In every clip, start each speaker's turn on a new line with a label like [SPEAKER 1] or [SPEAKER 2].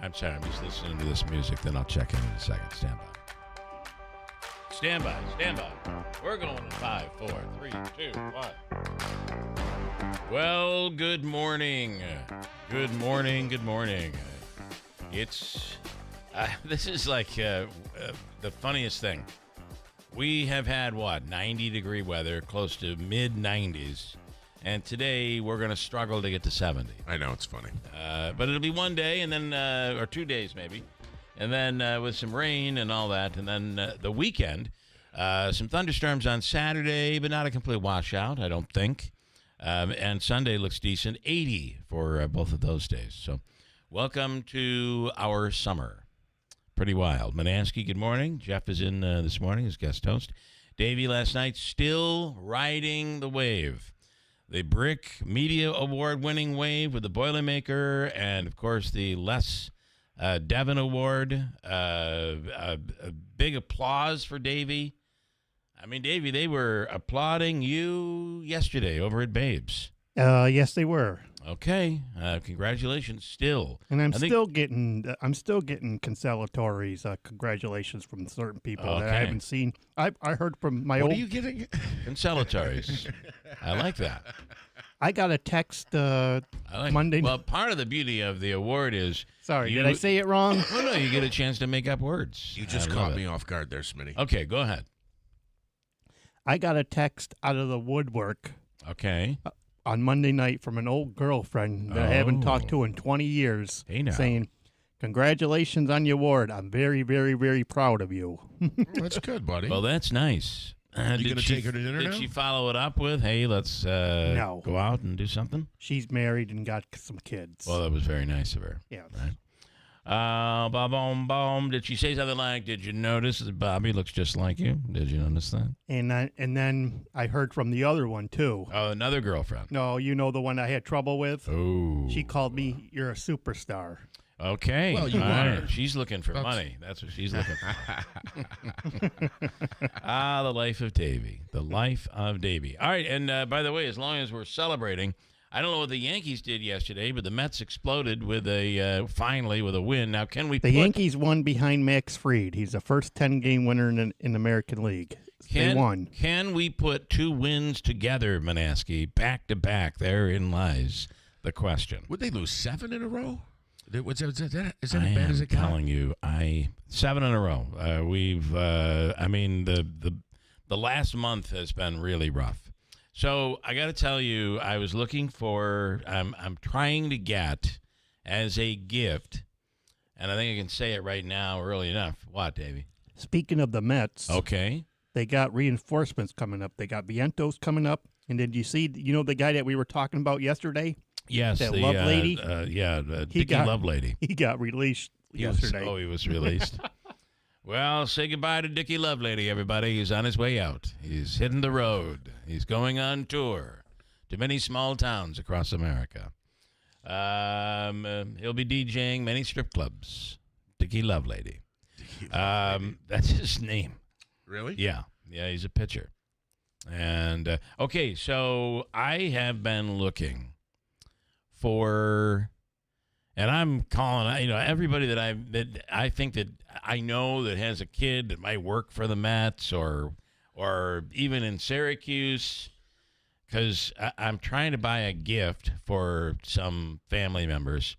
[SPEAKER 1] I'm sorry, I'm just listening to this music, then I'll check in a second. Stand by. Stand by, stand by. We're going in 5, 4, 3, 2, 1. Well, good morning. Good morning, good morning. It's, this is like the funniest thing. We have had, 90-degree weather, close to mid-90s. And today, we're going to struggle to get to 70.
[SPEAKER 2] I know, it's funny.
[SPEAKER 1] But it'll be one day, and then, or 2 days maybe. And then with some rain and all that. And then the weekend, some thunderstorms on Saturday, but not a complete washout, I don't think. And Sunday looks decent, 80 for both of those days. So welcome to our summer. Pretty wild. Manansky, good morning. Jeff is in this morning as guest host. Davey last night, still riding the wave. The Brick Media Award-winning wave with the Boilermaker, and, of course, the Les Devon Award. A big applause for Davey. I mean, Davey, they were applauding you yesterday over at Babes.
[SPEAKER 3] Yes, they were.
[SPEAKER 1] Okay, congratulations. Still,
[SPEAKER 3] and I'm still getting consolatories. Congratulations from certain people that I haven't seen. I heard from my
[SPEAKER 2] What
[SPEAKER 3] old.
[SPEAKER 2] are you getting?
[SPEAKER 1] Consolatories. I like that.
[SPEAKER 3] I got a text Monday.
[SPEAKER 1] Well, part of the beauty of the award is.
[SPEAKER 3] Sorry, did I say it wrong?
[SPEAKER 1] Oh no, you get a chance to make up words.
[SPEAKER 2] You just caught me off guard there, Smitty.
[SPEAKER 1] Okay, go ahead.
[SPEAKER 3] I got a text out of the woodwork.
[SPEAKER 1] Okay.
[SPEAKER 3] On Monday night from an old girlfriend that I haven't talked to in 20 years, saying, "Congratulations on your award. I'm very, very, very proud of you."
[SPEAKER 2] That's good, buddy.
[SPEAKER 1] Well, that's nice.
[SPEAKER 2] You going to take her to dinner now?
[SPEAKER 1] Did she follow it up with, hey, let's
[SPEAKER 3] No.
[SPEAKER 1] go out and do something?
[SPEAKER 3] She's married and got some kids.
[SPEAKER 1] Well, that was very nice of her.
[SPEAKER 3] Yeah.
[SPEAKER 1] Right. Did she say something like, did you notice that Bobby looks just like you? Did you notice that?
[SPEAKER 3] And then I heard from the other one, too.
[SPEAKER 1] Oh, another girlfriend.
[SPEAKER 3] No, you know the one I had trouble with?
[SPEAKER 1] Oh.
[SPEAKER 3] She called me, "You're a superstar."
[SPEAKER 1] Okay.
[SPEAKER 2] Well, you are.
[SPEAKER 1] She's looking for money. That's what she's looking for. The life of Davey. The life of Davey. All right, and by the way, as long as we're celebrating, I don't know what the Yankees did yesterday, but the Mets exploded with finally with a win. Now, can we?
[SPEAKER 3] The Yankees won behind Max Fried. He's the first 10-game winner in the American League. They won.
[SPEAKER 1] Can we put two wins together, Manansky, back to back? Therein lies the question.
[SPEAKER 2] Would they lose 7 in a row? Is that as bad as it got?
[SPEAKER 1] I'm telling you, 7 in a row. The last month has been really rough. So I got to tell you, I was looking for. I'm trying to get as a gift, and I think I can say it right now early enough. What, Davey?
[SPEAKER 3] Speaking of the Mets,
[SPEAKER 1] okay,
[SPEAKER 3] they got reinforcements coming up. They got Vientos coming up, and did you see? You know the guy that we were talking about yesterday?
[SPEAKER 1] Yes,
[SPEAKER 3] that Love Lady.
[SPEAKER 1] Dickie Love Lady.
[SPEAKER 3] He got released yesterday.
[SPEAKER 1] He was released. Well, say goodbye to Dickie Love Lady, everybody. He's on his way out. He's hitting the road. He's going on tour to many small towns across America. He'll be DJing many strip clubs. Dickie Love Lady. That's his name.
[SPEAKER 2] Really?
[SPEAKER 1] Yeah. Yeah, he's a pitcher. And, okay, so I have been looking for... And I'm calling, everybody that I think that I know that has a kid that might work for the Mets or even in Syracuse, because I'm trying to buy a gift for some family members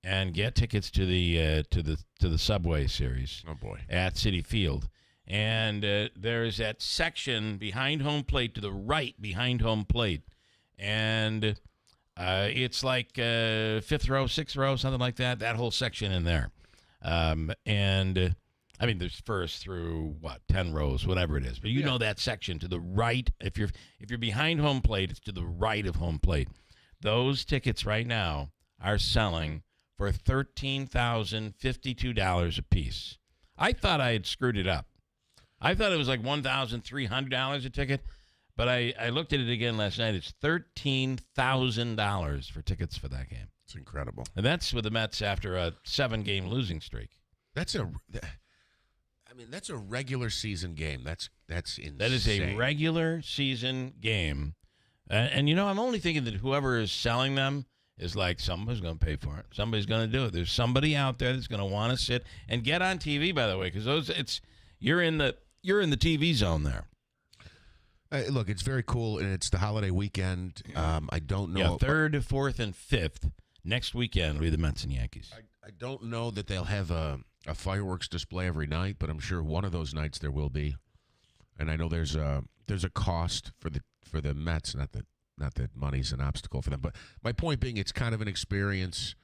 [SPEAKER 1] and get tickets to the Subway Series.
[SPEAKER 2] Oh boy,
[SPEAKER 1] at Citi Field, and there's that section behind home plate to the right behind home plate, and. It's like 5th row, 6th row, something like that. That whole section in there, there's first through 10 rows, whatever it is. But you know that section to the right. If you're behind home plate, it's to the right of home plate. Those tickets right now are selling for $13,052 a piece. I thought I had screwed it up. I thought it was like $1,300 a ticket. But I looked at it again last night. It's $13,000 for tickets for that game.
[SPEAKER 2] It's incredible.
[SPEAKER 1] And that's with the Mets after a 7-game losing streak.
[SPEAKER 2] That's a regular season game. That's insane.
[SPEAKER 1] That is a regular season game. And I'm only thinking that whoever is selling them is like somebody's going to pay for it. Somebody's going to do it. There's somebody out there that's going to want to sit and get on TV. By the way, because you're in the TV zone there.
[SPEAKER 2] Look, it's very cool, and it's the holiday weekend. I don't know.
[SPEAKER 1] Yeah, 3rd, 4th, and 5th next weekend will be the Mets and Yankees.
[SPEAKER 2] I don't know that they'll have a fireworks display every night, but I'm sure one of those nights there will be. And I know there's a cost for the Mets, not that money's an obstacle for them. But my point being, it's kind of an experience.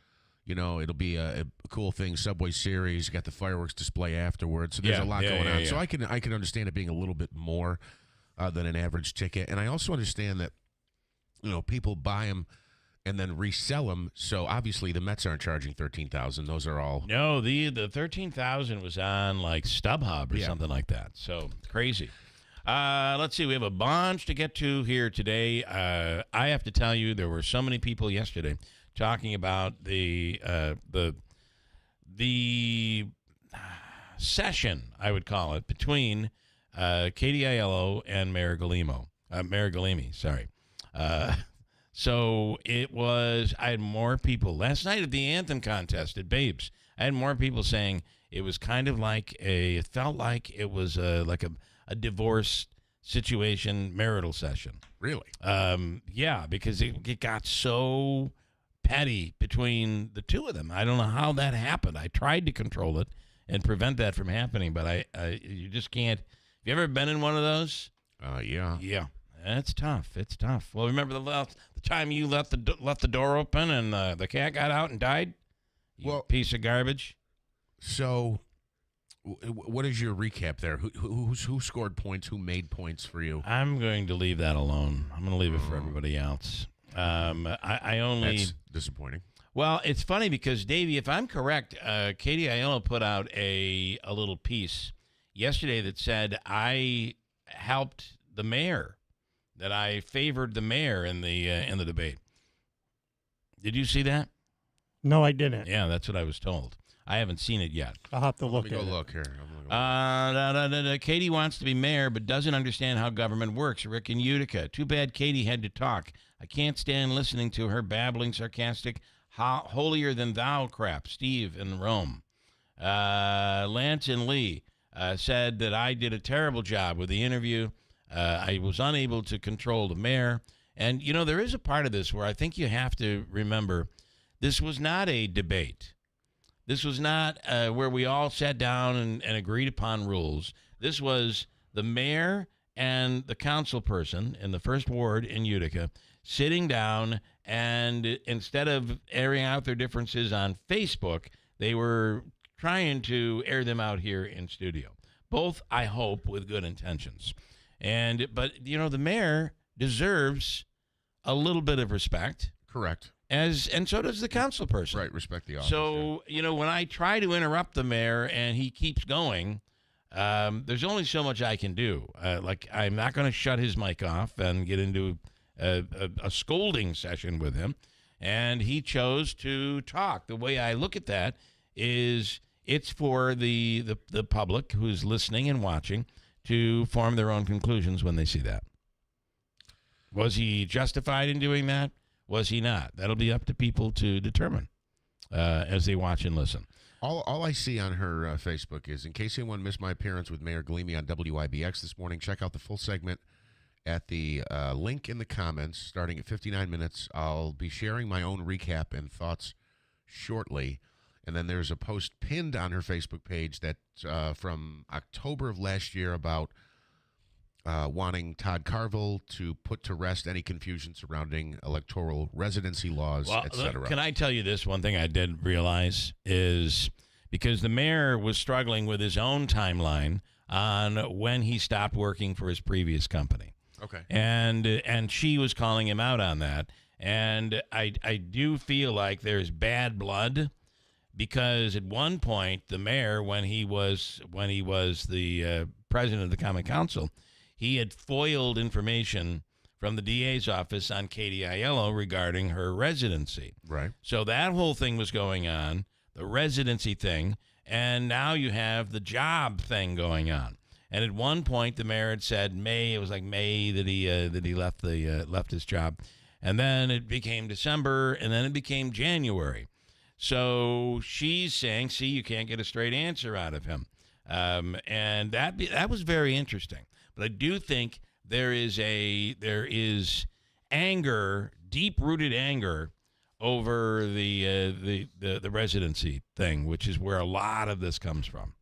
[SPEAKER 2] You know, it'll be a cool thing. Subway Series, you got the fireworks display afterwards. So there's a lot going on. Yeah. So I can understand it being a little bit more than an average ticket. And I also understand that, you know, people buy them and then resell them. So obviously the Mets aren't charging $13,000. Those are all.
[SPEAKER 1] No, the $13,000 was on like StubHub or something like that. So crazy. Let's see. We have a bunch to get to here today. I have to tell you, there were so many people yesterday talking about the session, I would call it, between Katie Aiello and Mayor Galimi, sorry. So it was, I had more people last night at the anthem contest at Babes. I had more people saying it was kind of like it felt like it was like a divorce situation, marital session.
[SPEAKER 2] Really?
[SPEAKER 1] Yeah, because it got so petty between the two of them. I don't know how that happened. I tried to control it and prevent that from happening, but you just can't. Have you ever been in one of those?
[SPEAKER 2] Yeah.
[SPEAKER 1] Yeah. It's tough. It's tough. Well, remember the time you left the door open and the cat got out and died? You piece of garbage.
[SPEAKER 2] So, what is your recap there? Who scored points? Who made points for you?
[SPEAKER 1] I'm going to leave that alone. I'm going to leave it for everybody else. I only.
[SPEAKER 2] That's disappointing.
[SPEAKER 1] Well, it's funny because, Davey, if I'm correct, Katie Aiello put out a little piece yesterday that said I helped the mayor, that I favored the mayor in the debate. Did you see that?
[SPEAKER 3] No, I didn't.
[SPEAKER 1] Yeah, that's what I was told. I haven't seen it yet.
[SPEAKER 3] I'll have to look at it.
[SPEAKER 2] Let me go look here.
[SPEAKER 1] Katie wants to be mayor but doesn't understand how government works. Rick in Utica. Too bad Katie had to talk. I can't stand listening to her babbling sarcastic, holier-than-thou crap. Steve in Rome. Lance and Lee said that I did a terrible job with the interview. I was unable to control the mayor. And, you know, there is a part of this where I think you have to remember this was not a debate. This was not where we all sat down and agreed upon rules. This was the mayor and the council person in the first ward in Utica sitting down, and instead of airing out their differences on Facebook, they were trying to air them out here in studio. Both, I hope, with good intentions. But you know, the mayor deserves a little bit of respect.
[SPEAKER 2] Correct.
[SPEAKER 1] And so does the council person.
[SPEAKER 2] Right, respect the office.
[SPEAKER 1] So, you know, when I try to interrupt the mayor and he keeps going, there's only so much I can do. Like, I'm not going to shut his mic off and get into a scolding session with him. And he chose to talk. The way I look at that is it's for the public who's listening and watching to form their own conclusions when they see that. Was he justified in doing that? Was he not? That'll be up to people to determine as they watch and listen.
[SPEAKER 2] All I see on her Facebook is, in case anyone missed my appearance with Mayor Galimi on WIBX this morning, check out the full segment at the link in the comments starting at 59 minutes. I'll be sharing my own recap and thoughts shortly. And then there's a post pinned on her Facebook page that's from October of last year about wanting Todd Carville to put to rest any confusion surrounding electoral residency laws, etc.
[SPEAKER 1] Can I tell you this? One thing I did realize is because the mayor was struggling with his own timeline on when he stopped working for his previous company.
[SPEAKER 2] Okay.
[SPEAKER 1] And she was calling him out on that. And I do feel like there's bad blood because at one point the mayor, when he was the president of the Common Council, he had foiled information from the DA's office on Katie Aiello regarding her residency.
[SPEAKER 2] Right.
[SPEAKER 1] So that whole thing was going on, the residency thing, and now you have the job thing going on. And at one point, the mayor had said May that he left his job, And then it became December, and then it became January. So she's saying, see, you can't get a straight answer out of him. And that was very interesting. But I do think there is anger, deep-rooted anger over the residency thing, which is where a lot of this comes from.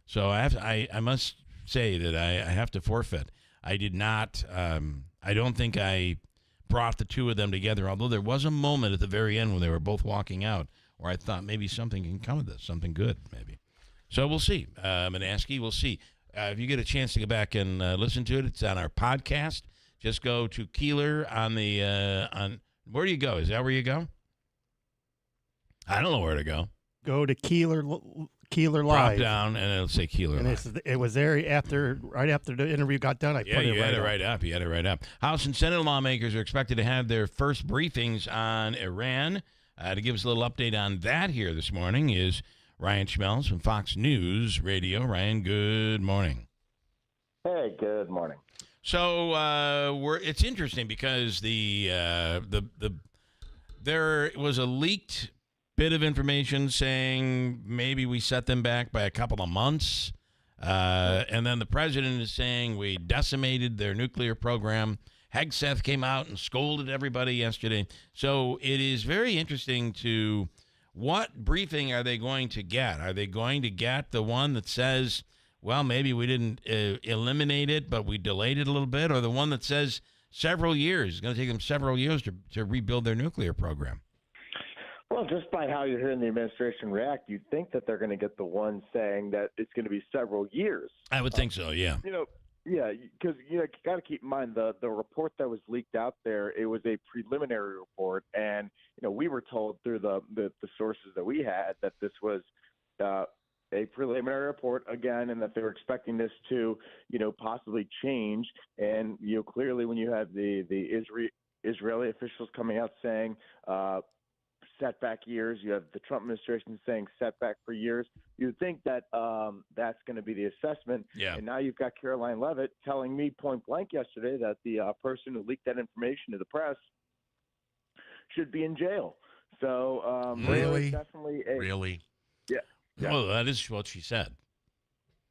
[SPEAKER 1] So I must say that I have to forfeit. I did not. I don't think I brought the two of them together. Although there was a moment at the very end when they were both walking out, where I thought maybe something can come of this, something good, maybe. So we'll see. Manaski, we'll see. If you get a chance to go back and listen to it, it's on our podcast. Just go to Keeler on where do you go? Is that where you go? I don't know where to go.
[SPEAKER 3] Go to Keeler Live.
[SPEAKER 1] Drop down, and it'll say Keeler
[SPEAKER 3] and
[SPEAKER 1] Live.
[SPEAKER 3] It was there right after the interview got done. I put it right up.
[SPEAKER 1] You had it right up. House and Senate lawmakers are expected to have their first briefings on Iran. To give us a little update on that here this morning is Ryan Schmelz from Fox News Radio. Ryan, good morning.
[SPEAKER 4] Hey, good morning.
[SPEAKER 1] So it's interesting because there was a leaked bit of information saying maybe we set them back by a couple of months, and then the president is saying we decimated their nuclear program. Hegseth came out and scolded everybody yesterday. So it is very interesting to what briefing are they going to get? Are they going to get the one that says, well, maybe we didn't eliminate it, but we delayed it a little bit, or the one that says several years? It's going to take them several years to rebuild their nuclear program.
[SPEAKER 4] Well, just by how you're hearing the administration react, you'd think that they're going to get the one saying that it's going to be several years.
[SPEAKER 1] I would think so, yeah.
[SPEAKER 4] Yeah, because you got to keep in mind the report that was leaked out there. It was a preliminary report, and we were told through the sources that we had that this was a preliminary report again, and that they were expecting this to possibly change. And clearly, when you have the Israeli officials coming out saying setback years, you have the Trump administration saying setback for years, you'd think that that's going to be the assessment.
[SPEAKER 1] Yeah.
[SPEAKER 4] And now you've got Caroline Leavitt telling me point blank yesterday that the person who leaked that information to the press should be in jail. So
[SPEAKER 2] really,
[SPEAKER 4] definitely
[SPEAKER 2] really,
[SPEAKER 4] yeah.
[SPEAKER 1] Well, that is what she said.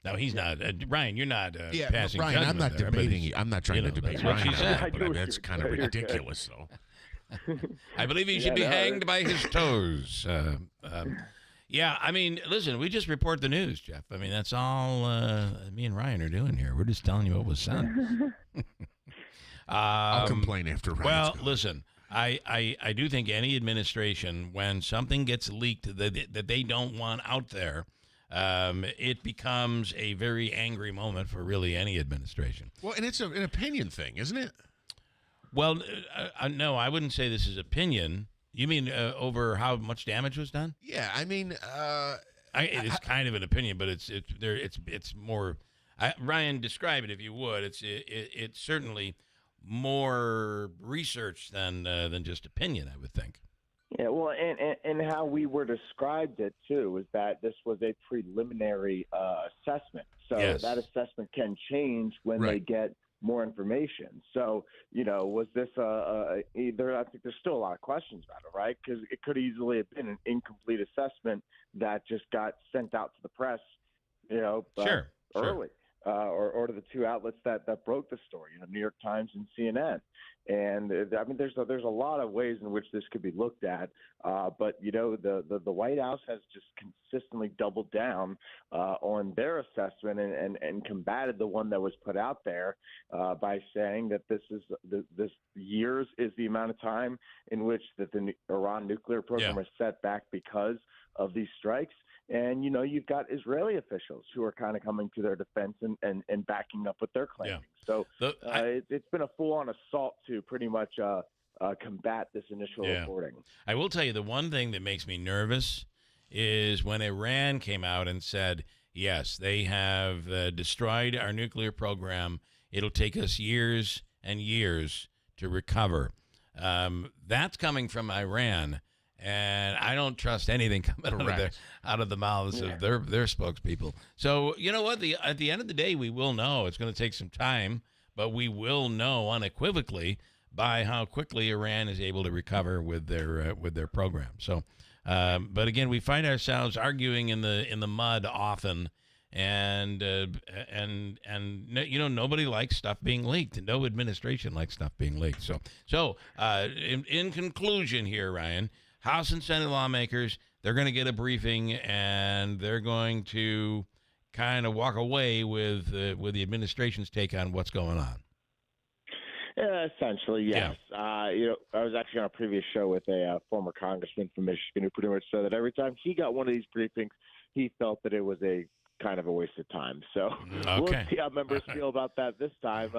[SPEAKER 1] No, he's not. Ryan, you're not passing
[SPEAKER 2] Ryan,
[SPEAKER 1] judgment.
[SPEAKER 2] I'm not
[SPEAKER 1] there,
[SPEAKER 2] debating. I'm not trying to debate Ryan.
[SPEAKER 1] She said.
[SPEAKER 2] But that's kind of ridiculous, though.
[SPEAKER 1] I believe he should be hanged by his toes. Yeah, I mean, listen, we just report the news, Jeff. I mean, that's all me and Ryan are doing here. We're just telling you what was said.
[SPEAKER 2] I'll complain after Ryan's
[SPEAKER 1] Well,
[SPEAKER 2] gone.
[SPEAKER 1] listen, I do think any administration, when something gets leaked that they don't want out there, it becomes a very angry moment for really any administration.
[SPEAKER 2] Well, and it's an opinion thing, isn't it?
[SPEAKER 1] Well, no, I wouldn't say this is opinion. You mean over how much damage was done?
[SPEAKER 2] Yeah, I mean,
[SPEAKER 1] it is kind of an opinion, but it's more. Ryan, describe it if you would. It's certainly more research than just opinion, I would think.
[SPEAKER 4] Yeah, well, and how we were described it too is that this was a preliminary assessment. So
[SPEAKER 1] yes.
[SPEAKER 4] That assessment can change when they get more information. So, was this either? I think there's still a lot of questions about it, right? Because it could easily have been an incomplete assessment that just got sent out to the press, early, or to the two outlets that broke the story, New York Times and CNN. And I mean, there's a lot of ways in which this could be looked at, but the White House has just consistently doubled down on their assessment and combated the one that was put out there by saying that this years is the amount of time in which that the Iran nuclear program is set back because of these strikes. And, you've got Israeli officials who are kind of coming to their defense and backing up what they're claiming. So it's been a full-on assault to pretty much combat this initial reporting.
[SPEAKER 1] I will tell you, the one thing that makes me nervous is when Iran came out and said, yes, they have destroyed our nuclear program. It'll take us years and years to recover. That's coming from Iran. And I don't trust anything coming out of the mouths of their spokespeople. So, you know what? At the end of the day, we will know. It's going to take some time, but we will know unequivocally by how quickly Iran is able to recover with their program. So, but again, we find ourselves arguing in the mud often, and nobody likes stuff being leaked. No administration likes stuff being leaked. So in conclusion here, Ryan, House and Senate lawmakers, they're going to get a briefing, and they're going to kind of walk away with the administration's take on what's going on.
[SPEAKER 4] Essentially, yes. Yeah. I was actually on a previous show with a former congressman from Michigan who pretty much said that every time he got one of these briefings, he felt that it was a kind of a waste of time. So We'll see how members feel about that this time.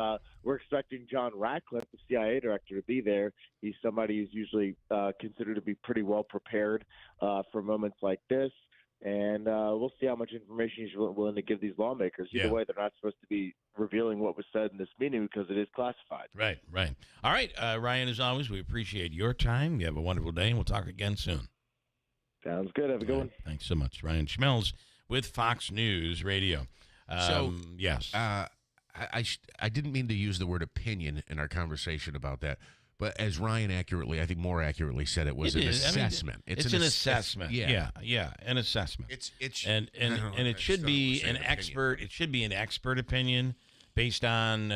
[SPEAKER 4] We're expecting John Ratcliffe, the CIA director, to be there. He's somebody who's usually considered to be pretty well prepared for moments like this. And we'll see how much information he's willing to give these lawmakers. Either way, they're not supposed to be revealing what was said in this meeting because it is classified.
[SPEAKER 1] Right. All right, Ryan, as always, we appreciate your time. You have a wonderful day, and we'll talk again soon.
[SPEAKER 4] Sounds good. Have a good one.
[SPEAKER 1] Thanks so much. Ryan Schmelz with Fox News Radio. Yes.
[SPEAKER 2] I didn't mean to use the word opinion in our conversation about that. But as Ryan accurately, I think more accurately said, it was an assessment.
[SPEAKER 1] It's an assessment. Yeah, an assessment. And it should be an expert. It should be an expert opinion based on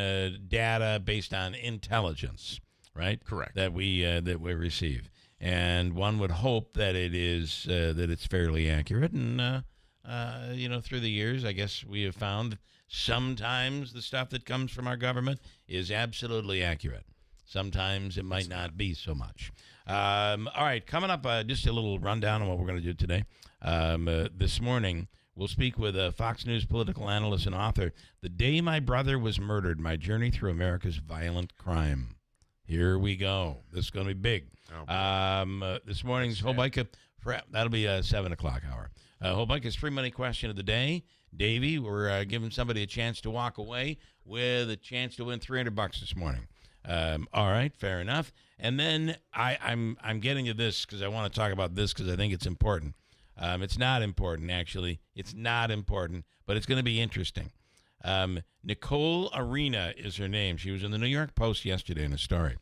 [SPEAKER 1] data, based on intelligence, right?
[SPEAKER 2] Correct.
[SPEAKER 1] That we receive, and one would hope that it is that it's fairly accurate. And through the years, I guess we have found sometimes the stuff that comes from our government is absolutely accurate. Sometimes it might not be so much. All right, coming up, just a little rundown on what we're going to do today. This morning, we'll speak with a Fox News political analyst and author, The Day My Brother Was Murdered, My Journey Through America's Violent Crime. Here we go. This is going to be big. This morning's Hobica, that'll be a 7 o'clock hour. Hobica's free money question of the day. Davey, we're giving somebody a chance to walk away with a chance to win $300 this morning. All right, fair enough. And then I'm getting to this because I want to talk about this because I think it's important. It's not important, actually. It's not important, but it's going to be interesting. Nicole Arena is her name. She was in the New York Post yesterday in a story.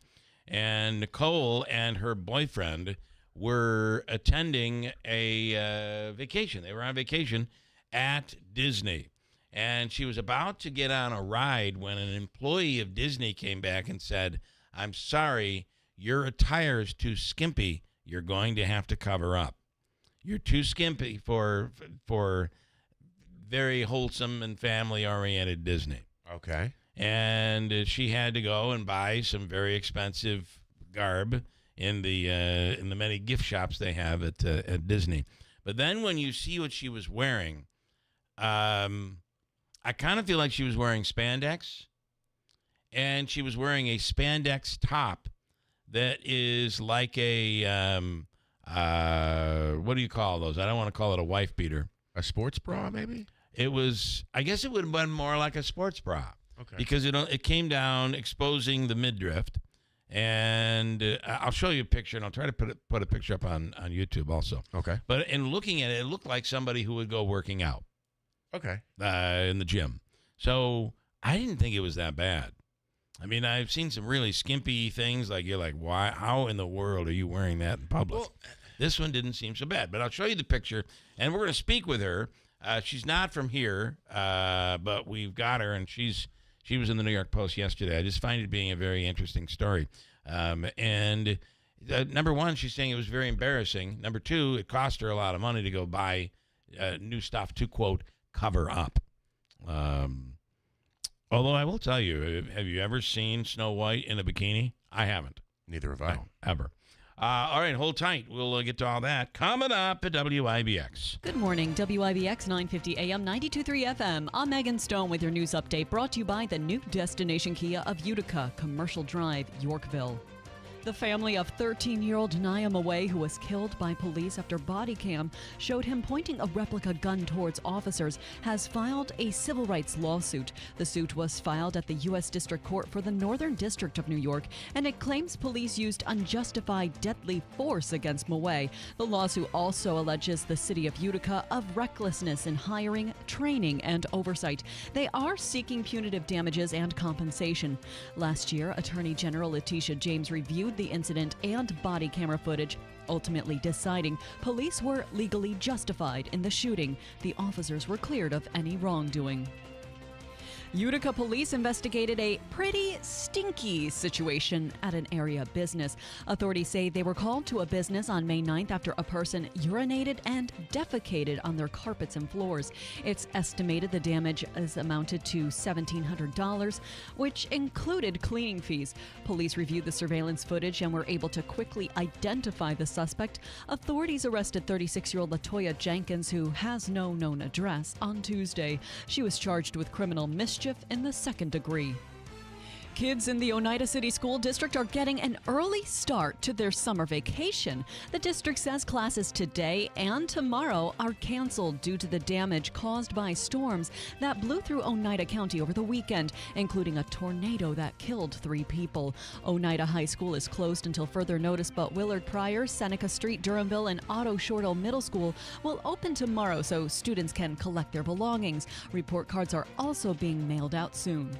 [SPEAKER 1] And Nicole and her boyfriend were attending a vacation. They were on vacation at Disney. And she was about to get on a ride when an employee of Disney came back and said, "I'm sorry, your attire is too skimpy. You're going to have to cover up. You're too skimpy for very wholesome and family-oriented Disney."
[SPEAKER 2] Okay.
[SPEAKER 1] And she had to go and buy some very expensive garb in the many gift shops they have at Disney. But then when you see what she was wearing, I kind of feel like she was wearing spandex, and she was wearing a spandex top that is like a, what do you call those? I don't want to call it a wife beater.
[SPEAKER 2] A sports bra, maybe?
[SPEAKER 1] I guess it would have been more like a sports bra.
[SPEAKER 2] Okay.
[SPEAKER 1] Because it came down exposing the midriff, and I'll show you a picture, and I'll try to put a picture up on YouTube also.
[SPEAKER 2] Okay.
[SPEAKER 1] But in looking at it, it looked like somebody who would go working out.
[SPEAKER 2] Okay.
[SPEAKER 1] In the gym. So I didn't think it was that bad. I mean, I've seen some really skimpy things. Like, you're like, why? How in the world are you wearing that in public? Well, this one didn't seem so bad. But I'll show you the picture, and we're going to speak with her. She's not from here, but we've got her, and she was in the New York Post yesterday. I just find it being a very interesting story. And number one, she's saying it was very embarrassing. Number two, it cost her a lot of money to go buy new stuff to, quote, cover up. Although I will tell you, have you ever seen Snow White in a bikini? I haven't.
[SPEAKER 2] Neither have I.
[SPEAKER 1] No, ever. All right, hold tight. We'll get to all that coming up at WIBX.
[SPEAKER 5] Good morning, WIBX 950 AM, 92.3 FM. I'm Megan Stone with your news update, brought to you by the new destination Kia of Utica, Commercial Drive, Yorkville. The family of 13-year-old Nia Maway, who was killed by police after body cam showed him pointing a replica gun towards officers, has filed a civil rights lawsuit. The suit was filed at the U.S. District Court for the Northern District of New York, and it claims police used unjustified deadly force against Maway. The lawsuit also alleges the city of Utica of recklessness in hiring, training, and oversight. They are seeking punitive damages and compensation. Last year, Attorney General Letitia James reviewed the incident and body camera footage, ultimately deciding police were legally justified in the shooting. The officers were cleared of any wrongdoing. Utica police investigated a pretty stinky situation at an area business. Authorities say they were called to a business on May 9th after a person urinated and defecated on their carpets and floors. It's estimated the damage is amounted to $1,700, which included cleaning fees. Police reviewed the surveillance footage and were able to quickly identify the suspect. Authorities arrested 36-year-old Latoya Jenkins, who has no known address, on Tuesday. She was charged with criminal mischief in the second degree. Kids in the Oneida City School District are getting an early start to their summer vacation. The district says classes today and tomorrow are canceled due to the damage caused by storms that blew through Oneida County over the weekend, including a tornado that killed 3 people. Oneida High School is closed until further notice, but Willard Pryor, Seneca Street, Durhamville, and Otto Shortall Middle School will open tomorrow so students can collect their belongings. Report cards are also being mailed out soon.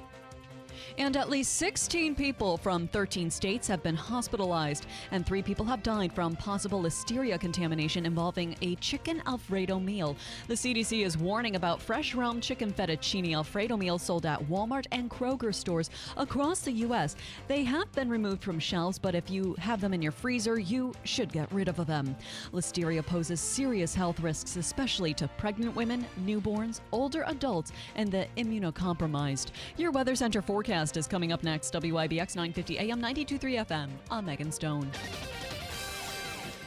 [SPEAKER 5] And at least 16 people from 13 states have been hospitalized, and 3 people have died from possible listeria contamination involving a chicken Alfredo meal. The CDC is warning about fresh realm chicken fettuccine Alfredo meals sold at Walmart and Kroger stores across the U.S. They have been removed from shelves, but if you have them in your freezer, you should get rid of them. Listeria poses serious health risks, especially to pregnant women, newborns, older adults, and the immunocompromised. Your Weather Center forecast is coming up next. WIBX 950 AM 92.3 FM. I'm Megan Stone.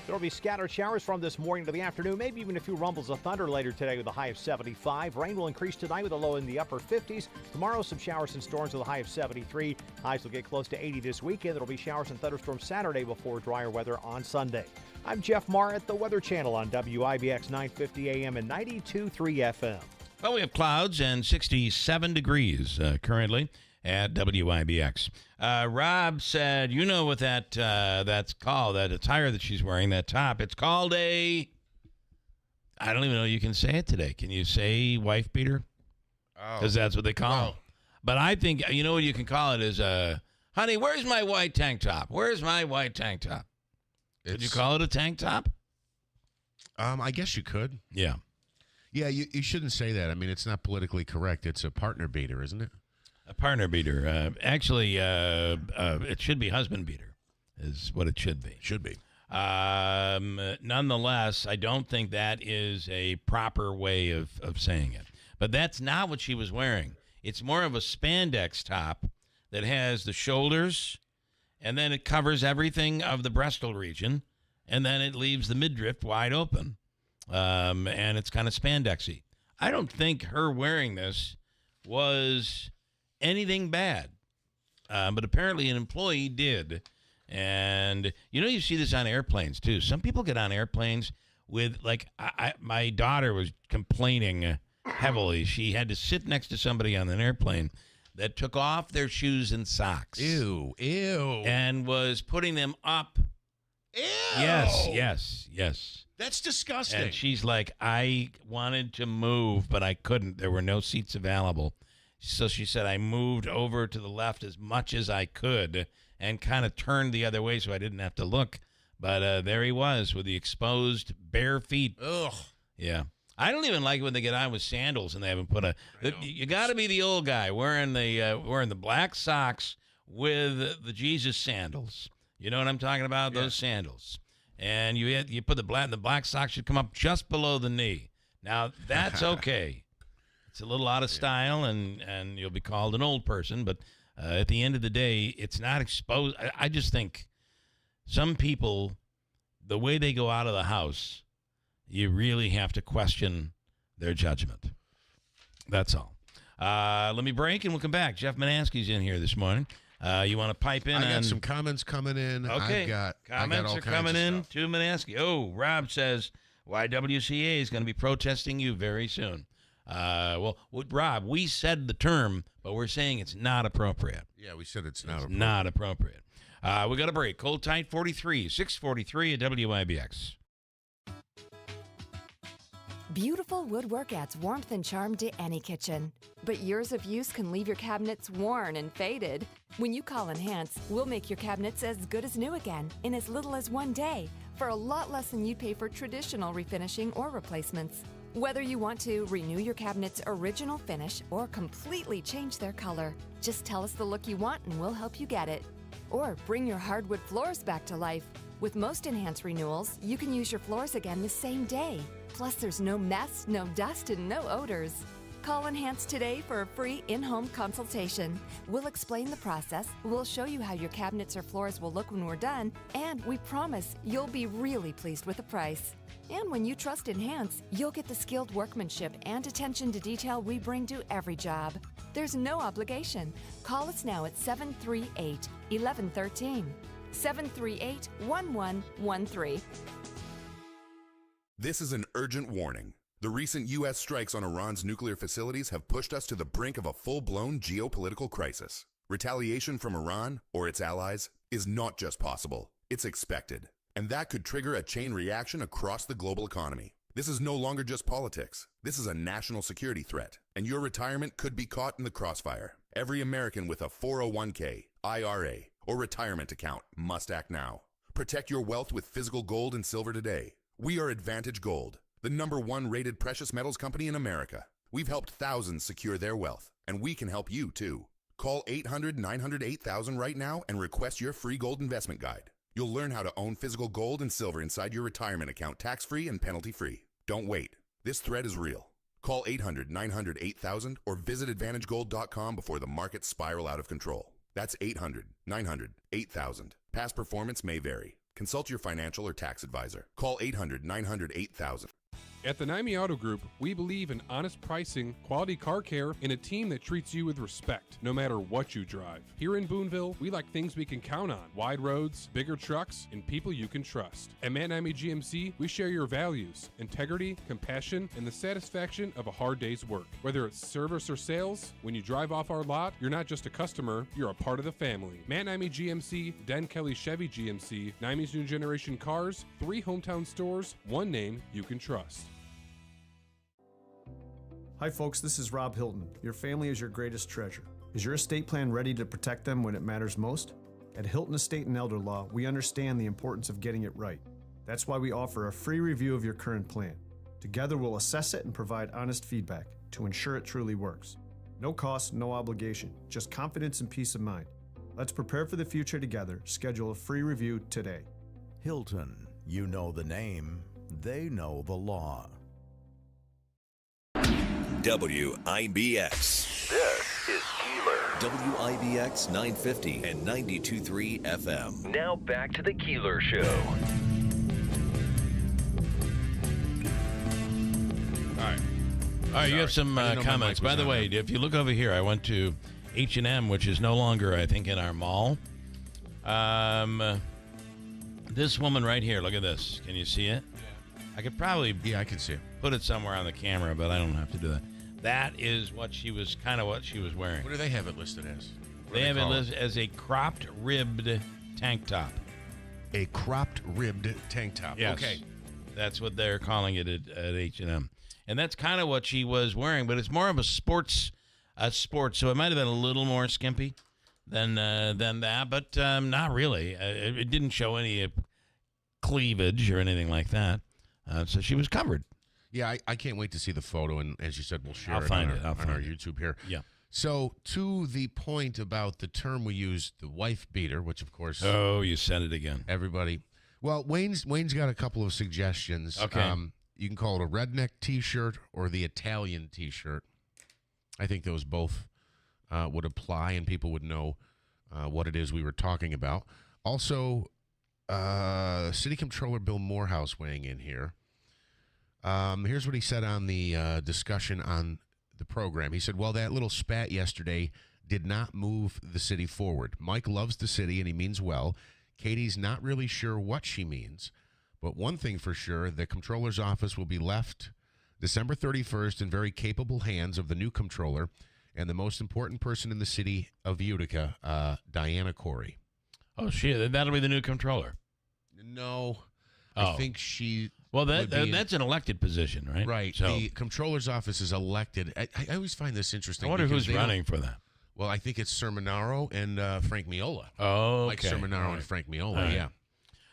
[SPEAKER 6] There will be scattered showers from this morning to the afternoon, maybe even a few rumbles of thunder later today with a high of 75. Rain will increase tonight with a low in the upper 50s. Tomorrow, some showers and storms with a high of 73. Highs will get close to 80 this weekend. There will be showers and thunderstorms Saturday before drier weather on Sunday. I'm Jeff Marr at the Weather Channel on WIBX 950 AM and 92.3 FM.
[SPEAKER 1] Well, we have clouds and 67 degrees currently at WIBX. Rob said, you know what that's called, that attire that she's wearing, that top. It's called a, I don't even know you can say it today. Can you say wife beater? Because that's what they call it. But I think, you know what you can call it is, honey, where's my white tank top? Where's my white tank top? Could you call it a tank top?
[SPEAKER 2] I guess you could.
[SPEAKER 1] Yeah.
[SPEAKER 2] Yeah, you shouldn't say that. I mean, it's not politically correct. It's a partner beater, isn't it?
[SPEAKER 1] A partner beater. Actually, it should be husband beater is what it should be.
[SPEAKER 2] Should be.
[SPEAKER 1] Nonetheless, I don't think that is a proper way of saying it. But that's not what she was wearing. It's more of a spandex top that has the shoulders, and then it covers everything of the breastal region, and then it leaves the midriff wide open. And it's kind of spandexy. I don't think her wearing this was anything bad. But apparently an employee did. And, you see this on airplanes, too. Some people get on airplanes with, like, my daughter was complaining heavily. She had to sit next to somebody on an airplane that took off their shoes and socks.
[SPEAKER 2] Ew.
[SPEAKER 1] And was putting them up.
[SPEAKER 2] Ew.
[SPEAKER 1] Yes.
[SPEAKER 2] That's disgusting.
[SPEAKER 1] And she's like, I wanted to move, but I couldn't. There were no seats available. So she said, I moved over to the left as much as I could and kind of turned the other way so I didn't have to look. But there he was with the exposed bare feet.
[SPEAKER 2] Ugh.
[SPEAKER 1] Yeah. I don't even like it when they get on with sandals and they haven't put you got to be the old guy wearing the black socks with the Jesus sandals. You know what I'm talking about? Yeah. Those sandals. And you put the black socks should come up just below the knee. Now, that's okay. It's a little out of style, and you'll be called an old person. But at the end of the day, it's not exposed. I just think some people, the way they go out of the house, you really have to question their judgment. That's all. Let me break, and we'll come back. Jeff Manaski's in here this morning. You want to pipe in?
[SPEAKER 2] I got some comments coming in.
[SPEAKER 1] Okay. Comments are coming in. 2 minutes. Oh, Rob says YWCA is going to be protesting you very soon. Rob, we said the term, but we're saying it's not appropriate.
[SPEAKER 2] Yeah, we said it's not appropriate.
[SPEAKER 1] Not appropriate. We got a break. Cold Tight 43, 643 at WIBX.
[SPEAKER 7] Beautiful woodwork adds warmth and charm to any kitchen. But years of use can leave your cabinets worn and faded. When you call Enhance, we'll make your cabinets as good as new again in as little as 1 day for a lot less than you'd pay for traditional refinishing or replacements. Whether you want to renew your cabinet's original finish or completely change their color, just tell us the look you want and we'll help you get it. Or bring your hardwood floors back to life. With most Enhance renewals, you can use your floors again the same day. Plus, there's no mess, no dust, and no odors. Call Enhance today for a free in-home consultation. We'll explain the process, we'll show you how your cabinets or floors will look when we're done, and we promise you'll be really pleased with the price. And when you trust Enhance, you'll get the skilled workmanship and attention to detail we bring to every job. There's no obligation. Call us now at 738-1113. 738-1113.
[SPEAKER 8] This is an urgent warning. The recent U.S. strikes on Iran's nuclear facilities have pushed us to the brink of a full-blown geopolitical crisis. Retaliation from Iran, or its allies, is not just possible, it's expected. And that could trigger a chain reaction across the global economy. This is no longer just politics. This is a national security threat, and your retirement could be caught in the crossfire. Every American with a 401k, IRA, or retirement account must act now. Protect your wealth with physical gold and silver today. We are Advantage Gold, the #1 rated precious metals company in America. We've helped thousands secure their wealth, and we can help you too. Call 800-900-8000 right now and request your free gold investment guide. You'll learn how to own physical gold and silver inside your retirement account tax-free and penalty-free. Don't wait. This threat is real. Call 800-900-8000 or visit AdvantageGold.com before the markets spiral out of control. That's 800-900-8000. Past performance may vary. Consult your financial or tax advisor. Call 800-900-8000.
[SPEAKER 9] At the Naimi Auto Group, we believe in honest pricing, quality car care, and a team that treats you with respect, no matter what you drive. Here in Boonville, we like things we can count on: wide roads, bigger trucks, and people you can trust. At Matt Naimi GMC, we share your values: integrity, compassion, and the satisfaction of a hard day's work. Whether it's service or sales, when you drive off our lot, you're not just a customer, you're a part of the family. Matt Naimi GMC, Dan Kelly Chevy GMC, Naimi's New Generation Cars, 3 hometown stores, 1 name you can trust.
[SPEAKER 10] Hi folks, this is Rob Hilton. Your family is your greatest treasure. Is your estate plan ready to protect them when it matters most? At Hilton Estate and Elder Law, we understand the importance of getting it right. That's why we offer a free review of your current plan. Together we'll assess it and provide honest feedback to ensure it truly works. No cost, no obligation, just confidence and peace of mind. Let's prepare for the future together. Schedule a free review today.
[SPEAKER 11] Hilton, you know the name, they know the law.
[SPEAKER 12] WIBX. This is Keeler. WIBX 950 and 92.3 FM. Now back to the Keeler Show.
[SPEAKER 1] All right, you have some comments. By the way, if you look over here, I went to H&M, which is no longer, I think, in our mall. This woman right here, look at this. Can you see it? I could probably
[SPEAKER 2] I can see it.
[SPEAKER 1] Put it somewhere on the camera, but I don't have to do that. That is what she was wearing.
[SPEAKER 2] What do they have it listed as?
[SPEAKER 1] They have it listed as a cropped ribbed tank top.
[SPEAKER 2] A cropped ribbed tank top.
[SPEAKER 1] Yes.
[SPEAKER 2] Okay.
[SPEAKER 1] That's what they're calling it at H&M. And that's kind of what she was wearing, but it's more of a sports, so it might have been a little more skimpy than that, but not really. It didn't show any cleavage or anything like that. So she was covered.
[SPEAKER 2] Yeah, I can't wait to see the photo, and as you said, we'll share
[SPEAKER 1] I'll
[SPEAKER 2] it
[SPEAKER 1] find
[SPEAKER 2] on
[SPEAKER 1] it.
[SPEAKER 2] our YouTube here.
[SPEAKER 1] Yeah.
[SPEAKER 2] So, to the point about the term we used, the wife beater, which, of course...
[SPEAKER 1] Oh, you said it again.
[SPEAKER 2] Everybody... Well, Wayne's got a couple of suggestions.
[SPEAKER 1] Okay.
[SPEAKER 2] You can call it a redneck T-shirt or the Italian T-shirt. I think those both would apply, and people would know what it is we were talking about. Also, City Comptroller Bill Morehouse weighing in here. Here's what he said on the discussion on the program. He said, well, that little spat yesterday did not move the city forward. Mike loves the city and he means well. Katie's not really sure what she means. But one thing for sure, the comptroller's office will be left December 31st in very capable hands of the new comptroller and the most important person in the city of Utica, Diana Corey.
[SPEAKER 1] Oh, that'll be the new comptroller.
[SPEAKER 2] No, I think she...
[SPEAKER 1] Well, that's an elected position, right?
[SPEAKER 2] Right. So, the comptroller's office is elected. I always find this interesting.
[SPEAKER 1] I wonder who's running for that.
[SPEAKER 2] Well, I think it's Sermonaro and Frank Miola.
[SPEAKER 1] Oh, okay.
[SPEAKER 2] Mike Sermonaro and Frank Miola, yeah.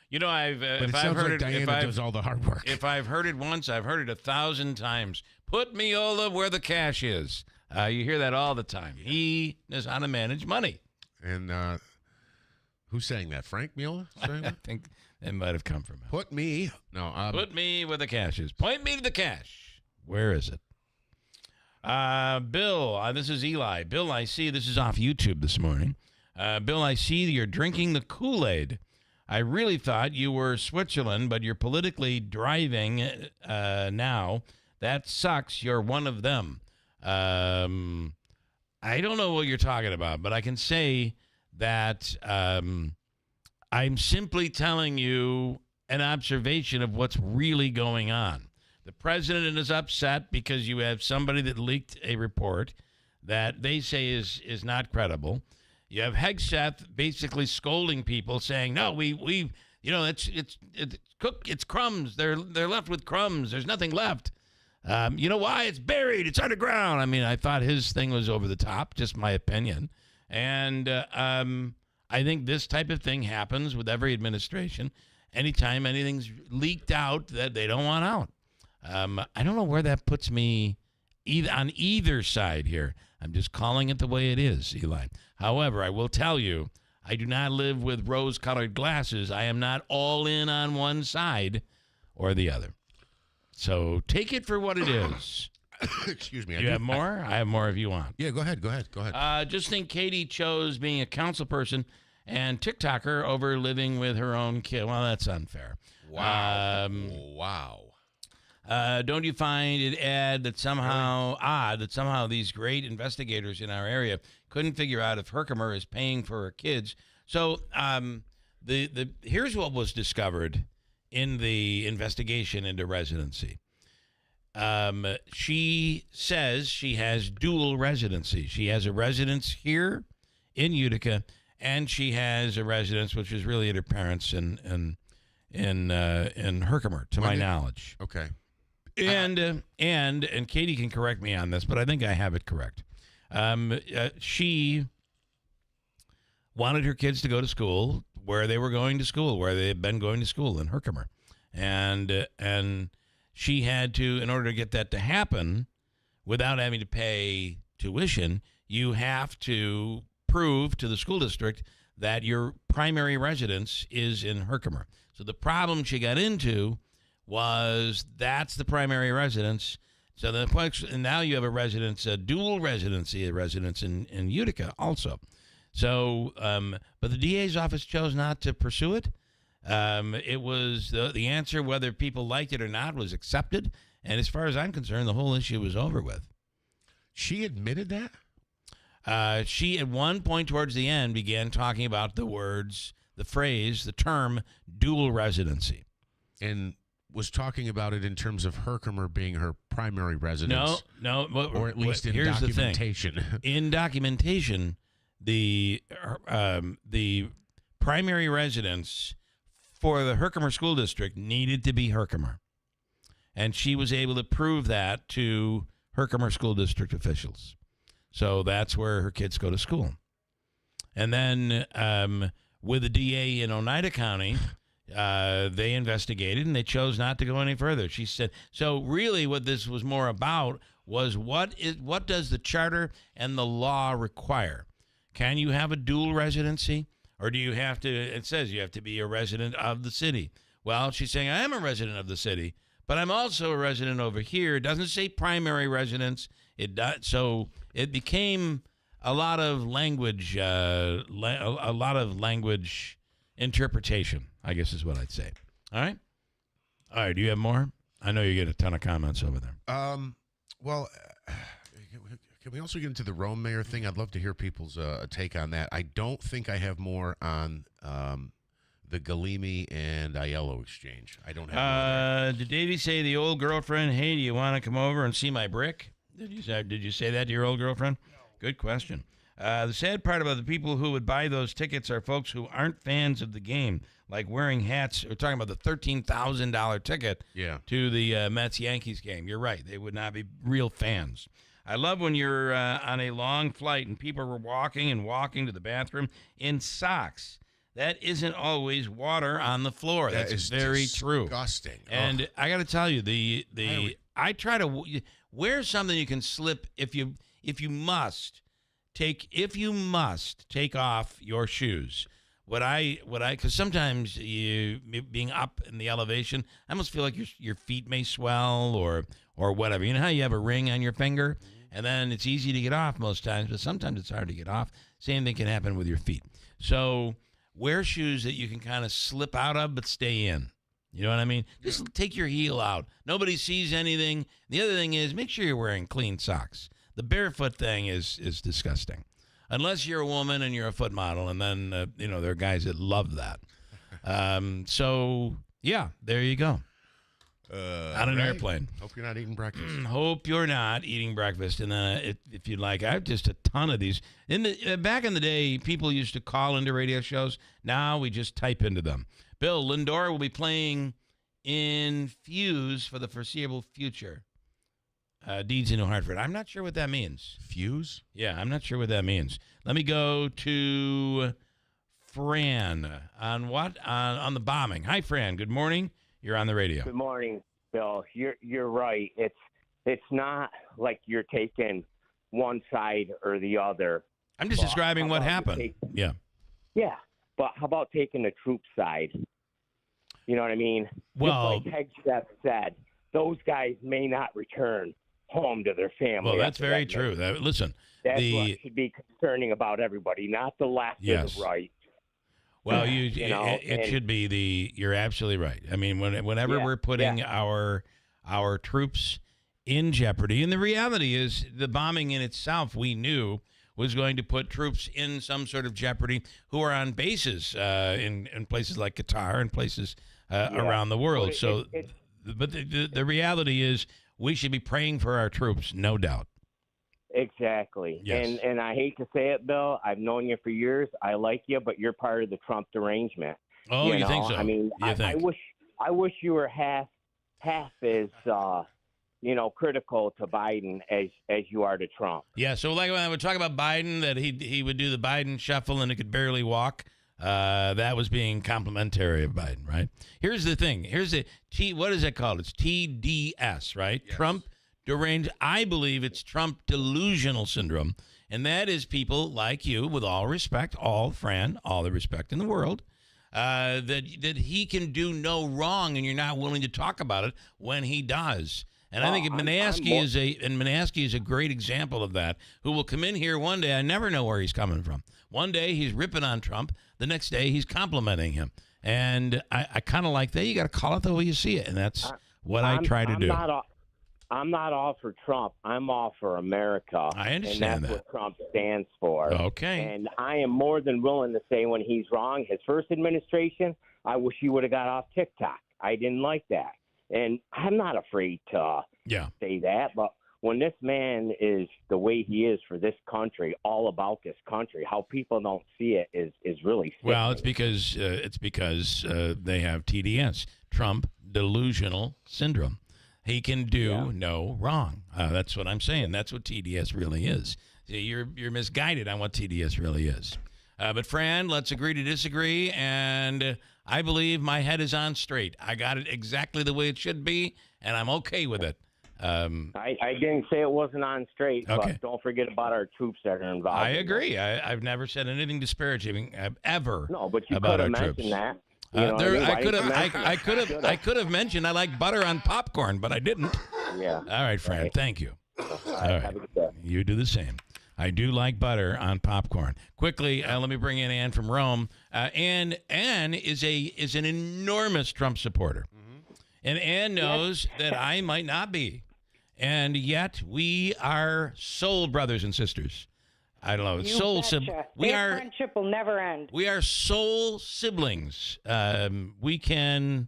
[SPEAKER 1] You know,
[SPEAKER 2] but it sounds like Diana does all the hard work.
[SPEAKER 1] If I've heard it once, I've heard it 1,000 times. Put Miola where the cash is. You hear that all the time. He knows how to manage money.
[SPEAKER 2] And who's saying that? Frank Miola?
[SPEAKER 1] I think it might have come from him.
[SPEAKER 2] Put me
[SPEAKER 1] where the cash is. Point me to the cash. Where is it? Bill, this is Eli. Bill, I see this is off YouTube this morning. Bill, I see you're drinking the Kool-Aid. I really thought you were Switzerland, but you're politically driving now. That sucks. You're one of them. I don't know what you're talking about, but I can say that I'm simply telling you an observation of what's really going on. The president is upset because you have somebody that leaked a report that they say is not credible. You have Hegseth basically scolding people, saying, "No, it's crumbs. They're left with crumbs. There's nothing left. You know why? It's buried. It's underground." I mean, I thought his thing was over the top. Just my opinion. And I think this type of thing happens with every administration. Anytime anything's leaked out that they don't want out. I don't know where that puts me on either side here. I'm just calling it the way it is, Eli. However, I will tell you, I do not live with rose-colored glasses. I am not all in on one side or the other. So take it for what it is.
[SPEAKER 2] Excuse me.
[SPEAKER 1] You have more? I have more if you want.
[SPEAKER 2] Yeah, go ahead.
[SPEAKER 1] Just think Katie chose being a council person and TikToker over living with her own kid. Well, that's unfair.
[SPEAKER 2] Wow.
[SPEAKER 1] Don't you find it odd that somehow these great investigators in our area couldn't figure out if Herkimer is paying for her kids? So here's what was discovered in the investigation into residency. She says she has dual residency. She has a residence here in Utica, and she has a residence which is really at her parents in Herkimer, to my knowledge.
[SPEAKER 2] Okay.
[SPEAKER 1] And Katie can correct me on this, but I think I have it correct. She wanted her kids to go to school where they were going to school, where they had been going to school in Herkimer. And she had to, in order to get that to happen, without having to pay tuition, you have to prove to the school district that your primary residence is in Herkimer. So the problem she got into was that's the primary residence. So and now you have a residence, a dual residency, a residence in Utica also. So, but the DA's office chose not to pursue it. It was the answer, whether people liked it or not, was accepted. And as far as I'm concerned, the whole issue was over with.
[SPEAKER 2] She admitted that?
[SPEAKER 1] She, at one point towards the end, began talking about the term dual residency.
[SPEAKER 2] And was talking about it in terms of Herkimer being her primary residence.
[SPEAKER 1] No.
[SPEAKER 2] Or at least in documentation.
[SPEAKER 1] In documentation, the primary residence for the Herkimer School District needed to be Herkimer. And she was able to prove that to Herkimer School District officials. So that's where her kids go to school. And then with the DA in Oneida County, they investigated and they chose not to go any further. She said, so really what this was more about was what does the charter and the law require? Can you have a dual residency, or do you have to, it says you have to be a resident of the city. Well, she's saying, I am a resident of the city, but I'm also a resident over here. It doesn't say primary residence. It does. So it became a lot of language, interpretation, I guess is what I'd say. All right. Do you have more? I know you get a ton of comments over there.
[SPEAKER 2] Well, Can we also get into the Rome mayor thing? I'd love to hear people's take on that. I don't think I have more on the Galimi and Aiello exchange. I don't have.
[SPEAKER 1] Did Davey say the old girlfriend, hey, do you want to come over and see my brick? Did you say that to your old girlfriend? No. Good question. The sad part about the people who would buy those tickets are folks who aren't fans of the game, like wearing hats. We're talking about the $13,000 ticket to the Mets-Yankees game. You're right. They would not be real fans. I love when you're on a long flight and people are walking to the bathroom in socks. That isn't always water on the floor. That's very true.
[SPEAKER 2] Disgusting.
[SPEAKER 1] And I got to tell you, I try to wear something you can slip if you must take off your shoes. Because sometimes you being up in the elevation, I almost feel like your feet may swell or whatever. You know how you have a ring on your finger, and then it's easy to get off most times, but sometimes it's hard to get off. Same thing can happen with your feet. So wear shoes that you can kind of slip out of but stay in. You know what I mean? Just take your heel out. Nobody sees anything. The other thing is make sure you're wearing clean socks. The barefoot thing is disgusting. Unless you're a woman and you're a foot model, and then, there are guys that love that. So, yeah, there you go. On an airplane.
[SPEAKER 2] Hope you're not eating breakfast.
[SPEAKER 1] Hope you're not eating breakfast. And then, if you'd like, I have just a ton of these. Back in the day, people used to call into radio shows. Now we just type into them. Bill, Lindor will be playing in Fuse for the foreseeable future. Deeds in New Hartford. I'm not sure what that means.
[SPEAKER 2] Fuse?
[SPEAKER 1] Yeah, I'm not sure what that means. Let me go to Fran on what? On the bombing. Hi, Fran. Good morning. You're on the radio.
[SPEAKER 13] Good morning, Bill. You're right. It's not like you're taking one side or the other.
[SPEAKER 1] I'm just describing what happened. Yeah.
[SPEAKER 13] Yeah, but how about taking the troop side? You know what I mean?
[SPEAKER 1] Well,
[SPEAKER 13] just like Hegseth said, those guys may not return home to their family.
[SPEAKER 1] Well, that's very true. Listen,
[SPEAKER 13] that's what should be concerning about everybody, not the left or the right.
[SPEAKER 1] Well, it should be you're absolutely right. I mean, whenever we're putting our troops in jeopardy, and the reality is the bombing in itself, we knew was going to put troops in some sort of jeopardy who are on bases in places like Qatar and places around the world. But the reality is we should be praying for our troops, no doubt.
[SPEAKER 13] Exactly. Yes. And I hate to say it, Bill, I've known you for years. I like you, but you're part of the Trump derangement.
[SPEAKER 1] Oh, you think so?
[SPEAKER 13] I mean, I wish you were half as critical to Biden as you are to Trump.
[SPEAKER 1] Yeah, so like when I would talk about Biden, that he would do the Biden shuffle and he could barely walk. That was being complimentary of Biden, right? Here's the thing. What is it called? It's TDS, right? Yes. Trump deranged. I believe it's Trump delusional syndrome. And that is people like you, with all respect, all the respect in the world, that he can do no wrong and you're not willing to talk about it when he does. And I think Manaski is a great example of that, who will come in here one day. I never know where he's coming from. One day he's ripping on Trump. The next day he's complimenting him. And I kind of like that. You got to call it the way you see it. And that's what I try to do.
[SPEAKER 13] I'm not all for Trump. I'm all for America.
[SPEAKER 1] I understand
[SPEAKER 13] and that's what Trump stands for.
[SPEAKER 1] Okay.
[SPEAKER 13] And I am more than willing to say when he's wrong. His first administration, I wish he would have got off TikTok. I didn't like that. And I'm not afraid to say that. But when this man is the way he is for this country, all about this country, how people don't see it is really sick.
[SPEAKER 1] Well, it's because they have TDS, Trump delusional syndrome. He can do no wrong. That's what I'm saying. That's what TDS really is. You're misguided on what TDS really is. But Fran, let's agree to disagree, and I believe my head is on straight. I got it exactly the way it should be, and I'm okay with it.
[SPEAKER 13] I didn't say it wasn't on straight, but don't forget about our troops that are involved.
[SPEAKER 1] I agree. I've never said anything disparaging ever
[SPEAKER 13] but you
[SPEAKER 1] about our
[SPEAKER 13] mentioned
[SPEAKER 1] troops.
[SPEAKER 13] That.
[SPEAKER 1] I could have mentioned I like butter on popcorn, but I didn't.
[SPEAKER 13] Yeah.
[SPEAKER 1] All right, Fran.
[SPEAKER 13] Right.
[SPEAKER 1] Thank you.
[SPEAKER 13] All right. Have a good day.
[SPEAKER 1] You do the same. I do like butter on popcorn. Quickly, let me bring in Ann from Rome. Ann is an enormous Trump supporter, and Ann knows that I might not be. And yet we are soul brothers and sisters. I don't know.
[SPEAKER 14] You
[SPEAKER 1] Soul
[SPEAKER 14] betcha.
[SPEAKER 1] siblings.
[SPEAKER 14] Their friendship will never end.
[SPEAKER 1] We are soul siblings. We can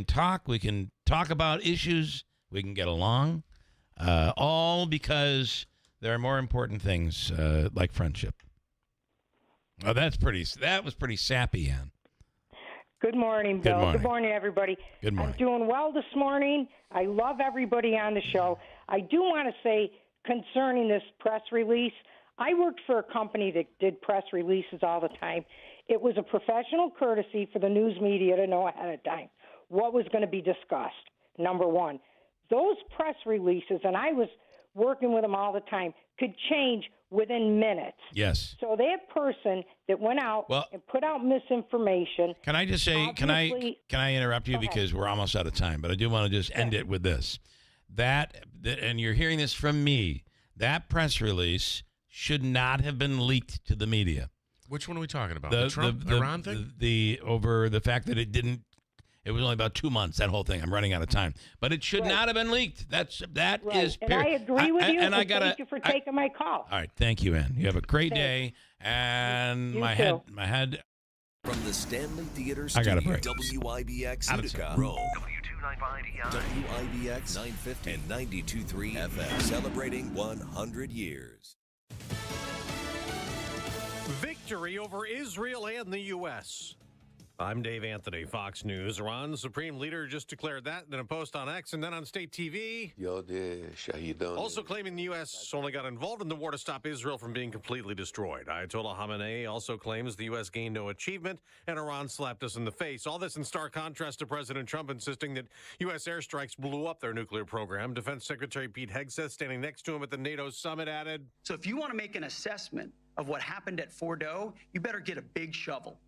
[SPEAKER 1] talk. We can talk about issues. We can get along. All because there are more important things like friendship. Oh, that was pretty sappy, Ann.
[SPEAKER 14] Good morning, Bill.
[SPEAKER 1] Good morning.
[SPEAKER 14] Good morning, everybody.
[SPEAKER 1] Good morning.
[SPEAKER 14] I'm doing well this morning. I love everybody on the show. I do want to say concerning this press release, I worked for a company that did press releases all the time. It was a professional courtesy for the news media to know ahead of time what was going to be discussed, number one. Those press releases, and I was working with them all the time, could change within minutes.
[SPEAKER 1] Yes.
[SPEAKER 14] So that person that went out and put out misinformation.
[SPEAKER 1] Can I just say, can I interrupt you because we're almost out of time, but I do want to just end it with this. That, and you're hearing this from me, that press release should not have been leaked to the media.
[SPEAKER 2] Which one are we talking about? The Trump, Iran thing?
[SPEAKER 1] Over the fact that it was only about 2 months, that whole thing. I'm running out of time. But it should not have been leaked. That is
[SPEAKER 14] And I agree with you,
[SPEAKER 1] and
[SPEAKER 14] thank you for taking my call.
[SPEAKER 1] All right, thank you, Ann. You have a great day. And my head.
[SPEAKER 12] From the Stanley Theater
[SPEAKER 1] I got a
[SPEAKER 12] Studio,
[SPEAKER 1] break.
[SPEAKER 12] WIBX Utica, Rome, WIBX 950 and 92.3 FM, celebrating 100 years.
[SPEAKER 6] Victory over Israel and the U.S. I'm Dave Anthony, Fox News. Iran's supreme leader just declared that in a post on X and then on state TV. Also claiming the U.S. only got involved in the war to stop Israel from being completely destroyed. Ayatollah Khamenei also claims the U.S. gained no achievement and Iran slapped us in the face. All this in stark contrast to President Trump insisting that U.S. airstrikes blew up their nuclear program. Defense Secretary Pete Hegseth, standing next to him at the NATO summit, added,
[SPEAKER 15] So if you want to make an assessment of what happened at Fordo, you better get a big shovel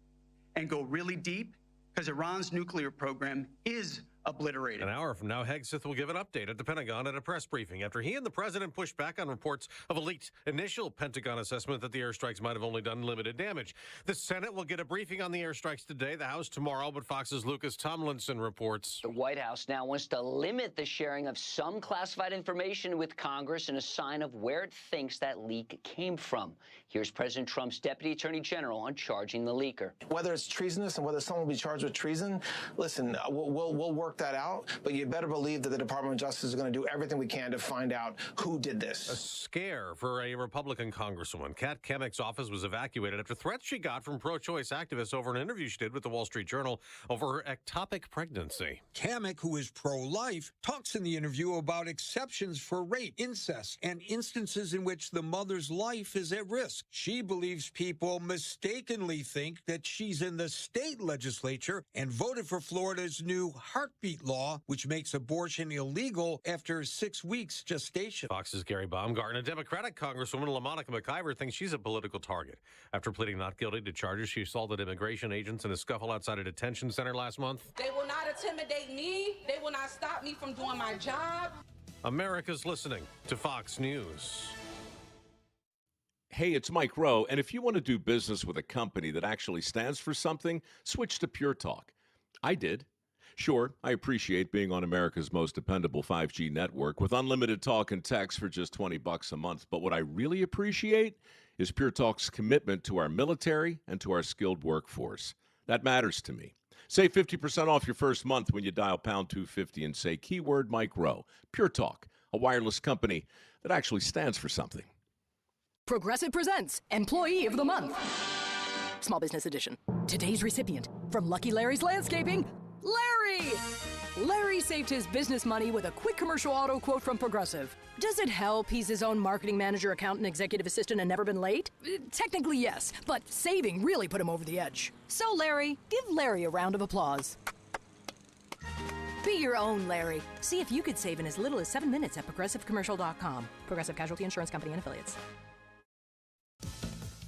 [SPEAKER 15] and go really deep, because Iran's nuclear program is obliterated.
[SPEAKER 6] An hour from now, Hegseth will give an update at the Pentagon at a press briefing after he and the president pushed back on reports of a leaked initial Pentagon assessment that the airstrikes might have only done limited damage. The Senate will get a briefing on the airstrikes today, the House tomorrow, but Fox's Lucas Tomlinson reports.
[SPEAKER 16] The White House now wants to limit the sharing of some classified information with Congress in a sign of where it thinks that leak came from. Here's President Trump's Deputy Attorney General on charging the leaker.
[SPEAKER 17] Whether it's treasonous and whether someone will be charged with treason, listen, we'll work that out, but you better believe that the Department of Justice is going to do everything we can to find out who did this.
[SPEAKER 6] A scare for a Republican congresswoman. Kat Kemick's office was evacuated after threats she got from pro-choice activists over an interview she did with the Wall Street Journal over her ectopic pregnancy.
[SPEAKER 18] Kemick, who is pro-life, talks in the interview about exceptions for rape, incest, and instances in which the mother's life is at risk. She believes people mistakenly think that she's in the state legislature and voted for Florida's new heartbeat law, which makes abortion illegal after 6 weeks gestation.
[SPEAKER 6] Fox's Gary Baumgartner. Democratic Congresswoman LaMonica McIver thinks she's a political target after pleading not guilty to charges she assaulted immigration agents in a scuffle outside a detention center last month.
[SPEAKER 19] They will not intimidate me. They will not stop me from doing my job.
[SPEAKER 6] America's listening to Fox News.
[SPEAKER 20] Hey, it's Mike Rowe, and if you want to do business with a company that actually stands for something, switch to Pure Talk. I did. Sure, I appreciate being on America's most dependable 5G network with unlimited talk and text for just $20 a month. But what I really appreciate is Pure Talk's commitment to our military and to our skilled workforce. That matters to me. Save 50% off your first month when you dial pound 250 and say keyword Mike Rowe. Pure Talk, a wireless company that actually stands for something.
[SPEAKER 21] Progressive presents Employee of the Month. Small Business Edition. Today's recipient from Lucky Larry's Landscaping, Larry! Larry saved his business money with a quick commercial auto quote from Progressive. Does it help he's his own marketing manager, accountant, executive assistant, and never been late? Technically, yes, but saving really put him over the edge. So, Larry, give Larry a round of applause. Be your own Larry. See if you could save in as little as 7 minutes at ProgressiveCommercial.com. Progressive Casualty Insurance Company and Affiliates.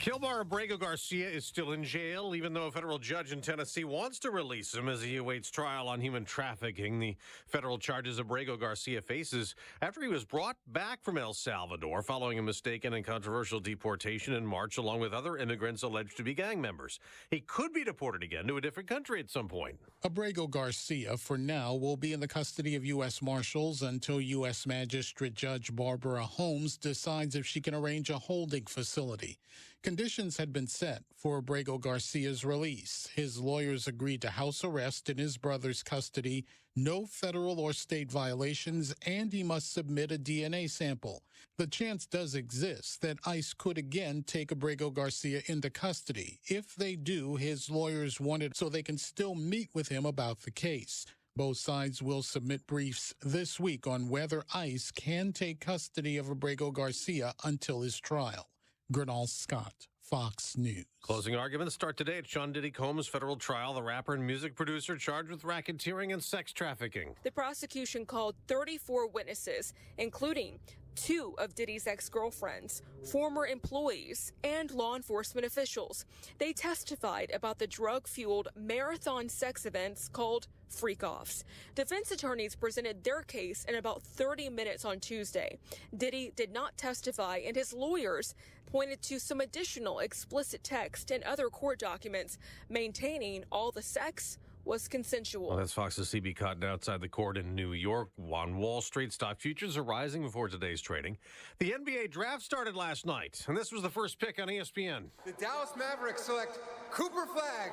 [SPEAKER 3] Kilbar Abrego Garcia is still in jail, even though a federal judge in Tennessee wants to release him as he awaits trial on human trafficking. The federal charges Abrego Garcia faces after he was brought back from El Salvador following a mistaken and controversial deportation in March, along with other immigrants alleged to be gang members. He could be deported again to a different country at some point.
[SPEAKER 22] Abrego Garcia, for now, will be in the custody of U.S. Marshals until U.S. Magistrate Judge Barbara Holmes decides if she can arrange a holding facility. Conditions had been set for Abrego Garcia's release. His lawyers agreed to house arrest in his brother's custody, no federal or state violations, and he must submit a DNA sample. The chance does exist that ICE could again take Abrego Garcia into custody. If they do, his lawyers want it so they can still meet with him about the case. Both sides will submit briefs this week on whether ICE can take custody of Abrego Garcia until his trial. Gernal Scott, Fox News.
[SPEAKER 3] Closing arguments start today at Sean Diddy Combs' federal trial, the rapper and music producer charged with racketeering and sex trafficking.
[SPEAKER 23] The prosecution called 34 witnesses, including 2 of Diddy's ex-girlfriends, former employees, and law enforcement officials. They testified about the drug-fueled marathon sex events called freak-offs. Defense attorneys presented their case in about 30 minutes on Tuesday. Diddy did not testify, and his lawyers pointed to some additional explicit text and other court documents maintaining all the sex was consensual.
[SPEAKER 3] Well, that's Fox's CB Cotton outside the court in New York. On Wall Street, stock futures are rising before today's trading. The NBA draft started last night, and this was the first pick on ESPN.
[SPEAKER 24] The Dallas Mavericks select Cooper Flagg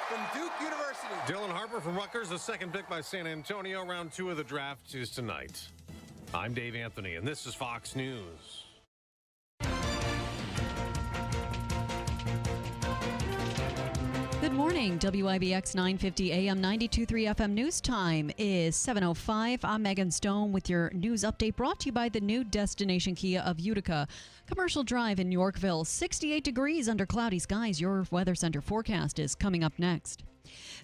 [SPEAKER 24] from Duke University.
[SPEAKER 3] Dylan Harper from Rutgers, the second pick by San Antonio. Round 2 of the draft is tonight. I'm Dave Anthony, and this is Fox News.
[SPEAKER 5] Good morning. WIBX 950 AM 92.3 FM news time is 7:05. I'm Megan Stone with your news update brought to you by the new Destination Kia of Utica. Commercial Drive in Yorkville, 68 degrees under cloudy skies. Your Weather Center forecast is coming up next.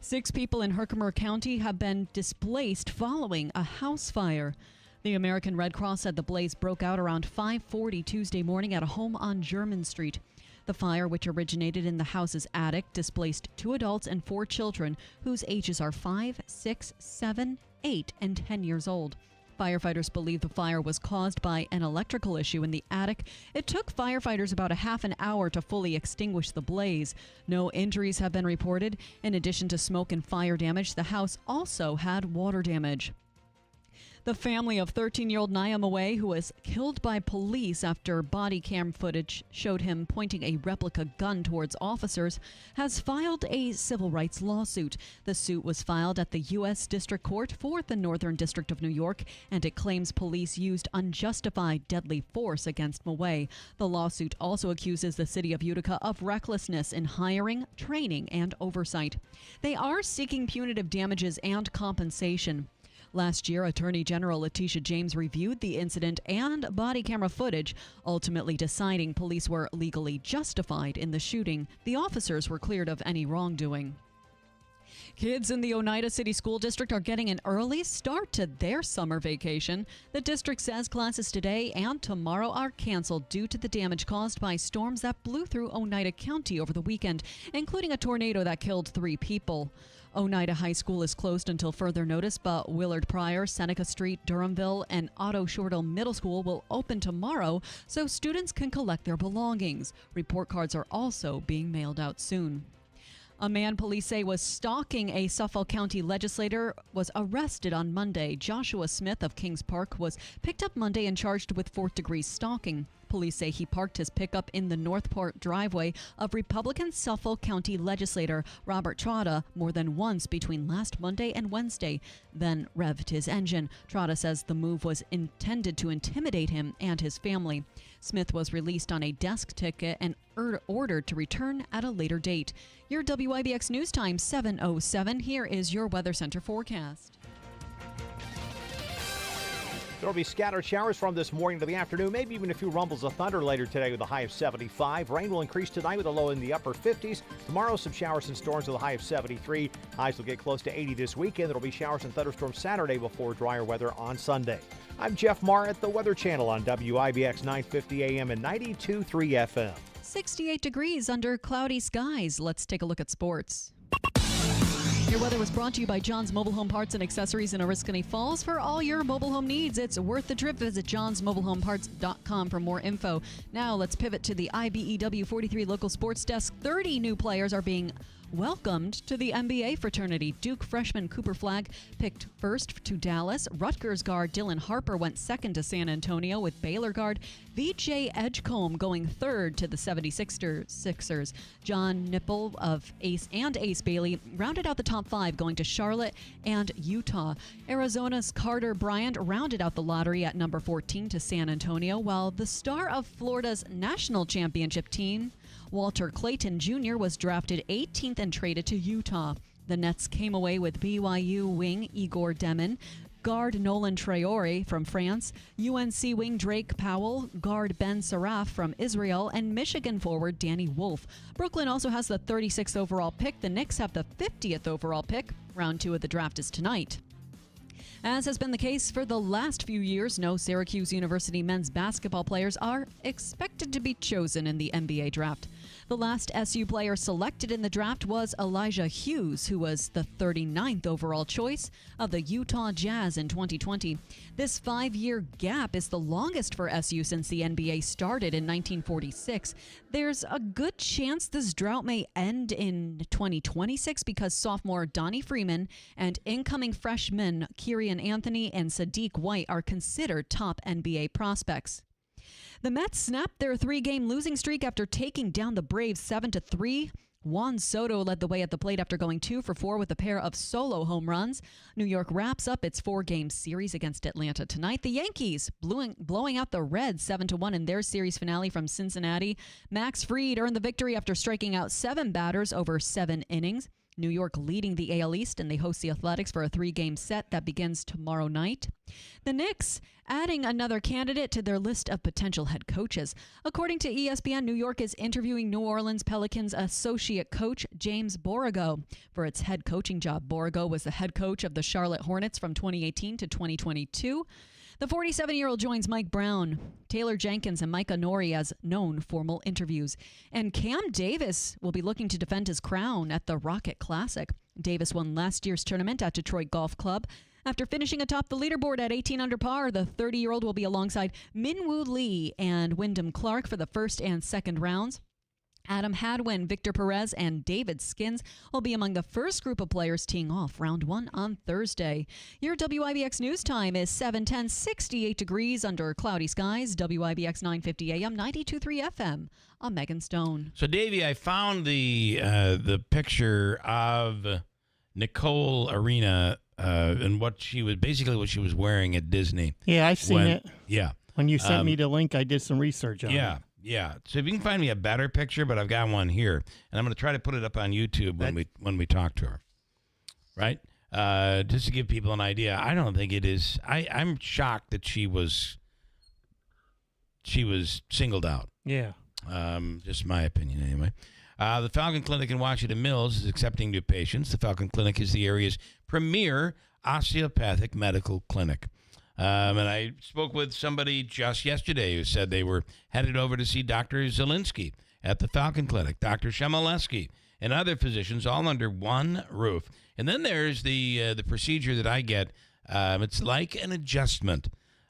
[SPEAKER 5] 6 people in Herkimer County have been displaced following a house fire. The American Red Cross said the blaze broke out around 5:40 Tuesday morning at a home on German Street. The fire, which originated in the house's attic, displaced 2 adults and 4 children whose ages are 5, 6, 7, 8, and 10 years old. Firefighters believe the fire was caused by an electrical issue in the attic. It took firefighters about a half an hour to fully extinguish the blaze. No injuries have been reported. In addition to smoke and fire damage, the house also had water damage. The family of 13-year-old Niam Away, who was killed by police after body cam footage showed him pointing a replica gun towards officers, has filed a civil rights lawsuit. The suit was filed at the U.S. District Court for the Northern District of New York, and it claims police used unjustified deadly force against Away. The lawsuit also accuses the city of Utica of recklessness in hiring, training, and oversight. They are seeking punitive damages and compensation. Last year, Attorney General Letitia James reviewed the incident and body camera footage, ultimately deciding police were legally justified in the shooting. The officers were cleared of any wrongdoing. Kids in the Oneida City School District are getting an early start to their summer vacation. The district says classes today and tomorrow are canceled due to the damage caused by storms that blew through Oneida County over the weekend, including a tornado that killed 3 people. Oneida High School is closed until further notice, but Willard Pryor, Seneca Street, Durhamville, and Otto Shortall Middle School will open tomorrow so students can collect their belongings. Report cards are also being mailed out soon. A man police say was stalking a Suffolk County legislator was arrested on Monday. Joshua Smith of Kings Park was picked up Monday and charged with 4th-degree stalking. Police say he parked his pickup in the Northport driveway of Republican Suffolk County legislator Robert Trotta more than once between last Monday and Wednesday, then revved his engine. Trotta says the move was intended to intimidate him and his family. Smith was released on a desk ticket and ordered to return at a later date. Your WIBX News Time 7:07. Here is your Weather Center forecast.
[SPEAKER 6] There will be scattered showers from this morning to the afternoon, maybe even a few rumbles of thunder later today with a high of 75. Rain will increase tonight with a low in the upper 50s. Tomorrow, some showers and storms with a high of 73. Highs will get close to 80 this weekend. There will be showers and thunderstorms Saturday before drier weather on Sunday. I'm Jeff Marr at the Weather Channel on WIBX 950 AM and 92.3 FM.
[SPEAKER 5] 68 degrees under cloudy skies. Let's take a look at sports. Your weather was brought to you by John's Mobile Home Parts and Accessories in Oriskany Falls. For all your mobile home needs, it's worth the trip. Visit johnsmobilehomeparts.com for more info. Now let's pivot to the IBEW 43 local sports desk. 30 new players are being welcomed to the NBA fraternity. Duke freshman Cooper Flagg picked first to Dallas. Rutgers guard Dylan Harper went second to San Antonio, with Baylor guard VJ Edgecombe going third to the 76ers. John Nipple of Ace Bailey rounded out the top 5, going to Charlotte and Utah. Arizona's Carter Bryant rounded out the lottery at number 14 to San Antonio, while the star of Florida's national championship team, Walter Clayton Jr., was drafted 18th and traded to Utah. The Nets came away with BYU wing Igor Demin, guard Nolan Traore from France, UNC wing Drake Powell, guard Ben Saraf from Israel, and Michigan forward Danny Wolf. Brooklyn also has the 36th overall pick. The Knicks have the 50th overall pick. Round 2 of the draft is tonight. As has been the case for the last few years, no Syracuse University men's basketball players are expected to be chosen in the NBA draft. The last SU player selected in the draft was Elijah Hughes, who was the 39th overall choice of the Utah Jazz in 2020. This 5-year gap is the longest for SU since the NBA started in 1946. There's a good chance this drought may end in 2026 because sophomore Donnie Freeman and incoming freshmen Kyrian Anthony and Sadiq White are considered top NBA prospects. The Mets snapped their 3-game losing streak after taking down the Braves 7-3. Juan Soto led the way at the plate after going 2 for 4 with a pair of solo home runs. New York wraps up its 4-game series against Atlanta tonight. The Yankees blowing out the Reds 7-1 in their series finale from Cincinnati. Max Fried earned the victory after striking out 7 batters over 7 innings. New York leading the AL East, and they host the Athletics for a 3-game set that begins tomorrow night. The Knicks adding another candidate to their list of potential head coaches. According to ESPN, New York is interviewing New Orleans Pelicans associate coach James Borrego for its head coaching job. Borrego was the head coach of the Charlotte Hornets from 2018 to 2022. The 47-year-old joins Mike Brown, Taylor Jenkins, and Micah Nori as known formal interviews. And Cam Davis will be looking to defend his crown at the Rocket Classic. Davis won last year's tournament at Detroit Golf Club. After finishing atop the leaderboard at 18 under par, the 30-year-old will be alongside Minwoo Lee and Wyndham Clark for the first and second rounds. Adam Hadwin, Victor Perez, and David Skins will be among the first group of players teeing off round 1 on Thursday. Your WIBX news time is 7:10, 68 degrees under cloudy skies. WIBX 950 AM, 92.3 FM. I'm Megan Stone.
[SPEAKER 1] So, Davey, I found the picture of Nicole Arena and what she was wearing at Disney.
[SPEAKER 4] Yeah, I've seen it.
[SPEAKER 1] Yeah.
[SPEAKER 4] When you sent me the link, I did some research on it.
[SPEAKER 1] Yeah. So if you can find me a better picture, but I've got one here, and I'm going to try to put it up on YouTube when we talk to her, right? Just to give people an idea. I don't think it is. I'm shocked that she was singled out.
[SPEAKER 4] Yeah.
[SPEAKER 1] Just my opinion, anyway. The Falcon Clinic in Washington Mills is accepting new patients. The Falcon Clinic is the area's premier osteopathic medical clinic. And I spoke with somebody just yesterday who said they were headed over to see Dr. Zielinski at the Falcon Clinic, Dr. Shemaleski, and other physicians all under one roof. And then there's the procedure that I get. It's like an adjustment,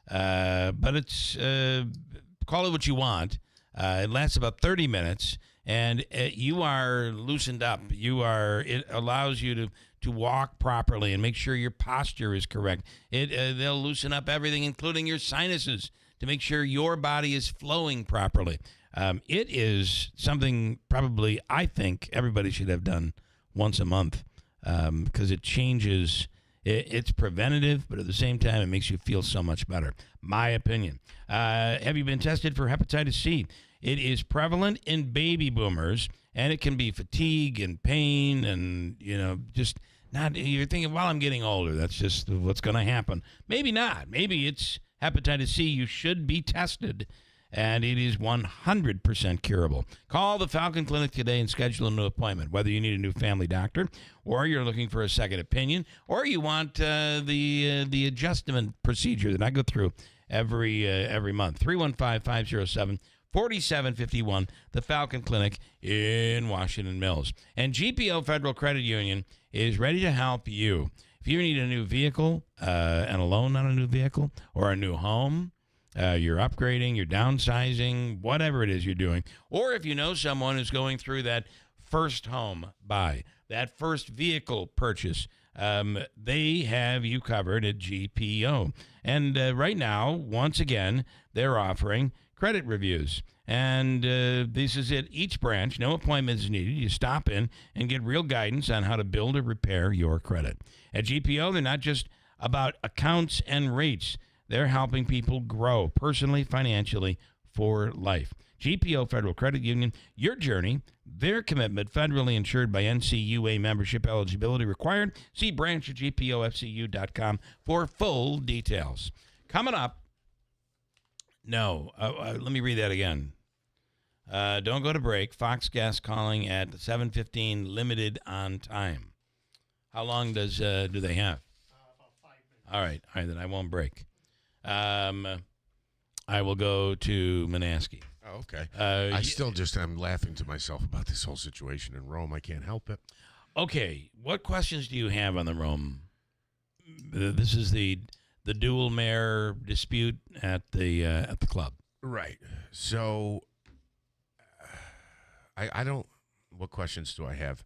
[SPEAKER 1] but it's call it what you want. It lasts about 30 minutes, and you are loosened up. It allows you to walk properly and make sure your posture is correct. They'll loosen up everything, including your sinuses, to make sure your body is flowing properly. It is something probably I think everybody should have done once a month because it changes. It's preventative, but at the same time, it makes you feel so much better. My opinion. Have you been tested for hepatitis C? It is prevalent in baby boomers, and it can be fatigue and pain and, just not. You're thinking, well, I'm getting older. That's just what's going to happen. Maybe not. Maybe it's hepatitis C. You should be tested, and it is 100% curable. Call the Falcon Clinic today and schedule a new appointment, whether you need a new family doctor or you're looking for a second opinion or you want the adjustment procedure that I go through every month. 315-507 4751, the Falcon Clinic in Washington Mills. And GPO Federal Credit Union is ready to help you. If you need a new vehicle and a loan on a new vehicle or a new home, you're upgrading, you're downsizing, whatever it is you're doing, or if you know someone who's going through that first home buy, that first vehicle purchase, they have you covered at GPO. And right now, once again, they're offering credit reviews. And this is at each branch. No appointment is needed. You stop in and get real guidance on how to build or repair your credit. At GPO, they're not just about accounts and rates. They're helping people grow personally, financially, for life. GPO Federal Credit Union, your journey, their commitment, federally insured by NCUA membership eligibility required. See branch at gpofcu.com for full details. Coming up, let me read that again. Don't go to break. Fox Gas calling at 7:15, limited on time. How long do they have?
[SPEAKER 4] About 5 minutes.
[SPEAKER 1] All right, then I won't break. I will go to Manaski.
[SPEAKER 2] Oh, okay. I'm laughing to myself about this whole situation in Rome. I can't help it.
[SPEAKER 1] Okay, what questions do you have on the Rome? This is the dual mayor dispute at the club.
[SPEAKER 2] Right. So, I don't. What questions do I have?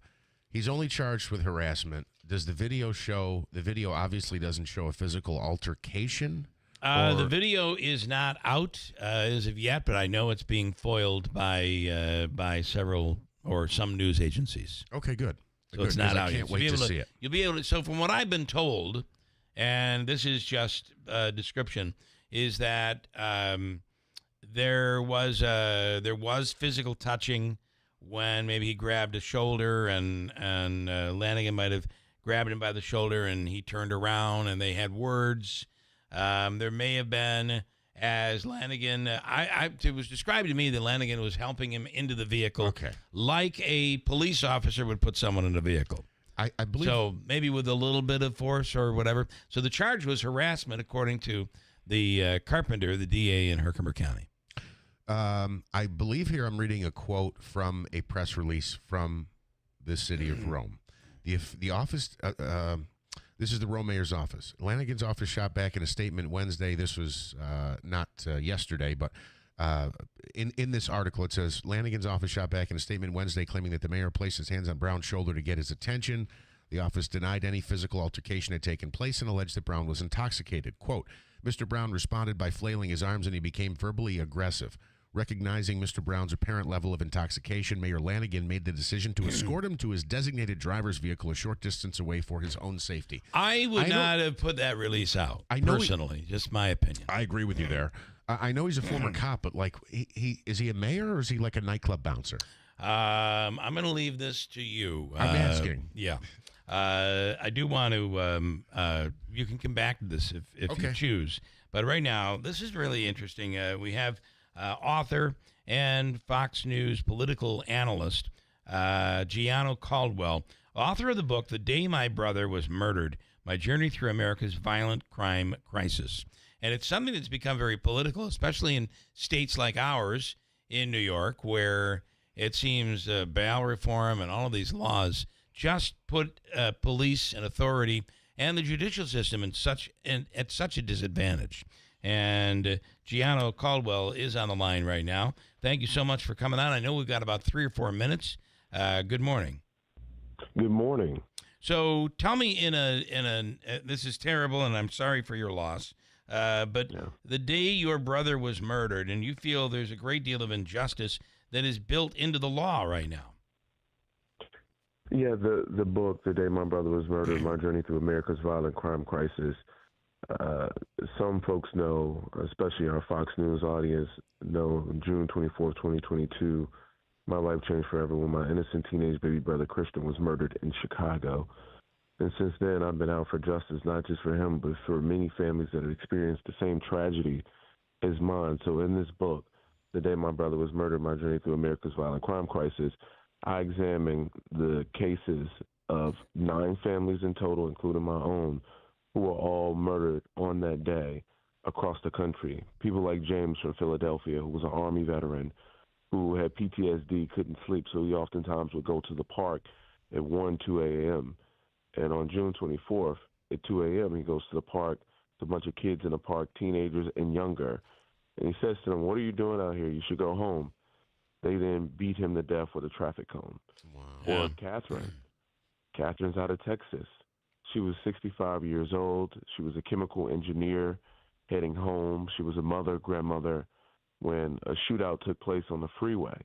[SPEAKER 2] He's only charged with harassment. Does the video show? The video obviously doesn't show a physical altercation.
[SPEAKER 1] The video is not out as of yet, but I know it's being foiled by several or some news agencies.
[SPEAKER 2] Okay, good.
[SPEAKER 1] So it's not out
[SPEAKER 2] yet. I can't wait to see it.
[SPEAKER 1] You'll be able to. So from what I've been told, and this is just a description, is that there was physical touching when maybe he grabbed a shoulder and Lanigan might have grabbed him by the shoulder and he turned around and they had words. There may have been, as Lanigan, it was described to me that Lanigan was helping him into the vehicle, like a police officer would put someone in a vehicle.
[SPEAKER 2] I believe
[SPEAKER 1] so, maybe with a little bit of force or whatever. So the charge was harassment, according to the Carpenter, the DA in Herkimer County.
[SPEAKER 2] I believe here I'm reading a quote from a press release from the city of Rome. The office. This is the Rome mayor's office. Lanigan's office shot back in a statement Wednesday. This was not yesterday, but in this article it says Lanigan's office shot back in a statement Wednesday claiming that the mayor placed his hands on Brown's shoulder to get his attention. The office denied any physical altercation had taken place and alleged that Brown was intoxicated. Quote, Mr. Brown responded by flailing his arms and he became verbally aggressive. Recognizing Mr. Brown's apparent level of intoxication, Mayor Lanigan made the decision to escort him to his designated driver's vehicle a short distance away for his own safety.
[SPEAKER 1] I would not have put that release out, personally. Just my opinion.
[SPEAKER 2] I agree with you there. I know he's a former cop, but like, is he a mayor or is he like a nightclub bouncer?
[SPEAKER 1] I'm going to leave this to you.
[SPEAKER 2] I'm asking.
[SPEAKER 1] Yeah. I do want to, you can come back to this if you choose. But right now, this is really interesting. We have author and Fox News political analyst, Gianno Caldwell, author of the book, The Day My Brother Was Murdered, My Journey Through America's Violent Crime Crisis. And it's something that's become very political, especially in states like ours in New York, where it seems bail reform and all of these laws just put police and authority and the judicial system at such a disadvantage. And Gianno Caldwell is on the line right now. Thank you so much for coming on. I know we've got about 3 or 4 minutes. Good morning.
[SPEAKER 7] Good morning.
[SPEAKER 1] So tell me this is terrible, and I'm sorry for your loss. But the day your brother was murdered, and you feel there's a great deal of injustice that is built into the law right now.
[SPEAKER 7] Yeah, the book, The Day My Brother Was Murdered, My Journey Through America's Violent Crime Crisis. Some folks know, especially our Fox News audience, know June 24th, 2022, my life changed forever when my innocent teenage baby brother Christian was murdered in Chicago. And since then, I've been out for justice, not just for him, but for many families that have experienced the same tragedy as mine. So in this book, The Day My Brother Was Murdered, My Journey Through America's Violent Crime Crisis, I examine the cases of 9 families in total, including my own, who were all murdered on that day. across the country. People like James from Philadelphia, who was an Army veteran, who had PTSD, couldn't sleep, so he oftentimes would go to the park at 1, 2 a.m. And on June 24th, at 2 a.m., he goes to the park. There's a bunch of kids in the park, teenagers and younger. And he says to them, "What are you doing out here? You should go home." They then beat him to death with a traffic cone. Wow. Or Catherine. Catherine's out of Texas. She was 65 years old. She was a chemical engineer heading home. She was a mother, grandmother, when a shootout took place on the freeway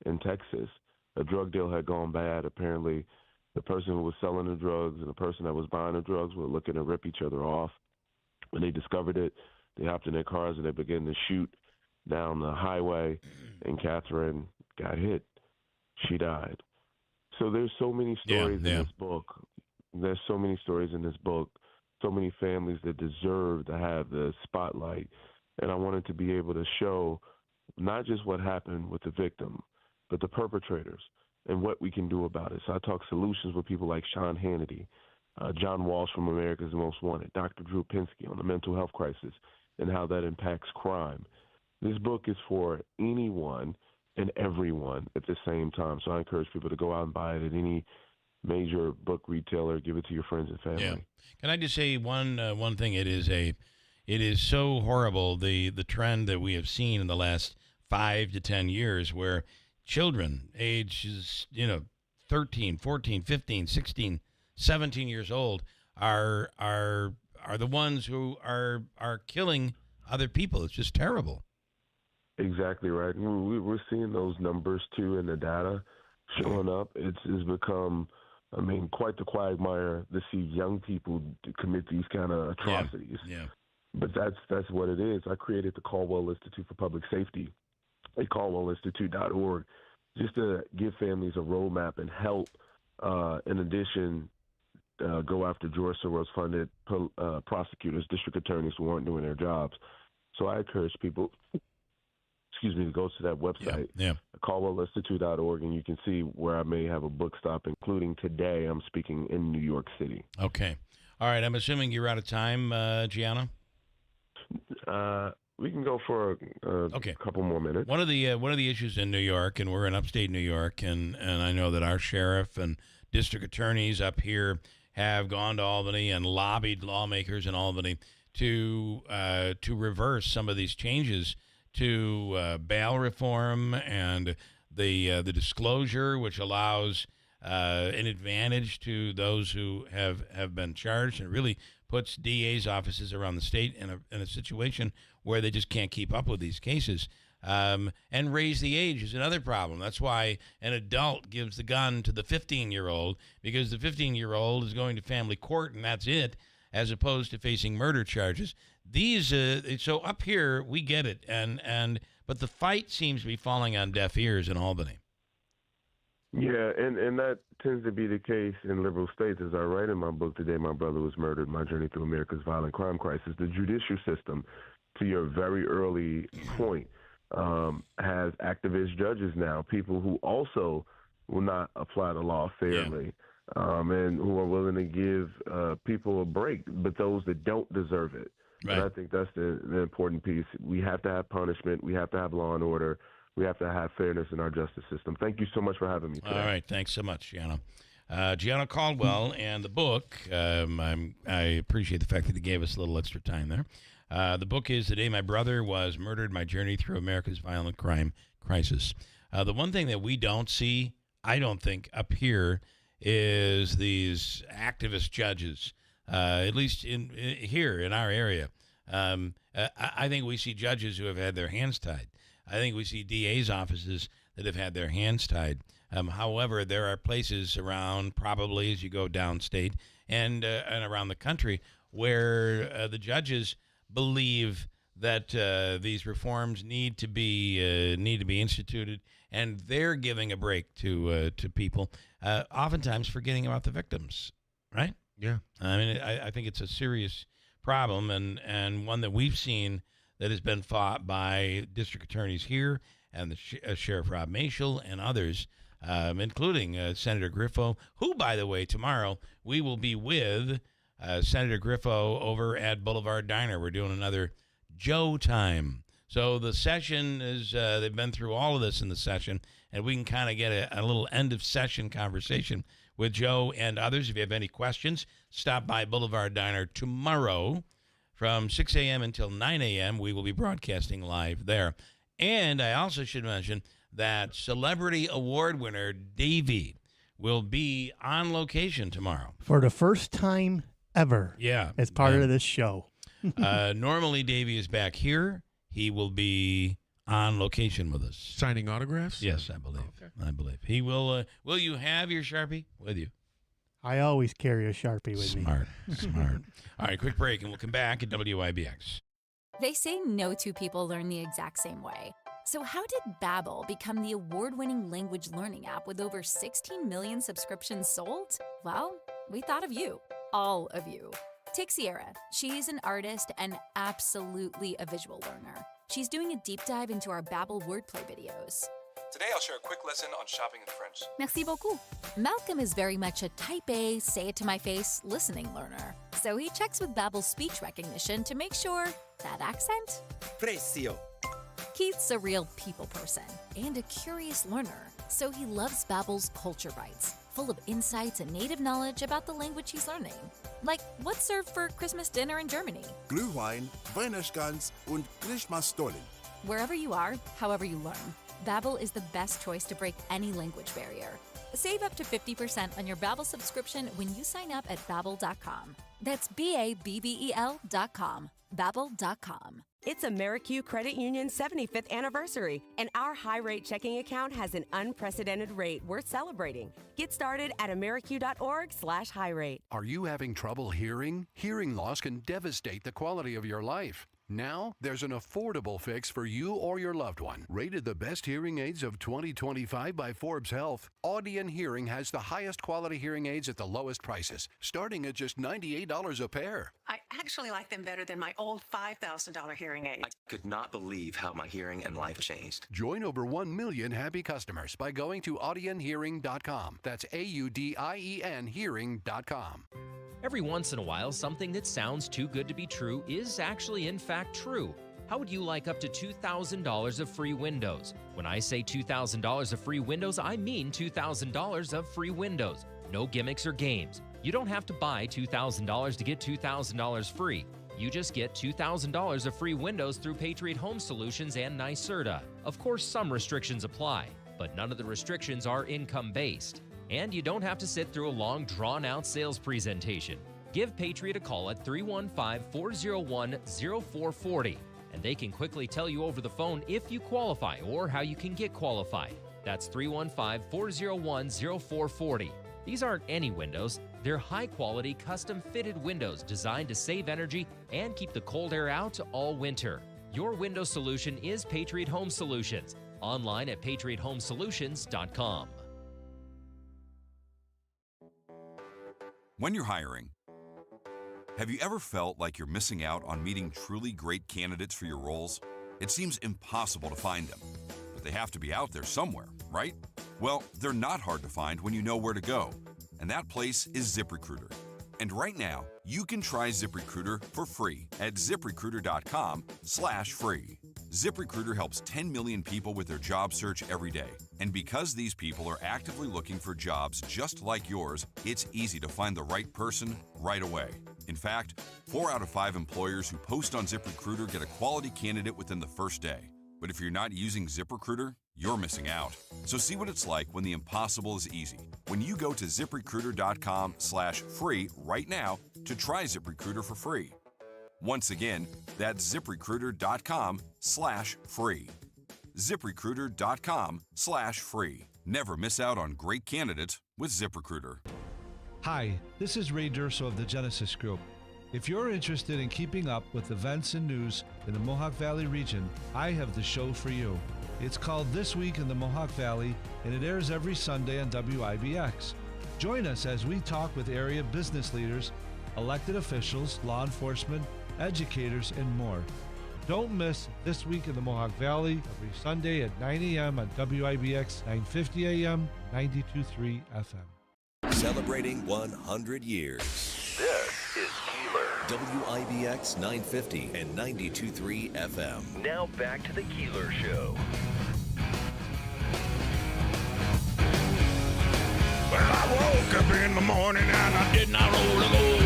[SPEAKER 7] in Texas. A drug deal had gone bad. Apparently, the person who was selling the drugs and the person that was buying the drugs were looking to rip each other off. When they discovered it, they hopped in their cars and they began to shoot down the highway, and Catherine got hit. She died. So there's so many stories in this book. There's so many stories in this book, so many families that deserve to have the spotlight. And I wanted to be able to show not just what happened with the victim, but the perpetrators and what we can do about it. So I talk solutions with people like Sean Hannity, John Walsh from America's Most Wanted, Dr. Drew Pinsky on the mental health crisis and how that impacts crime. This book is for anyone and everyone at the same time. So I encourage people to go out and buy it at any major book retailer. Give it to your friends and family.
[SPEAKER 1] Yeah. Can I just say one thing? It is so horrible, the trend that we have seen in the last 5 to 10 years where children ages 13, 14, 15, 16, 17 years old are the ones who are killing other people. It's just terrible.
[SPEAKER 7] Exactly right. We're seeing those numbers too in the data showing up. It's become, quite the quagmire to see young people commit these kind of atrocities.
[SPEAKER 1] Yeah.
[SPEAKER 7] But that's what it is. I created the Caldwell Institute for Public Safety at caldwellinstitute.org just to give families a roadmap and help. In addition, go after George Soros-funded prosecutors, district attorneys who aren't doing their jobs. So I encourage people, to go to that website, caldwellinstitute.org, and you can see where I may have a book stop, including today I'm speaking in New York City.
[SPEAKER 1] Okay. All right. I'm assuming you're out of time, Gianna?
[SPEAKER 7] We can go for a couple more minutes.
[SPEAKER 1] One of the issues in New York, and we're in upstate New York, and I know that our sheriff and district attorneys up here have gone to Albany and lobbied lawmakers in Albany to reverse some of these changes to bail reform and the disclosure, which allows an advantage to those who have been charged, and really puts DA's offices around the state in a situation where they just can't keep up with these cases. And raise the age is another problem. That's why an adult gives the gun to the 15-year-old, because the 15-year-old is going to family court and that's it, as opposed to facing murder charges. These so up here we get it, but the fight seems to be falling on deaf ears in Albany.
[SPEAKER 7] Yeah, and that tends to be the case in liberal states. As I write in my book, "The Day My Brother Was Murdered, My Journey Through America's Violent Crime Crisis," the judicial system, to your very early point, has activist judges now, people who also will not apply the law fairly, and who are willing to give people a break, but those that don't deserve it. Right. And I think that's the important piece. We have to have punishment. We have to have law and order. We have to have fairness in our justice system. Thank you so much for having me today.
[SPEAKER 1] All right. Thanks so much, Gianna. Gianna Caldwell, and the book, I appreciate the fact that he gave us a little extra time there. The book is "The Day My Brother Was Murdered, My Journey Through America's Violent Crime Crisis." The one thing that we don't see, I don't think, up here is these activist judges, at least here in our area. I think we see judges who have had their hands tied. I think we see DA's offices that have had their hands tied. However, there are places around, probably as you go downstate and around the country, where the judges believe that these reforms need to be instituted, and they're giving a break to people, oftentimes forgetting about the victims. Right?
[SPEAKER 2] Yeah.
[SPEAKER 1] I think it's a serious problem, and one that we've seen that has been fought by district attorneys here and the Sheriff Rob Mashel and others, including Senator Griffo, who, by the way, tomorrow we will be with Senator Griffo over at Boulevard Diner. We're doing another Joe time. So the session is, they've been through all of this in the session, and we can kind of get a little end-of-session conversation with Joe and others. If you have any questions, stop by Boulevard Diner tomorrow from 6 a.m. until 9 a.m. We will be broadcasting live there. And I also should mention that celebrity award winner Davey will be on location tomorrow.
[SPEAKER 4] For the first time ever.
[SPEAKER 1] Yeah.
[SPEAKER 4] As part of this show.
[SPEAKER 1] Normally, Davey is back here. He will be on location with us.
[SPEAKER 2] Signing autographs?
[SPEAKER 1] Yes, I believe. Okay. I believe. He will. Will you have your Sharpie with you?
[SPEAKER 4] I always carry a Sharpie with me.
[SPEAKER 1] Smart. All right, quick break, and we'll come back at WIBX.
[SPEAKER 8] They say no two people learn the exact same way. So how did Babbel become the award-winning language learning app with over 16 million subscriptions sold? Well, we thought of you. All of you. Take Sierra. She's an artist and absolutely a visual learner. She's doing a deep dive into our Babbel wordplay videos.
[SPEAKER 9] Today I'll share a quick lesson on shopping in French.
[SPEAKER 8] Merci beaucoup. Malcolm is very much a type A, say it to my face, listening learner. So he checks with Babbel's speech recognition to make sure that accent?
[SPEAKER 9] Precio.
[SPEAKER 8] Keith's a real people person and a curious learner. So he loves Babbel's Culture Bites, full of insights and native knowledge about the language he's learning. Like, what's served for Christmas dinner in Germany?
[SPEAKER 10] Glühwein, Weihnachtsgans und Christmasstollen.
[SPEAKER 8] Wherever you are, however you learn, Babbel is the best choice to break any language barrier. Save up to 50% on your Babbel subscription when you sign up at Babbel.com. That's BABBEL.com. Babbel.com.
[SPEAKER 11] It's AmeriQ Credit Union's 75th anniversary, and our high-rate checking account has an unprecedented rate worth celebrating. Get started at ameriq.org/high-rate.
[SPEAKER 25] Are you having trouble hearing? Hearing loss can devastate the quality of your life. Now, there's an affordable fix for you or your loved one. Rated the best hearing aids of 2025 by Forbes Health, Audion Hearing has the highest quality hearing aids at the lowest prices, starting at just $98 a pair.
[SPEAKER 26] I actually like them better than my old $5,000 hearing aid.
[SPEAKER 27] I could not believe how my hearing and life changed.
[SPEAKER 25] Join over 1 million happy customers by going to audionhearing.com. That's AUDIEN hearing.com.
[SPEAKER 28] Every once in a while, something that sounds too good to be true is actually in fact true. How would you like up to $2,000 of free windows? When I say $2,000 of free windows, I mean $2,000 of free windows. No gimmicks or games. You don't have to buy $2,000 to get $2,000 free. You just get $2,000 of free windows through Patriot Home Solutions and NYSERDA. Of course, some restrictions apply, but none of the restrictions are income-based. And you don't have to sit through a long, drawn-out sales presentation. Give Patriot a call at 315-401-0440, and they can quickly tell you over the phone if you qualify or how you can get qualified. That's 315-401-0440. These aren't any windows. They're high-quality, custom-fitted windows designed to save energy and keep the cold air out all winter. Your window solution is Patriot Home Solutions. Online at patriothomesolutions.com.
[SPEAKER 29] When you're hiring, have you ever felt like you're missing out on meeting truly great candidates for your roles? It seems impossible to find them, but they have to be out there somewhere, right? Well, they're not hard to find when you know where to go, and that place is ZipRecruiter. And right now, you can try ZipRecruiter for free at ZipRecruiter.com/free. ZipRecruiter helps 10 million people with their job search every day. And because these people are actively looking for jobs just like yours, it's easy to find the right person right away. In fact, 4 out of 5 employers who post on ZipRecruiter get a quality candidate within the first day. But if you're not using ZipRecruiter, you're missing out. So see what it's like when the impossible is easy. When you go to ZipRecruiter.com/free right now to try ZipRecruiter for free. Once again, that's ZipRecruiter.com/free. ZipRecruiter.com/free. Never miss out on great candidates with ZipRecruiter.
[SPEAKER 30] Hi, this is Ray Durso of the Genesis Group. If you're interested in keeping up with events and news in the Mohawk Valley region, I have the show for you. It's called This Week in the Mohawk Valley, and it airs every Sunday on WIBX. Join us as we talk with area business leaders, elected officials, law enforcement, educators, and more. Don't miss This Week in the Mohawk Valley every Sunday at 9 a.m. on WIBX 950 AM, 92.3 FM.
[SPEAKER 12] Celebrating 100 years. This is Keeler. WIBX 950 and 92.3 FM. Now back to the Keeler Show.
[SPEAKER 1] Well, I woke up in the morning and I did not roll a goal.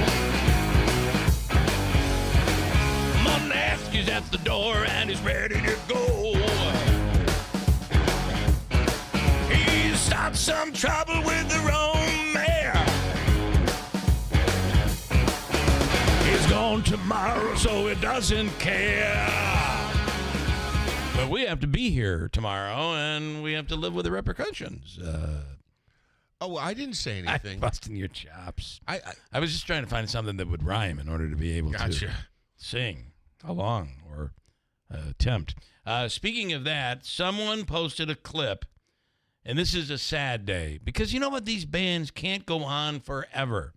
[SPEAKER 1] My mask is at the door and is ready to go. He started some trouble with the wrong mare. He's gone tomorrow, so he doesn't care. But we have to be here tomorrow, and we have to live with the repercussions.
[SPEAKER 2] Oh, I didn't say anything.
[SPEAKER 1] I'm busting your chops. I was just trying to find something that would rhyme in order to be able to sing along or attempt. Speaking of that, someone posted a clip, and this is a sad day because you know what? These bands can't go on forever.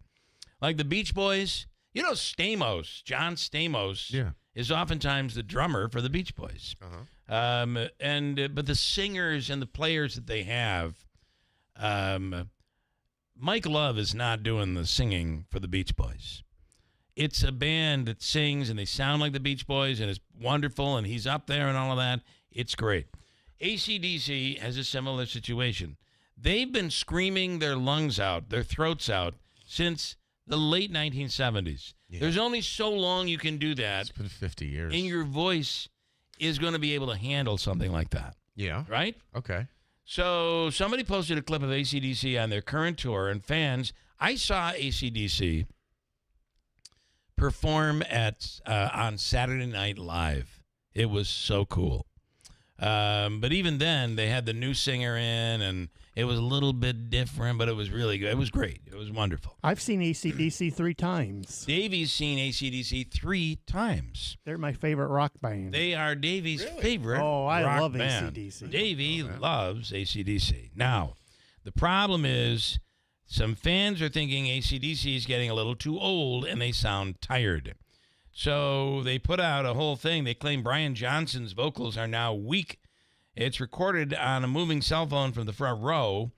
[SPEAKER 1] Like the Beach Boys, you know, John Stamos is oftentimes the drummer for the Beach Boys. But the singers and the players that they have, Mike Love is not doing the singing for the Beach Boys. It's a band that sings and they sound like the Beach Boys and it's wonderful and he's up there and all of that. It's great. AC/DC has a similar situation. They've been screaming their lungs out, their throats out, since the late 1970s. Yeah. There's only so long you can do that.
[SPEAKER 2] It's been 50 years.
[SPEAKER 1] And your voice is going to be able to handle something like that.
[SPEAKER 2] Yeah.
[SPEAKER 1] Right?
[SPEAKER 2] Okay.
[SPEAKER 1] So somebody posted a clip of AC/DC on their current tour, and fans, I saw AC/DC perform on Saturday Night Live. It was so cool. But even then, they had the new singer in, and it was a little bit different, but it was really good. It was great. It was wonderful.
[SPEAKER 4] I've seen AC/DC 3 times.
[SPEAKER 1] Davey's seen AC/DC 3 times.
[SPEAKER 4] They're my favorite rock band.
[SPEAKER 1] They are Davey's favorite
[SPEAKER 4] I
[SPEAKER 1] rock
[SPEAKER 4] love
[SPEAKER 1] band.
[SPEAKER 4] AC/DC.
[SPEAKER 1] Davey loves AC/DC. Now, the problem is some fans are thinking AC/DC is getting a little too old, and they sound tired. So they put out a whole thing. They claim Brian Johnson's vocals are now weak. It's recorded on a moving cell phone from the front row,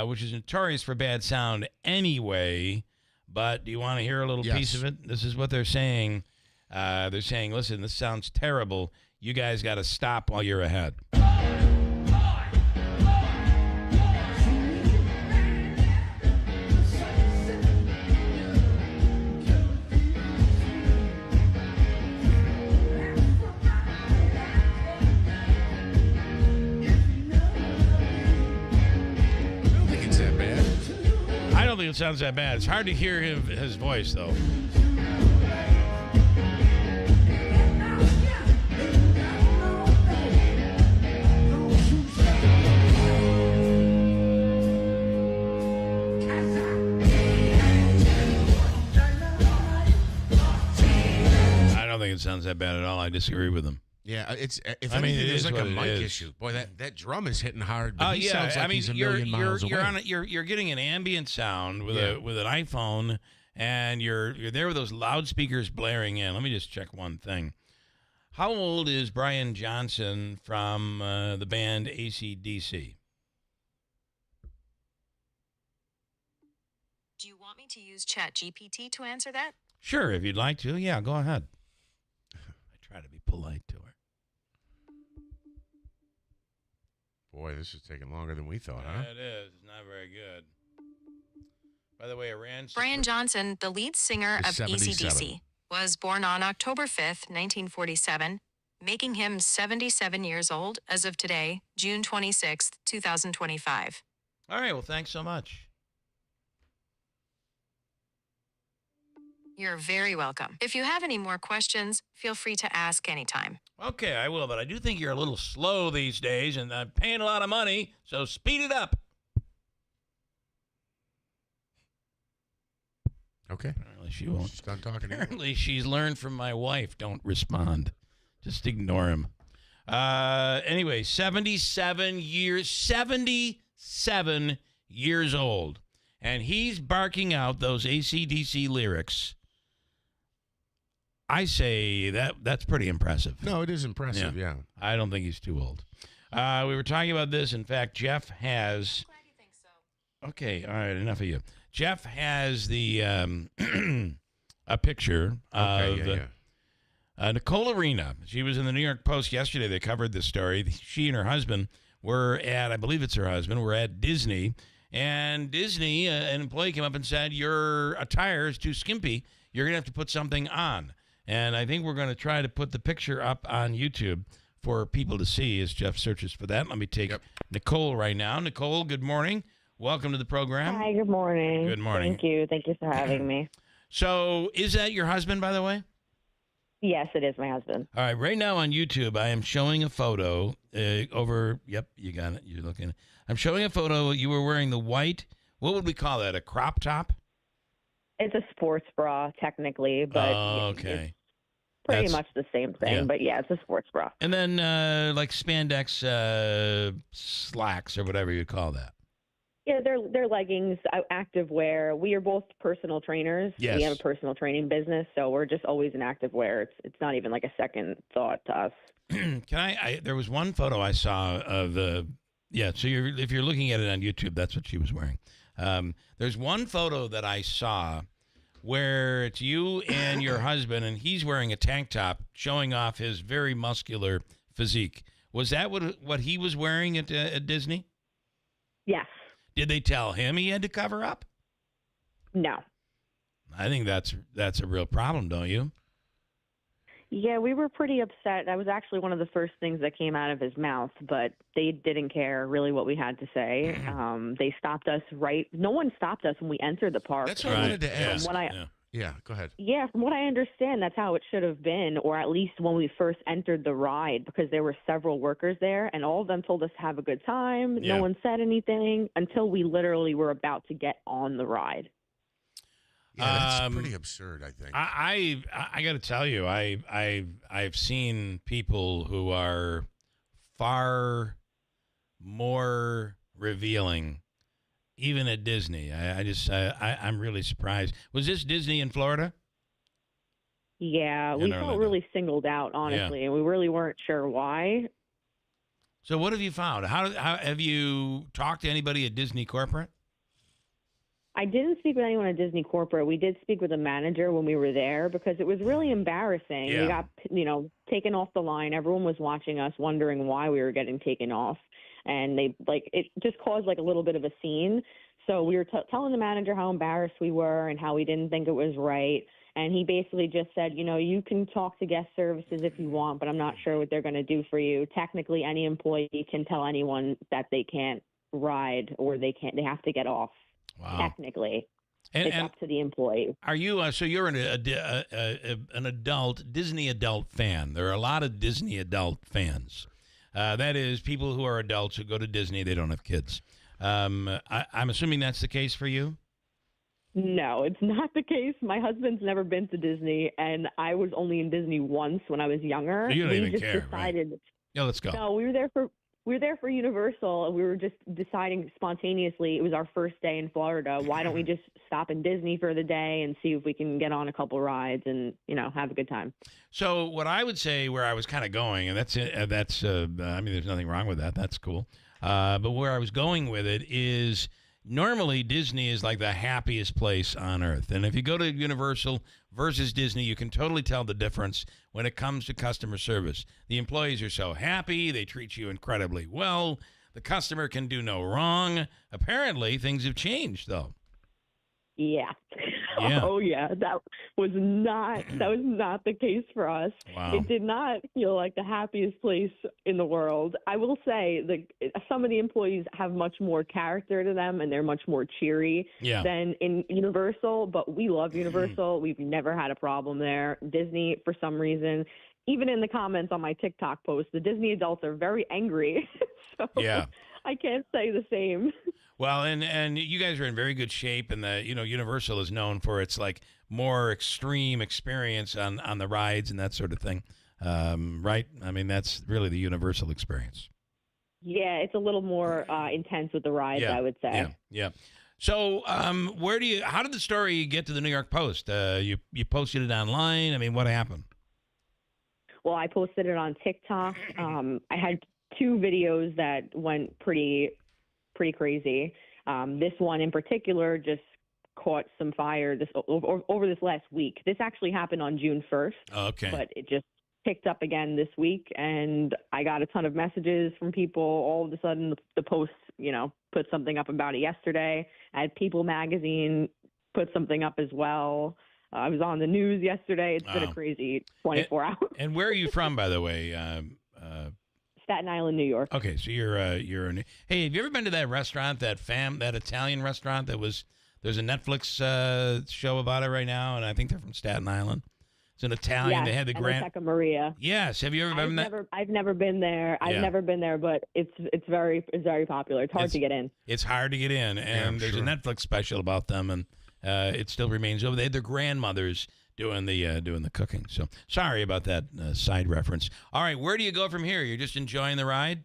[SPEAKER 1] which is notorious for bad sound anyway. But do you want to hear a little piece of it? This is what they're saying. They're saying, listen, this sounds terrible. You guys got to stop while you're ahead. I don't think it sounds that bad. It's hard to hear his voice, though. I don't think it sounds that bad at all. I disagree with him.
[SPEAKER 2] Yeah, it's. If anything, there's like a mic issue. Boy, that drum is hitting hard. But he sounds like he's a million miles away.
[SPEAKER 1] You're getting an ambient sound with an iPhone, and you're there with those loudspeakers blaring in. Let me just check one thing. How old is Brian Johnson from the band AC/DC?
[SPEAKER 13] Do you want me to use ChatGPT to answer that?
[SPEAKER 1] Sure, if you'd like to. Yeah, go ahead. I try to be polite to her.
[SPEAKER 2] Boy, this is taking longer than we thought, huh?
[SPEAKER 1] It is. It's not very good. By the way,
[SPEAKER 13] Brian Johnson, the lead singer of
[SPEAKER 2] 77.
[SPEAKER 13] AC/DC, was born on October 5th, 1947, making him 77 years old as of today, June 26th, 2025.
[SPEAKER 1] All right, well, thanks so much.
[SPEAKER 13] You're very welcome. If you have any more questions, feel free to ask anytime.
[SPEAKER 1] Okay, I will, but I do think you're a little slow these days, and I'm paying a lot of money, so speed it up.
[SPEAKER 2] Okay.
[SPEAKER 1] Apparently she won't.
[SPEAKER 2] She's done talking to you.
[SPEAKER 1] Apparently she's learned from my wife. Don't respond. Just ignore him. Anyway, 77 years old, and he's barking out those AC/DC lyrics. I say that's pretty impressive.
[SPEAKER 2] No, it is impressive, yeah.
[SPEAKER 1] I don't think he's too old. We were talking about this. In fact, Jeff has...
[SPEAKER 13] I'm glad you think so.
[SPEAKER 1] Okay, all right, enough of you. Jeff has the a picture of
[SPEAKER 2] yeah.
[SPEAKER 1] Nicole Arena. She was in the New York Post yesterday. They covered this story. She and her husband were at, I believe it's her husband, were at Disney. And Disney, an employee came up and said, your attire is too skimpy. You're going to have to put something on. And I think we're going to try to put the picture up on YouTube for people to see as Jeff searches for that. Let me take Nicole right now. Nicole, good morning. Welcome to the program.
[SPEAKER 14] Hi, good morning.
[SPEAKER 1] Good morning.
[SPEAKER 14] Thank you. Thank you for having me.
[SPEAKER 1] So is that your husband, by the way?
[SPEAKER 14] Yes, it is my husband.
[SPEAKER 1] All right. Right now on YouTube, I am showing a photo over. Yep, you got it. You're looking. I'm showing a photo. You were wearing the white. What would we call that? A crop top?
[SPEAKER 14] It's a sports bra, technically, but
[SPEAKER 1] okay.
[SPEAKER 14] It's pretty much the same thing.
[SPEAKER 1] yeah.
[SPEAKER 14] But yeah, it's a sports bra.
[SPEAKER 1] And then like spandex slacks or whatever you call that.
[SPEAKER 14] Yeah, they're leggings, active wear. We are both personal trainers.
[SPEAKER 1] Yes.
[SPEAKER 14] We have a personal training business, so we're just always in active wear. It's not even like a second thought to us.
[SPEAKER 1] Can I there was one photo I saw of the so if you're looking at it on YouTube, that's what she was wearing. There's one photo that I saw where it's you and your husband, and he's wearing a tank top showing off his very muscular physique. Was that what he was wearing at Disney?
[SPEAKER 14] Yes.
[SPEAKER 1] Did they tell him he had to cover up?
[SPEAKER 14] No.
[SPEAKER 1] I think that's a real problem, don't you?
[SPEAKER 14] Yeah, we were pretty upset. That was actually one of the first things that came out of his mouth, but they didn't care really what we had to say. They stopped us no one stopped us when we entered the park.
[SPEAKER 2] That's what I wanted to ask.
[SPEAKER 14] Yeah,
[SPEAKER 2] go ahead.
[SPEAKER 14] Yeah, from what I understand, that's how it should have been, or at least when we first entered the ride, because there were several workers there, and all of them told us to have a good time.
[SPEAKER 1] Yeah.
[SPEAKER 14] No one said anything until we literally were about to get on the ride.
[SPEAKER 2] Yeah, that's pretty absurd, I think.
[SPEAKER 1] I got to tell you, I've seen people who are far more revealing, even at Disney. I'm really surprised. Was this Disney in Florida?
[SPEAKER 14] Yeah, we felt really singled out, honestly, and we really weren't sure why.
[SPEAKER 1] So what have you found? How have you talked to anybody at Disney corporate?
[SPEAKER 14] I didn't speak with anyone at Disney corporate. We did speak with a manager when we were there because it was really embarrassing.
[SPEAKER 1] Yeah.
[SPEAKER 14] We got, taken off the line. Everyone was watching us, wondering why we were getting taken off. And it just caused a little bit of a scene. So we were telling the manager how embarrassed we were and how we didn't think it was right. And he basically just said, you can talk to guest services if you want, but I'm not sure what they're going to do for you. Technically, any employee can tell anyone that they can't ride or they have to get off.
[SPEAKER 1] Wow.
[SPEAKER 14] Technically,
[SPEAKER 1] and
[SPEAKER 14] it's up to the employee.
[SPEAKER 1] Are you? So you're an adult Disney adult fan. There are a lot of Disney adult fans. That is people who are adults who go to Disney. They don't have kids. I'm assuming that's the case for you.
[SPEAKER 14] No, it's not the case. My husband's never been to Disney, and I was only in Disney once when I was younger.
[SPEAKER 1] So you don't
[SPEAKER 14] we
[SPEAKER 1] even
[SPEAKER 14] just
[SPEAKER 1] care,
[SPEAKER 14] decided.
[SPEAKER 1] Right? Yeah, let's go.
[SPEAKER 14] No, we were there for Universal, and we were just deciding spontaneously. It was our first day in Florida. Why don't we just stop in Disney for the day and see if we can get on a couple rides and have a good time?
[SPEAKER 1] So what I would say, where I was kind of going, and that's it. I mean, there's nothing wrong with that. That's cool. But where I was going with it is, normally Disney is like the happiest place on earth. And if you go to Universal versus Disney, you can totally tell the difference when it comes to customer service. The employees are so happy. They treat you incredibly well. The customer can do no wrong. Apparently, things have changed, though.
[SPEAKER 14] Yeah.
[SPEAKER 1] Yeah.
[SPEAKER 14] Oh, yeah. That was not the case for us.
[SPEAKER 1] Wow.
[SPEAKER 14] It did not feel like the happiest place in the world. I will say some of the employees have much more character to them, and they're much more cheery than in Universal, but we love Universal. We've never had a problem there. Disney, for some reason, even in the comments on my TikTok post, the Disney adults are very angry. So
[SPEAKER 1] yeah.
[SPEAKER 14] I can't say the same.
[SPEAKER 1] Well, and you guys are in very good shape, and Universal is known for its more extreme experience on the rides and that sort of thing, right? I mean, that's really the Universal experience.
[SPEAKER 14] Yeah, it's a little more intense with the rides, I would say.
[SPEAKER 1] Yeah. So, how did the story get to the New York Post? You posted it online. I mean, what happened?
[SPEAKER 14] Well, I posted it on TikTok. I had 2 videos that went pretty crazy. This one in particular just caught some fire over this last week. This actually happened on June 1st.
[SPEAKER 1] Okay.
[SPEAKER 14] But it just picked up again this week, and I got a ton of messages from people. All of a sudden, the Post, put something up about it yesterday. I had People Magazine put something up as well. I was on the news yesterday. It's been a crazy 24 hours.
[SPEAKER 1] And where are you from, by the way?
[SPEAKER 14] Staten Island, New York.
[SPEAKER 1] Okay, so you're hey, have you ever been to that restaurant, that Italian restaurant there's a Netflix show about it right now, and I think they're from Staten Island. It's an Italian.
[SPEAKER 14] Yes,
[SPEAKER 1] they had the Grand
[SPEAKER 14] Maria.
[SPEAKER 1] Yes, have you ever been there?
[SPEAKER 14] I've never been there. I've never been there, but it's very popular. It's hard to get in.
[SPEAKER 1] It's hard to get in, and there's a Netflix special about them, and it still remains over. They had their grandmothers doing the cooking. So sorry about that side reference. All right, where do you go from here? You're just enjoying the ride?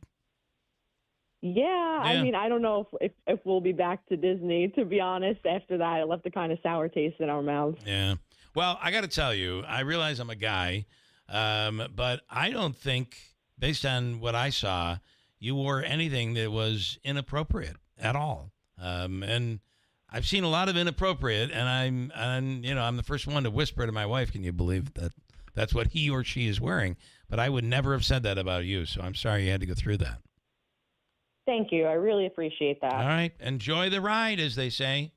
[SPEAKER 14] Yeah, I mean, I don't know if we'll be back to Disney, to be honest. After that, it left a kind of sour taste in our mouths.
[SPEAKER 1] Yeah. Well, I got to tell you, I realize I'm a guy, but I don't think, based on what I saw, you wore anything that was inappropriate at all. And I've seen a lot of inappropriate, and I'm the first one to whisper to my wife, can you believe that that's what he or she is wearing? But I would never have said that about you, so I'm sorry you had to go through that.
[SPEAKER 14] Thank you. I really appreciate that.
[SPEAKER 1] All right. Enjoy the ride, as they say.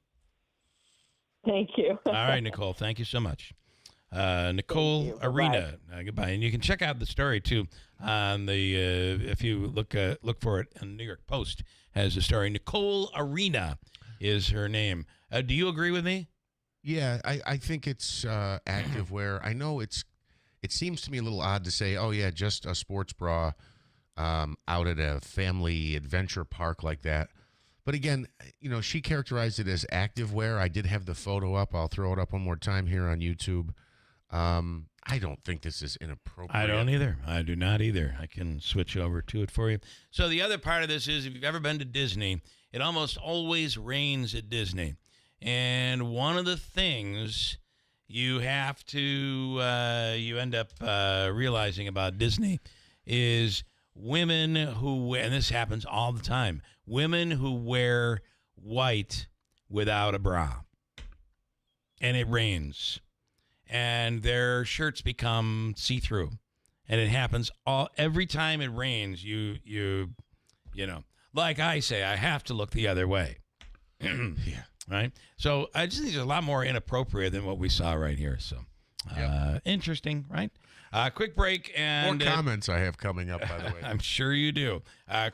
[SPEAKER 14] Thank you.
[SPEAKER 1] All right, Nicole. Thank you so much. Nicole Arena. Goodbye. And you can check out the story, too, on the if you look for it in the New York Post has the story. Nicole Arena is her name. Do you agree with me?
[SPEAKER 2] Yeah, I think it's active wear. I know it seems to me a little odd to say, oh, yeah, just a sports bra out at a family adventure park like that. But again, she characterized it as active wear. I did have the photo up. I'll throw it up one more time here on YouTube. I don't think this is inappropriate.
[SPEAKER 1] I don't either. I do not either. I can switch over to it for you. So the other part of this is, if you've ever been to Disney, it almost always rains at Disney. And one of the things you have to, you end up realizing about Disney is women who, and this happens all the time, women who wear white without a bra. And it rains. And their shirts become see-through. And it happens every time it rains, you know, like I say, I have to look the other way.
[SPEAKER 2] Yeah.
[SPEAKER 1] Right? So I just think it's a lot more inappropriate than what we saw right here. So interesting, right? Quick break. And
[SPEAKER 2] more comments I have coming up, by the way.
[SPEAKER 1] I'm sure you do.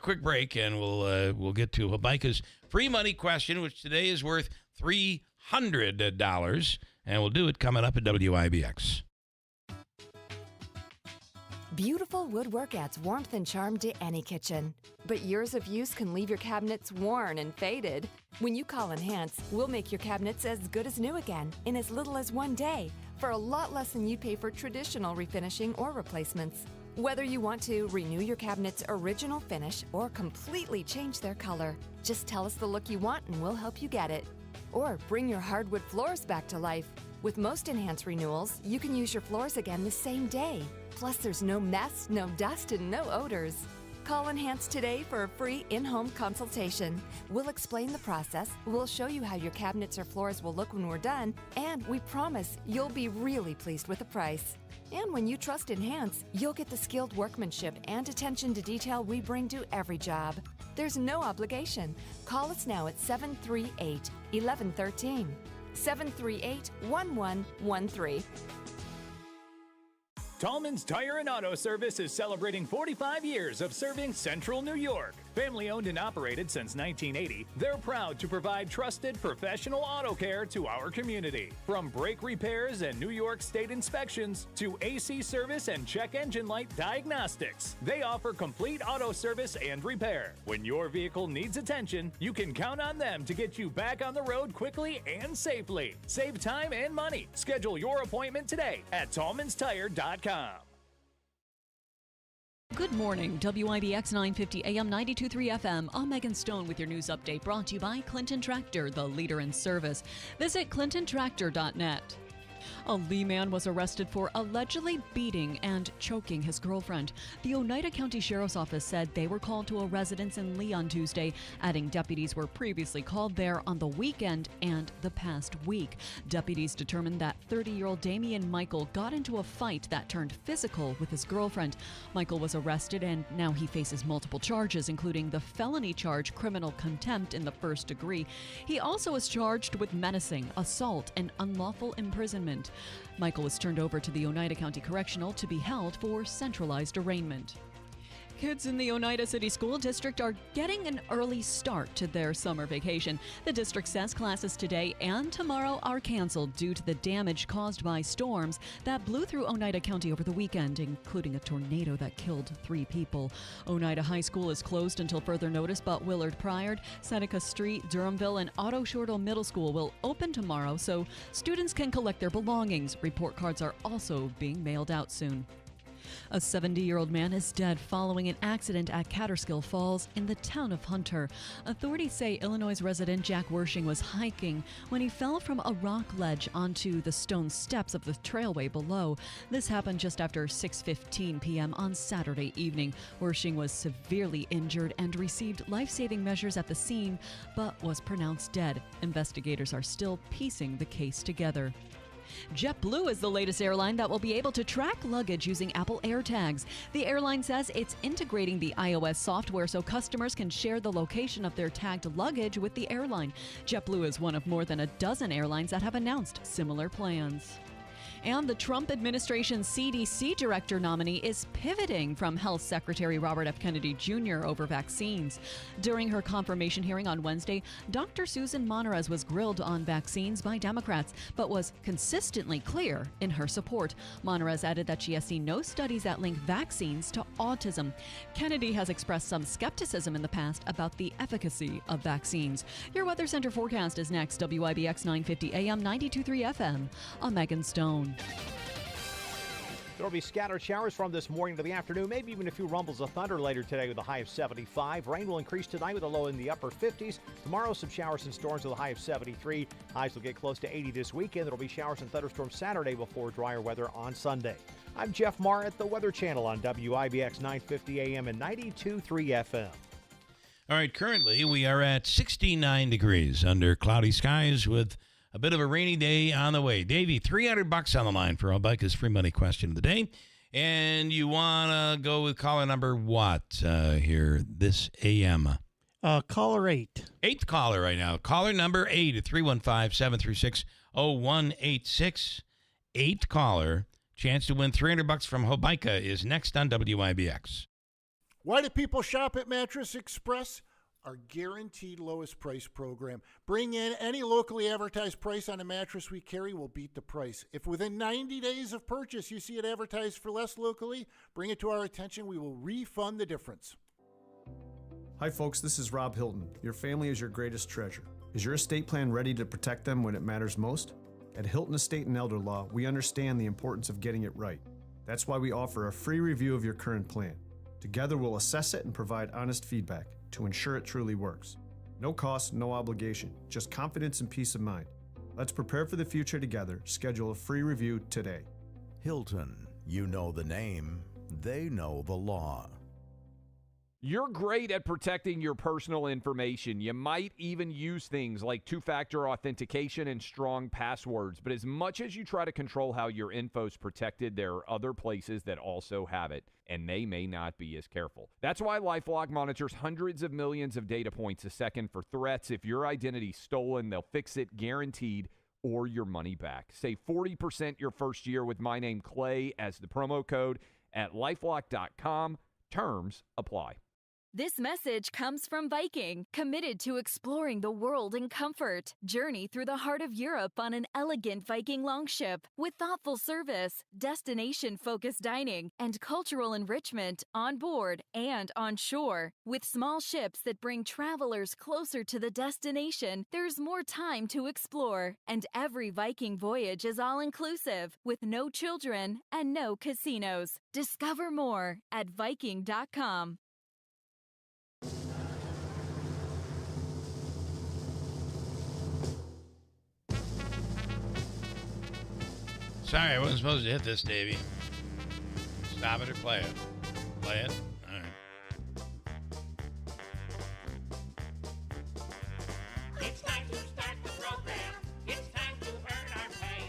[SPEAKER 1] Quick break, and we'll get to Habaika's free money question, which today is worth $300. And we'll do it coming up at WIBX.
[SPEAKER 15] Beautiful woodwork adds warmth and charm to any kitchen. But years of use can leave your cabinets worn and faded. When you call Enhance, we'll make your cabinets as good as new again in as little as 1 day for a lot less than you'd pay for traditional refinishing or replacements. Whether you want to renew your cabinet's original finish or completely change their color, just tell us the look you want and we'll help you get it. Or bring your hardwood floors back to life. With most Enhance renewals, you can use your floors again the same day. Plus, there's no mess, no dust, and no odors. Call Enhance today for a free in-home consultation. We'll explain the process, we'll show you how your cabinets or floors will look when we're done, and we promise you'll be really pleased with the price. And when you trust Enhance, you'll get the skilled workmanship and attention to detail we bring to every job. There's no obligation. Call us now at 738-1113. 738-1113.
[SPEAKER 16] Tallman's Tire and Auto Service is celebrating 45 years of serving Central New York. Family owned and operated since 1980, they're proud to provide trusted professional auto care to our community. From brake repairs and New York State inspections to AC service and check engine light diagnostics, they offer complete auto service and repair. When your vehicle needs attention, you can count on them to get you back on the road quickly and safely. Save time and money. Schedule your appointment today at tallmanstire.com.
[SPEAKER 5] Good morning, WIBX 950 AM 92.3 FM. I'm Megan Stone with your news update, brought to you by Clinton Tractor, the leader in service. Visit clintontractor.net. A Lee man was arrested for allegedly beating and choking his girlfriend. The Oneida County Sheriff's Office said they were called to a residence in Lee on Tuesday, adding deputies were previously called there on the weekend and the past week. Deputies determined that 30-year-old Damian Michael got into a fight that turned physical with his girlfriend. Michael was arrested and now he faces multiple charges, including the felony charge criminal contempt in the first degree. He also is charged with menacing, assault, and unlawful imprisonment. Michael was turned over to the Oneida County Correctional to be held for centralized arraignment. Kids in the Oneida City School District are getting an early start to their summer vacation. The district says classes today and tomorrow are canceled due to the damage caused by storms that blew through Oneida County over the weekend, including a tornado that killed 3 people. Oneida High School is closed until further notice, but Willard Pryor, Seneca Street, Durhamville, and Otto Shortle Middle School will open tomorrow so students can collect their belongings. Report cards are also being mailed out soon. A 70-year-old man is dead following an accident at Catterskill Falls in the town of Hunter. Authorities say Illinois resident Jack Wershing was hiking when he fell from a rock ledge onto the stone steps of the trailway below. This happened just after 6:15 p.m. on Saturday evening. Wershing was severely injured and received life-saving measures at the scene, but was pronounced dead. Investigators are still piecing the case together. JetBlue is the latest airline that will be able to track luggage using Apple AirTags. The airline says it's integrating the iOS software so customers can share the location of their tagged luggage with the airline. JetBlue is one of more than a dozen airlines that have announced similar plans. And the Trump administration's CDC director nominee is pivoting from Health Secretary Robert F. Kennedy Jr. over vaccines. During her confirmation hearing on Wednesday, Dr. Susan Monterez was grilled on vaccines by Democrats, but was consistently clear in her support. Monterez added that she has seen no studies that link vaccines to autism. Kennedy has expressed some skepticism in the past about the efficacy of vaccines. Your Weather Center forecast is next. WIBX 950 AM, 92.3 FM. I'm Megan Stone.
[SPEAKER 3] There will be scattered showers from this morning to the afternoon, maybe even a few rumbles of thunder later today with a high of 75. Rain will increase tonight with a low in the upper 50s. Tomorrow, some showers and storms with a high of 73. Highs will get close to 80 this weekend. There will be showers and thunderstorms Saturday before drier weather on Sunday. I'm Jeff Marr at the Weather Channel on WIBX 950 AM and 92.3 FM.
[SPEAKER 1] All right, currently we are at 69 degrees under cloudy skies with a bit of a rainy day on the way. Davey, $300 on the line for Albica's free money question of the day. And you want to go with caller number what here this AM?
[SPEAKER 4] Caller 8.
[SPEAKER 1] 8th caller right now. Caller number 8 at 315-736-0186. 8th caller. Chance to win $300 from Hobica is next on WIBX.
[SPEAKER 6] Why do people shop at Mattress Express? Our guaranteed lowest price program. Bring in any locally advertised price on a mattress we carry, will beat the price. If within 90 days of purchase you see it advertised for less locally, bring it to our attention. We will refund the difference.
[SPEAKER 17] Hi folks, this is Rob Hilton. Your family is your greatest treasure. Is your estate plan ready to protect them when it matters most? At Hilton Estate and Elder Law, we understand the importance of getting it right. That's why we offer a free review of your current plan. Together we'll assess it and provide honest feedback to ensure it truly works. No cost, no obligation, just confidence and peace of mind. Let's prepare for the future together. Schedule a free review today.
[SPEAKER 18] Hilton, you know the name, they know the law.
[SPEAKER 19] You're great at protecting your personal information. You might even use things like two-factor authentication and strong passwords. But as much as you try to control how your info's protected, there are other places that also have it, and they may not be as careful. That's why LifeLock monitors hundreds of millions of data points a second for threats. If your identity's stolen, they'll fix it guaranteed, or your money back. Save 40% your first year with my name Clay as the promo code at lifelock.com. Terms apply.
[SPEAKER 15] This message comes from Viking, committed to exploring the world in comfort. Journey through the heart of Europe on an elegant Viking longship with thoughtful service, destination-focused dining, and cultural enrichment on board and on shore. With small ships that bring travelers closer to the destination, there's more time to explore. And every Viking voyage is all-inclusive, with no children and no casinos. Discover more at Viking.com.
[SPEAKER 1] Sorry, I wasn't supposed to hit this, Davey. Stop it or play it. Play it? All right.
[SPEAKER 7] It's time to start the program. It's time to earn our pay.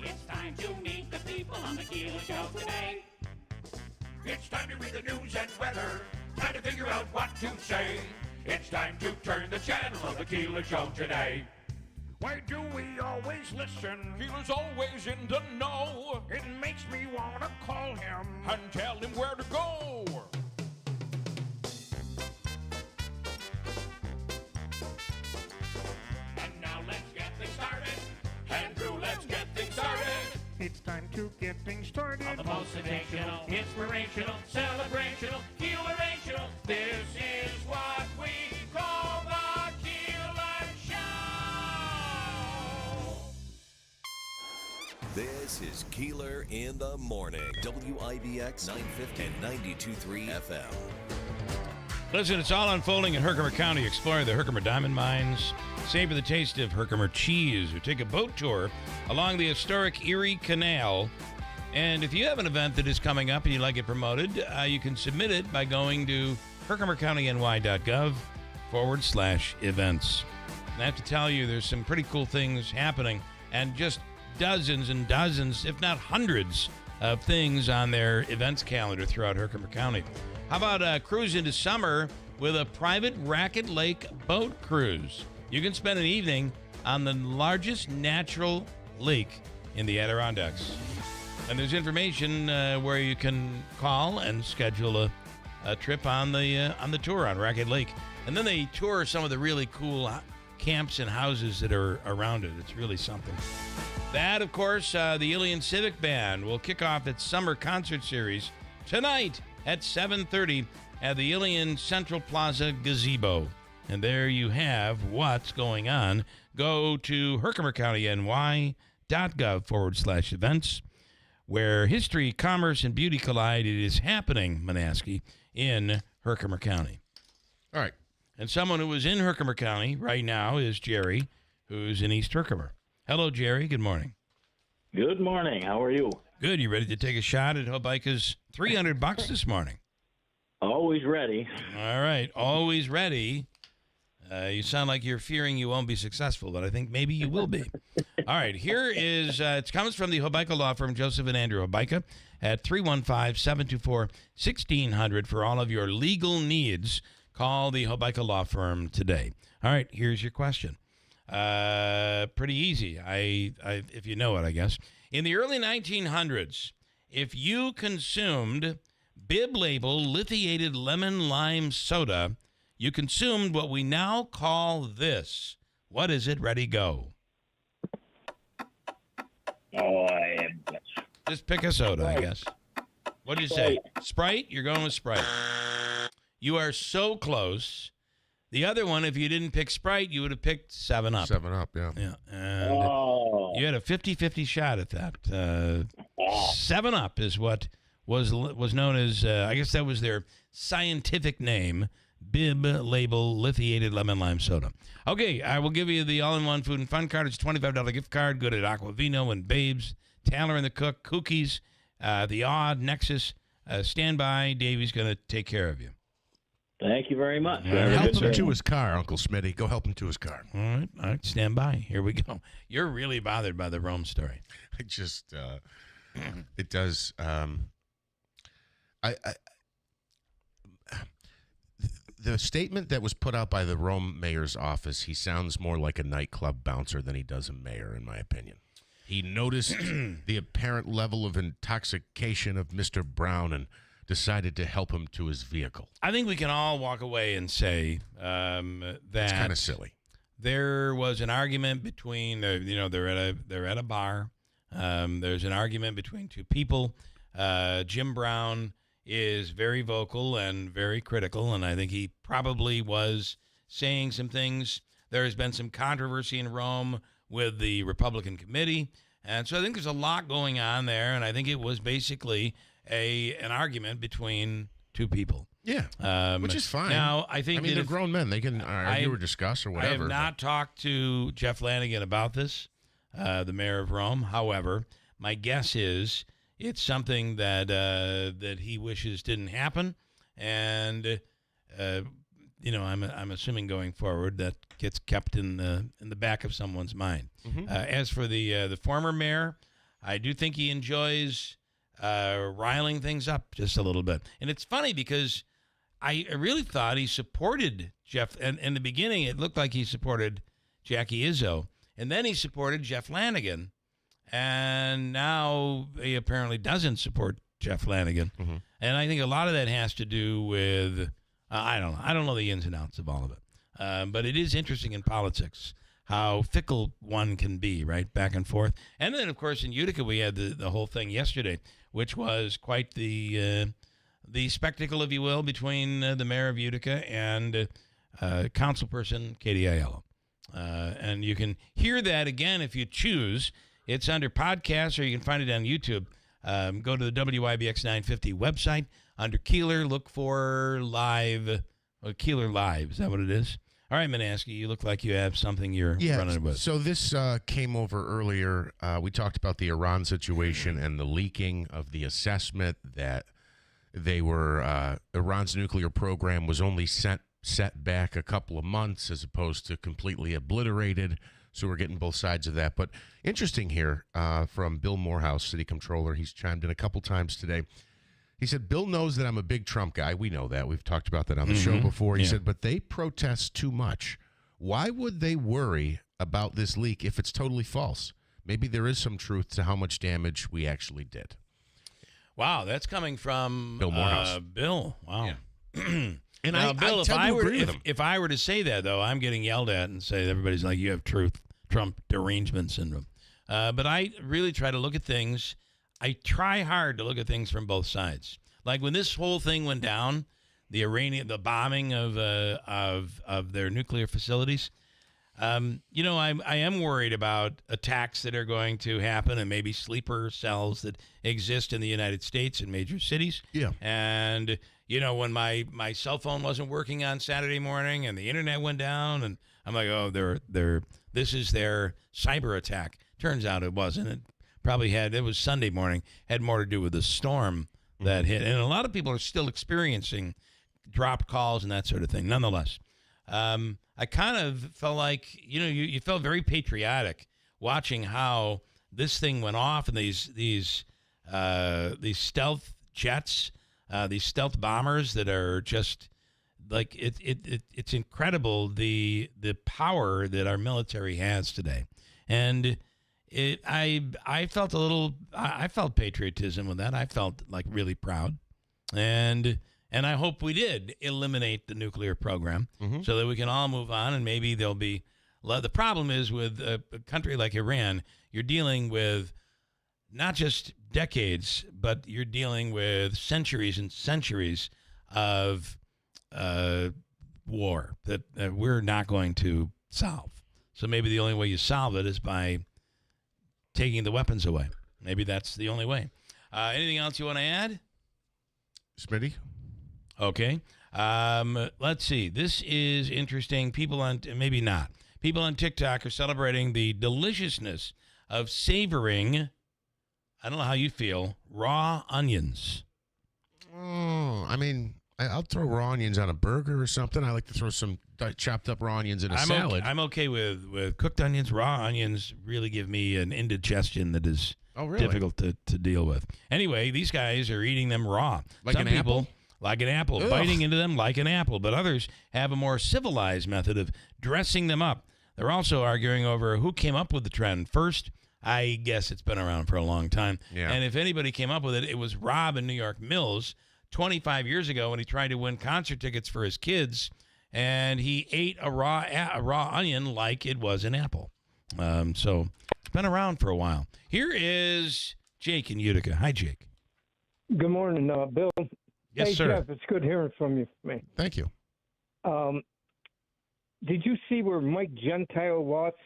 [SPEAKER 7] It's time to meet the people on the Keeler Show today. It's time to read the news and weather. Time to figure out what to say. It's time to turn the channel of the Keeler Show today. Why do we always listen? Keeler's always in the know. It makes me want to call him and tell him where to go. And now let's get things started. Andrew, let's get things started. It's time to get things started. On the most sensational, inspirational, celebrational, Keelerational. This is what we call the Keeler Show.
[SPEAKER 12] This is Keeler in the Morning. WIBX 950 and 92.3 FM.
[SPEAKER 1] Listen, it's all unfolding in Herkimer County. Explore the Herkimer Diamond Mines. Savor the taste of Herkimer cheese, or take a boat tour along the historic Erie Canal. And if you have an event that is coming up and you'd like it promoted, you can submit it by going to herkimercountyny.gov/events. And I have to tell you, there's some pretty cool things happening, and just dozens and dozens, if not hundreds, of things on their events calendar throughout Herkimer County. How about a cruise into summer with a private Racket Lake boat cruise? You can spend an evening on the largest natural lake in the Adirondacks. And there's information where you can call and schedule a trip on the tour on Racket Lake. And then they tour some of the really cool camps and houses that are around it. It's really something. That, of course, the Ilion Civic Band will kick off its summer concert series tonight at 7:30 at the Ilion Central Plaza Gazebo. And there you have what's going on. Go to herkimercountyny.gov/events, where history, commerce, and beauty collide. It is happening, Manaski, in Herkimer County.
[SPEAKER 2] All right.
[SPEAKER 1] And someone who is in Herkimer County right now is Jerry, who's in East Herkimer. Hello, Jerry. Good morning.
[SPEAKER 8] Good morning. How are you?
[SPEAKER 1] Good. You ready to take a shot at Hobica's $300 this morning?
[SPEAKER 8] Always ready.
[SPEAKER 1] All right. Always ready. You sound like you're fearing you won't be successful, but I think maybe you will be. All right. Here is, it comes from the Hobica law firm, Joseph and Andrew Hobica, at 315-724-1600 for all of your legal needs. Call the Hobica law firm today. All right. Here's your question. Pretty easy. If you know it, I guess. In the early 1900s, if you consumed bib label lithiated lemon lime soda, you consumed what we now call this. What is it? Ready, go. Just pick a soda, I guess. What did you say? Sprite? You're going with Sprite. You are so close. The other one, if you didn't pick Sprite, you would have picked 7-Up.
[SPEAKER 2] 7-Up, yeah.
[SPEAKER 1] Yeah. And you had a 50-50 shot at that. 7-Up is what was known as, I guess that was their scientific name, bib label lithiated lemon lime soda. Okay, I will give you the all-in-one food and fun card. It's a $25 gift card. Good at Aquavino and Babes, Taylor and the Cook, Cookies, the Odd, Nexus. Stand by. Davey's going to take care of you.
[SPEAKER 8] Thank you very much.
[SPEAKER 2] Help him to his car, Uncle Smitty. Go help him to his car.
[SPEAKER 1] All right, stand by. Here we go. You're really bothered by the Rome story.
[SPEAKER 2] I just, it does. The statement that was put out by the Rome mayor's office, he sounds more like a nightclub bouncer than he does a mayor, in my opinion. He noticed the apparent level of intoxication of Mr. Brown and decided to help him to his vehicle.
[SPEAKER 1] I think we can all walk away and say that
[SPEAKER 2] it's kind of silly.
[SPEAKER 1] There was an argument between, they're at a bar. There's an argument between two people. Jim Brown is very vocal and very critical, and I think he probably was saying some things. There has been some controversy in Rome with the Republican committee, and so I think there's a lot going on there, and I think it was basically an argument between two people.
[SPEAKER 2] Yeah, which is fine.
[SPEAKER 1] Now, I think
[SPEAKER 2] they're grown men. They can argue or discuss or whatever.
[SPEAKER 1] I have not talked to Jeff Lanigan about this, the mayor of Rome. However, My guess is it's something that he wishes didn't happen, and I'm assuming going forward that gets kept in the back of someone's mind. As for the former mayor, I do think he enjoys riling things up just a little bit, and it's funny because I really thought he supported Jeff, and in the beginning it looked like he supported Jackie Izzo, and then he supported Jeff Lanigan, and now he apparently doesn't support Jeff Lanigan. And I think a lot of that has to do with, I don't know the ins and outs of all of it, but it is interesting in politics how fickle one can be, right, back and forth. And then, of course, in Utica we had the whole thing yesterday, which was quite the spectacle, if you will, between the mayor of Utica and councilperson Katie Aiello. And you can hear that again if you choose. It's under podcasts, or you can find it on YouTube. Go to the WIBX 950 website. Under Keeler, look for live. Keeler Live, is that what it is? All right, Manaski, you look like you have something you're running with.
[SPEAKER 2] So this came over earlier. We talked about the Iran situation and the leaking of the assessment that they were Iran's nuclear program was only set back a couple of months as opposed to completely obliterated. So we're getting both sides of that. But interesting here from Bill Morehouse, city controller. He's chimed in a couple times today. He said, Bill knows that I'm a big Trump guy. We know that. We've talked about that on the show before. He said, but they protest too much. Why would they worry about this leak if it's totally false? Maybe there is some truth to how much damage we actually did.
[SPEAKER 1] Wow, that's coming from
[SPEAKER 2] Bill Morehouse.
[SPEAKER 1] Bill, wow.
[SPEAKER 2] Yeah. And
[SPEAKER 1] now,
[SPEAKER 2] I
[SPEAKER 1] Bill, if I were to say that, though, I'm getting yelled at and say everybody's like, you have Trump derangement syndrome. But I really try to look at things. I try hard to look at things from both sides. Like when this whole thing went down, the bombing of their nuclear facilities. I am worried about attacks that are going to happen, and maybe sleeper cells that exist in the United States in major cities.
[SPEAKER 2] Yeah.
[SPEAKER 1] And when my cell phone wasn't working on Saturday morning and the internet went down, and I'm like, oh, this is their cyber attack. Turns out it wasn't. It was Sunday morning. Had more to do with the storm that hit, and a lot of people are still experiencing dropped calls and that sort of thing. Nonetheless, I kind of felt like you felt very patriotic watching how this thing went off, and these stealth jets. These stealth bombers that are just like it's incredible the power that our military has today, and I felt I felt patriotism with that. I felt like really proud, and I hope we did eliminate the nuclear program so that we can all move on, and maybe there'll be. The problem is with a country like Iran, you're dealing with not just decades, but you're dealing with centuries and centuries of war that we're not going to solve. So maybe the only way you solve it is by taking the weapons away. Maybe that's the only way. Anything else you want to add?
[SPEAKER 2] Smitty?
[SPEAKER 1] Okay. Let's see. This is interesting. People on TikTok are celebrating the deliciousness of savoring, I don't know how you feel, raw onions.
[SPEAKER 2] Oh, I mean, I'll throw raw onions on a burger or something. I like to throw some chopped up raw onions in a salad.
[SPEAKER 1] I'm okay with cooked onions. Raw onions really give me an indigestion that is difficult to deal with. Anyway, these guys are eating them raw.
[SPEAKER 2] Like
[SPEAKER 1] Some
[SPEAKER 2] an
[SPEAKER 1] people,
[SPEAKER 2] apple?
[SPEAKER 1] Like an apple, biting into them like an apple. But others have a more civilized method of dressing them up. They're also arguing over who came up with the trend first. I guess it's been around for a long time.
[SPEAKER 2] Yeah.
[SPEAKER 1] And if anybody came up with it, it was Rob in New York Mills 25 years ago when he tried to win concert tickets for his kids, and he ate a raw onion like it was an apple. So it's been around for a while. Here is Jake in Utica. Hi, Jake.
[SPEAKER 9] Good morning, Bill.
[SPEAKER 1] Yes,
[SPEAKER 9] hey,
[SPEAKER 1] sir.
[SPEAKER 9] Jeff, it's good hearing from you, man.
[SPEAKER 2] Thank you.
[SPEAKER 9] Did you see where Mike Gentile lost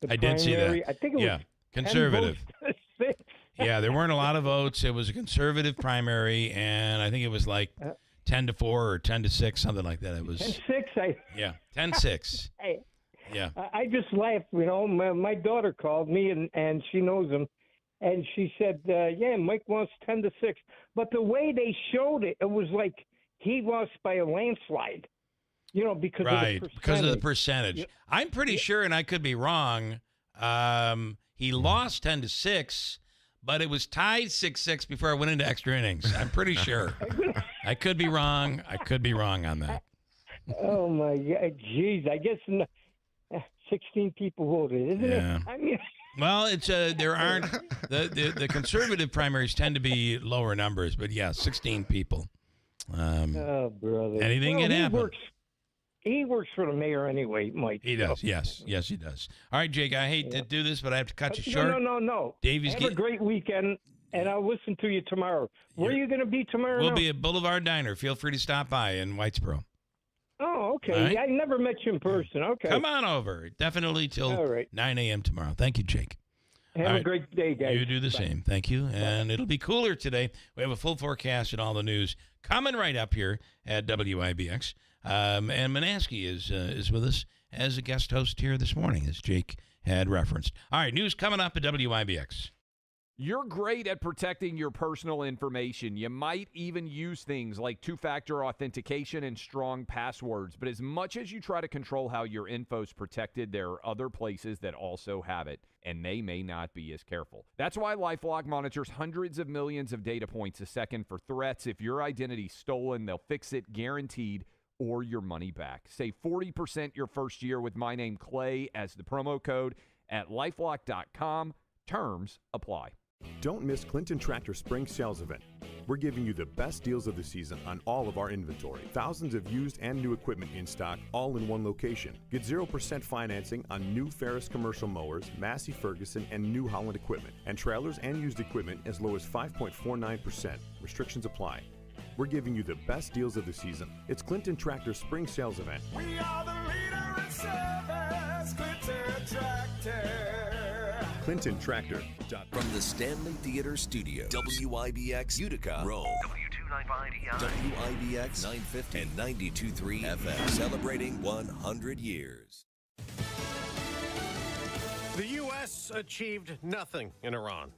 [SPEAKER 9] the
[SPEAKER 1] I did see that.
[SPEAKER 9] primary? I think it was
[SPEAKER 1] conservative.
[SPEAKER 9] 10 votes to 6.
[SPEAKER 1] Yeah, there weren't a lot of votes. It was a conservative primary, and I think it was like 10-4 or 10-6, something like that. It was
[SPEAKER 9] 10-6.
[SPEAKER 1] 10-6.
[SPEAKER 9] Hey,
[SPEAKER 1] Yeah.
[SPEAKER 9] I just laughed. My daughter called me, and she knows him, And she said, yeah, Mike lost 10-6. But the way they showed it, it was like he lost by a landslide, because of the percentage.
[SPEAKER 1] Because of the percentage.
[SPEAKER 9] Yep.
[SPEAKER 1] I'm pretty sure, and I could be wrong, he lost 10-6, but it was tied 6-6 before I went into extra innings. I'm pretty sure. I could be wrong. I could be wrong on that.
[SPEAKER 9] Oh, my God. Jeez, I guess 16 people voted, isn't it? I mean...
[SPEAKER 1] Well, it's there aren't the conservative primaries tend to be lower numbers, but yeah, 16 people.
[SPEAKER 9] Oh, brother!
[SPEAKER 1] Anything can happen.
[SPEAKER 9] He works for the mayor anyway, Mike.
[SPEAKER 1] He does. Yes, he does. All right, Jake. I hate to do this, but I have to cut you short.
[SPEAKER 9] No.
[SPEAKER 1] Davey's
[SPEAKER 9] have a great weekend, and I'll listen to you tomorrow. Where are you going to be tomorrow?
[SPEAKER 1] We'll be at Boulevard Diner. Feel free to stop by in Whitesboro.
[SPEAKER 9] Oh, okay.
[SPEAKER 1] Right.
[SPEAKER 9] I never met you in person. Okay.
[SPEAKER 1] Come on over. Definitely till 9 a.m. tomorrow. Thank you, Jake.
[SPEAKER 9] Have a great day, guys.
[SPEAKER 1] You do the same. Thank you. And it'll be cooler today. We have a full forecast and all the news coming right up here at WIBX. And Manaski is with us as a guest host here this morning, as Jake had referenced. All right, news coming up at WIBX.
[SPEAKER 19] You're great at protecting your personal information. You might even use things like two-factor authentication and strong passwords. But as much as you try to control how your info's protected, there are other places that also have it, and they may not be as careful. That's why LifeLock monitors hundreds of millions of data points a second for threats. If your identity's stolen, they'll fix it guaranteed, or your money back. Save 40% your first year with my name Clay as the promo code at LifeLock.com. Terms apply.
[SPEAKER 10] Don't miss Clinton Tractor Spring Sales Event. We're giving you the best deals of the season on all of our inventory. Thousands of used and new equipment in stock, all in one location. Get 0% financing on new Ferris commercial mowers, Massey Ferguson, and New Holland equipment. And trailers and used equipment as low as 5.49%. Restrictions apply. We're giving you the best deals of the season. It's Clinton Tractor Spring Sales Event.
[SPEAKER 7] We are the leader in service, Clinton Tractor.
[SPEAKER 10] Clinton Tractor.
[SPEAKER 12] From the Stanley Theater Studio, WIBX Utica, Rome. WIBX 950 and 92.3 FM, celebrating 100 years.
[SPEAKER 11] The U.S. achieved nothing in Iran.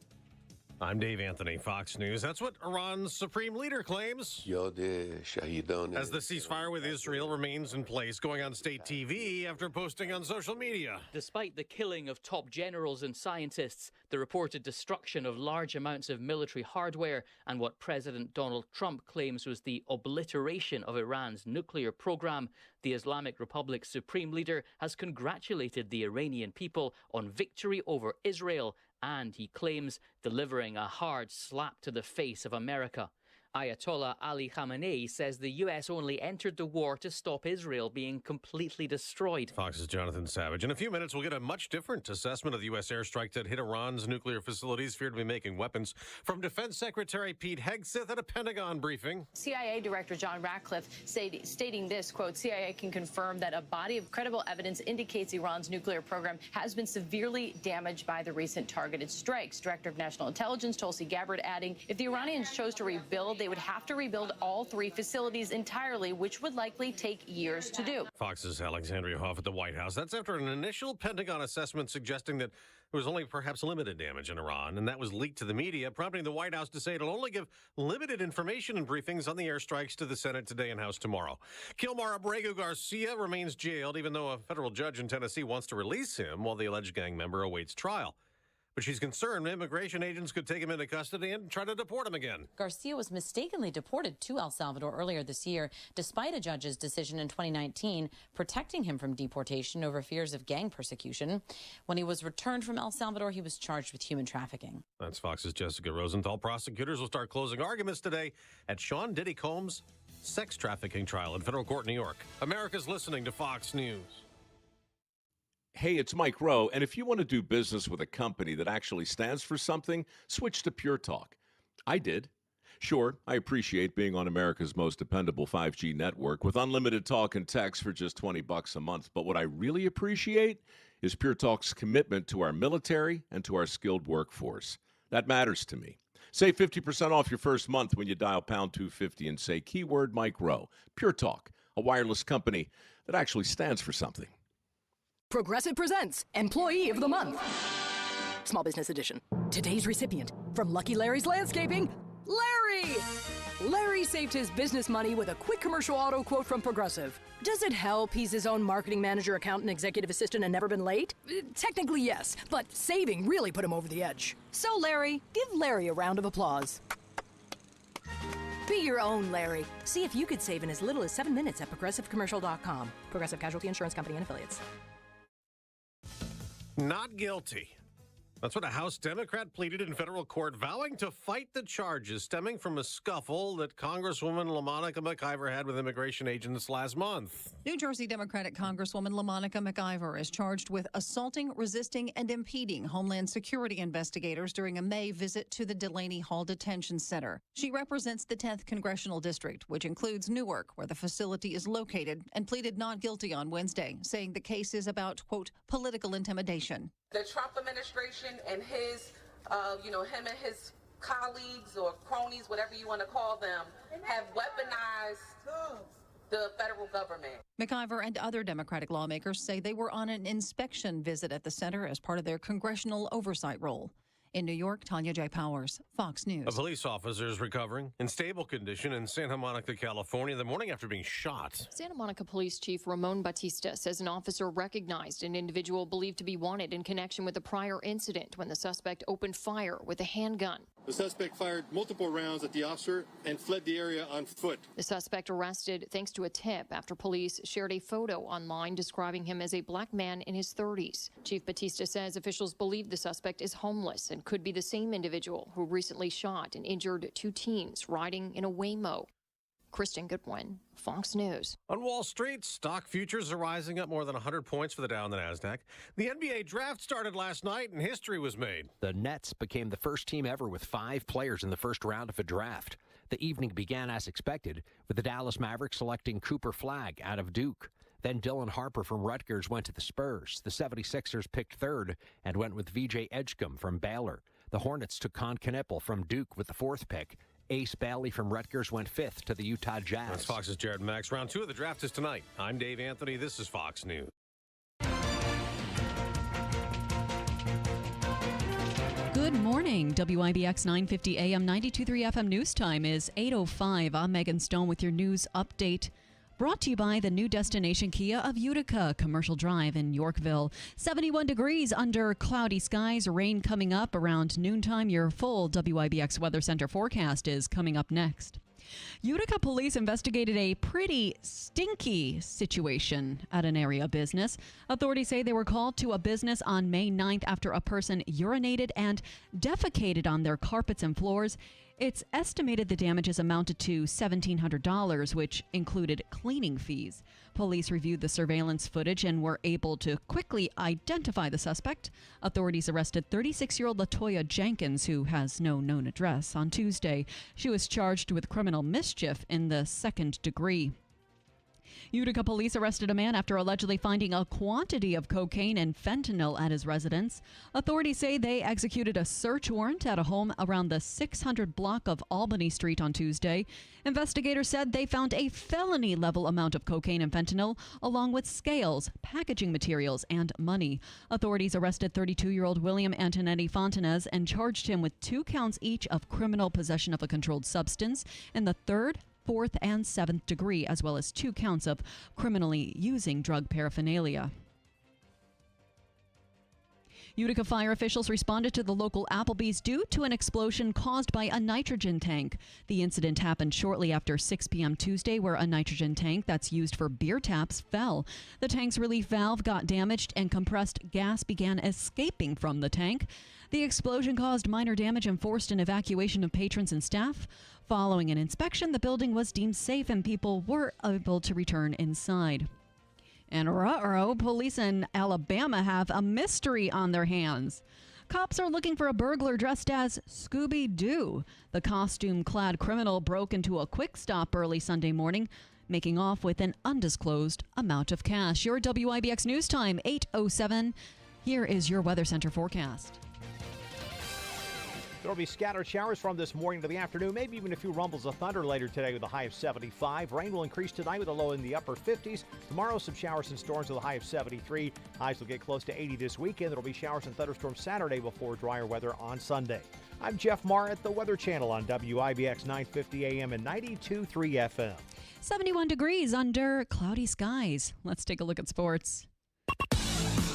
[SPEAKER 11] I'm Dave Anthony, Fox News. That's what Iran's supreme leader claims. As the ceasefire with Israel remains in place, going on state TV after posting on social media.
[SPEAKER 20] Despite the killing of top generals and scientists, the reported destruction of large amounts of military hardware, and what President Donald Trump claims was the obliteration of Iran's nuclear program, the Islamic Republic's supreme leader has congratulated the Iranian people on victory over Israel, and he claims delivering a hard slap to the face of America. Ayatollah Ali Khamenei says the U.S. only entered the war to stop Israel being completely destroyed.
[SPEAKER 11] Fox's Jonathan Savage. In a few minutes, we'll get a much different assessment of the U.S. airstrike that hit Iran's nuclear facilities feared to be making weapons from Defense Secretary Pete Hegseth at a Pentagon briefing.
[SPEAKER 21] CIA Director John Ratcliffe stating this, quote, CIA can confirm that a body of credible evidence indicates Iran's nuclear program has been severely damaged by the recent targeted strikes. Director of National Intelligence Tulsi Gabbard adding, if the Iranians chose to rebuild, they would have to rebuild all three facilities entirely, which would likely take years to do.
[SPEAKER 11] Fox's Alexandria Hoff at the White House. That's after an initial Pentagon assessment suggesting that there was only perhaps limited damage in Iran, and that was leaked to the media, prompting the White House to say it'll only give limited information and briefings on the airstrikes to the Senate today and House tomorrow. Kilmar Abrego Garcia remains jailed, even though a federal judge in Tennessee wants to release him while the alleged gang member awaits trial. But she's concerned immigration agents could take him into custody and try to deport him again.
[SPEAKER 22] Garcia was mistakenly deported to El Salvador earlier this year, despite a judge's decision in 2019 protecting him from deportation over fears of gang persecution. When he was returned from El Salvador, he was charged with human trafficking.
[SPEAKER 11] That's Fox's Jessica Rosenthal. Prosecutors will start closing arguments today at Sean Diddy Combs' sex trafficking trial in federal court in New York. America's listening to Fox News.
[SPEAKER 23] Hey, it's Mike Rowe, and if you want to do business with a company that actually stands for something, switch to Pure Talk. I did. Sure, I appreciate being on America's most dependable 5G network with unlimited talk and text for just $20 a month, but what I really appreciate is Pure Talk's commitment to our military and to our skilled workforce. That matters to me. Save 50% off your first month when you dial pound 250 and say keyword Mike Rowe. Pure Talk, a wireless company that actually stands for something.
[SPEAKER 24] Progressive presents Employee of the Month.
[SPEAKER 13] Small Business Edition. Today's recipient from Lucky Larry's Landscaping, Larry! Larry saved his business money with a quick commercial auto quote from Progressive. Does it help he's his own marketing manager, accountant, executive assistant, and never been late? Technically, yes, but saving really put him over the edge. So, Larry, give Larry a round of applause. Be your own Larry. See if you could save in as little as 7 minutes at ProgressiveCommercial.com. Progressive Casualty Insurance Company and Affiliates.
[SPEAKER 11] Not guilty. That's what a House Democrat pleaded in federal court, vowing to fight the charges stemming from a scuffle that Congresswoman LaMonica McIver had with immigration agents last month.
[SPEAKER 14] New Jersey Democratic Congresswoman LaMonica McIver is charged with assaulting, resisting, and impeding Homeland Security investigators during a May visit to the Delaney Hall Detention Center. She represents the 10th Congressional District, which includes Newark, where the facility is located, and pleaded not guilty on Wednesday, saying the case is about, quote, political intimidation.
[SPEAKER 16] The Trump administration and his, him and his colleagues or cronies, whatever you want to call them, have weaponized the federal government.
[SPEAKER 14] McIver and other Democratic lawmakers say they were on an inspection visit at the center as part of their congressional oversight role. In New York, Tanya J. Powers, Fox News.
[SPEAKER 11] A police officer is recovering in stable condition in Santa Monica, California, the morning after being shot.
[SPEAKER 24] Santa Monica Police Chief Ramon Batista says an officer recognized an individual believed to be wanted in connection with a prior incident when the suspect opened fire with a handgun.
[SPEAKER 25] The suspect fired multiple rounds at the officer and fled the area on foot.
[SPEAKER 24] The suspect arrested thanks to a tip after police shared a photo online describing him as a black man in his 30s. Chief Batista says officials believe the suspect is homeless and could be the same individual who recently shot and injured 2 teens riding in a Waymo. Kristen Goodwin, Fox News.
[SPEAKER 11] On Wall Street, stock futures are rising up more than 100 points for the Dow and the NASDAQ. The NBA draft started last night and history was made.
[SPEAKER 26] The Nets became the first team ever with 5 players in the first round of a draft. The evening began as expected, with the Dallas Mavericks selecting Cooper Flagg out of Duke. Then Dylan Harper from Rutgers went to the Spurs. The 76ers picked third and went with VJ Edgecombe from Baylor. The Hornets took Con Knippel from Duke with the 4th pick. Ace Bailey from Rutgers went 5th to the Utah Jazz.
[SPEAKER 11] That's Fox's Jared Max. Round 2 of the draft is tonight. I'm Dave Anthony. This is Fox News.
[SPEAKER 5] Good morning. WIBX 950 AM 92.3 FM news time is 8:05. I'm Megan Stone with your news update. Brought to you by the new destination Kia of Utica, Commercial Drive in Yorkville. 71 degrees under cloudy skies, rain coming up around noontime. Your full WIBX Weather Center forecast is coming up next. Utica police investigated a pretty stinky situation at an area business. Authorities say they were called to a business on May 9th after a person urinated and defecated on their carpets and floors. It's estimated the damages amounted to $1,700, which included cleaning fees. Police reviewed the surveillance footage and were able to quickly identify the suspect. Authorities arrested 36-year-old Latoya Jenkins, who has no known address, on Tuesday. She was charged with criminal mischief in the 2nd degree. Utica police arrested a man after allegedly finding a quantity of cocaine and fentanyl at his residence. Authorities say they executed a search warrant at a home around the 600 block of Albany Street on Tuesday. Investigators said they found a felony-level amount of cocaine and fentanyl, along with scales, packaging materials, and money. Authorities arrested 32-year-old William Antonetti Fontanez and charged him with 2 counts each of criminal possession of a controlled substance in the 3rd, 4th, and 7th degree, as well as 2 counts of criminally using drug paraphernalia. Utica fire officials responded to the local Applebee's due to an explosion caused by a nitrogen tank. The incident happened shortly after 6 p.m. Tuesday, where a nitrogen tank that's used for beer taps fell. The tank's relief valve got damaged and compressed gas began escaping from the tank. The explosion caused minor damage and forced an evacuation of patrons and staff. Following an inspection, the building was deemed safe and people were able to return inside. And ruh-roh, police in Alabama have a mystery on their hands. Cops are looking for a burglar dressed as Scooby-Doo. The costume-clad criminal broke into a quick stop early Sunday morning, making off with an undisclosed amount of cash. Your WIBX News Time, 8:07. Here is your Weather Center forecast.
[SPEAKER 3] There will be scattered showers from this morning to the afternoon, maybe even a few rumbles of thunder later today with a high of 75. Rain will increase tonight with a low in the upper 50s. Tomorrow, some showers and storms with a high of 73. Highs will get close to 80 this weekend. There will be showers and thunderstorms Saturday before drier weather on Sunday. I'm Jeff Marr at the Weather Channel on WIBX 950 AM and 92.3 FM.
[SPEAKER 5] 71 degrees under cloudy skies. Let's take a look at sports.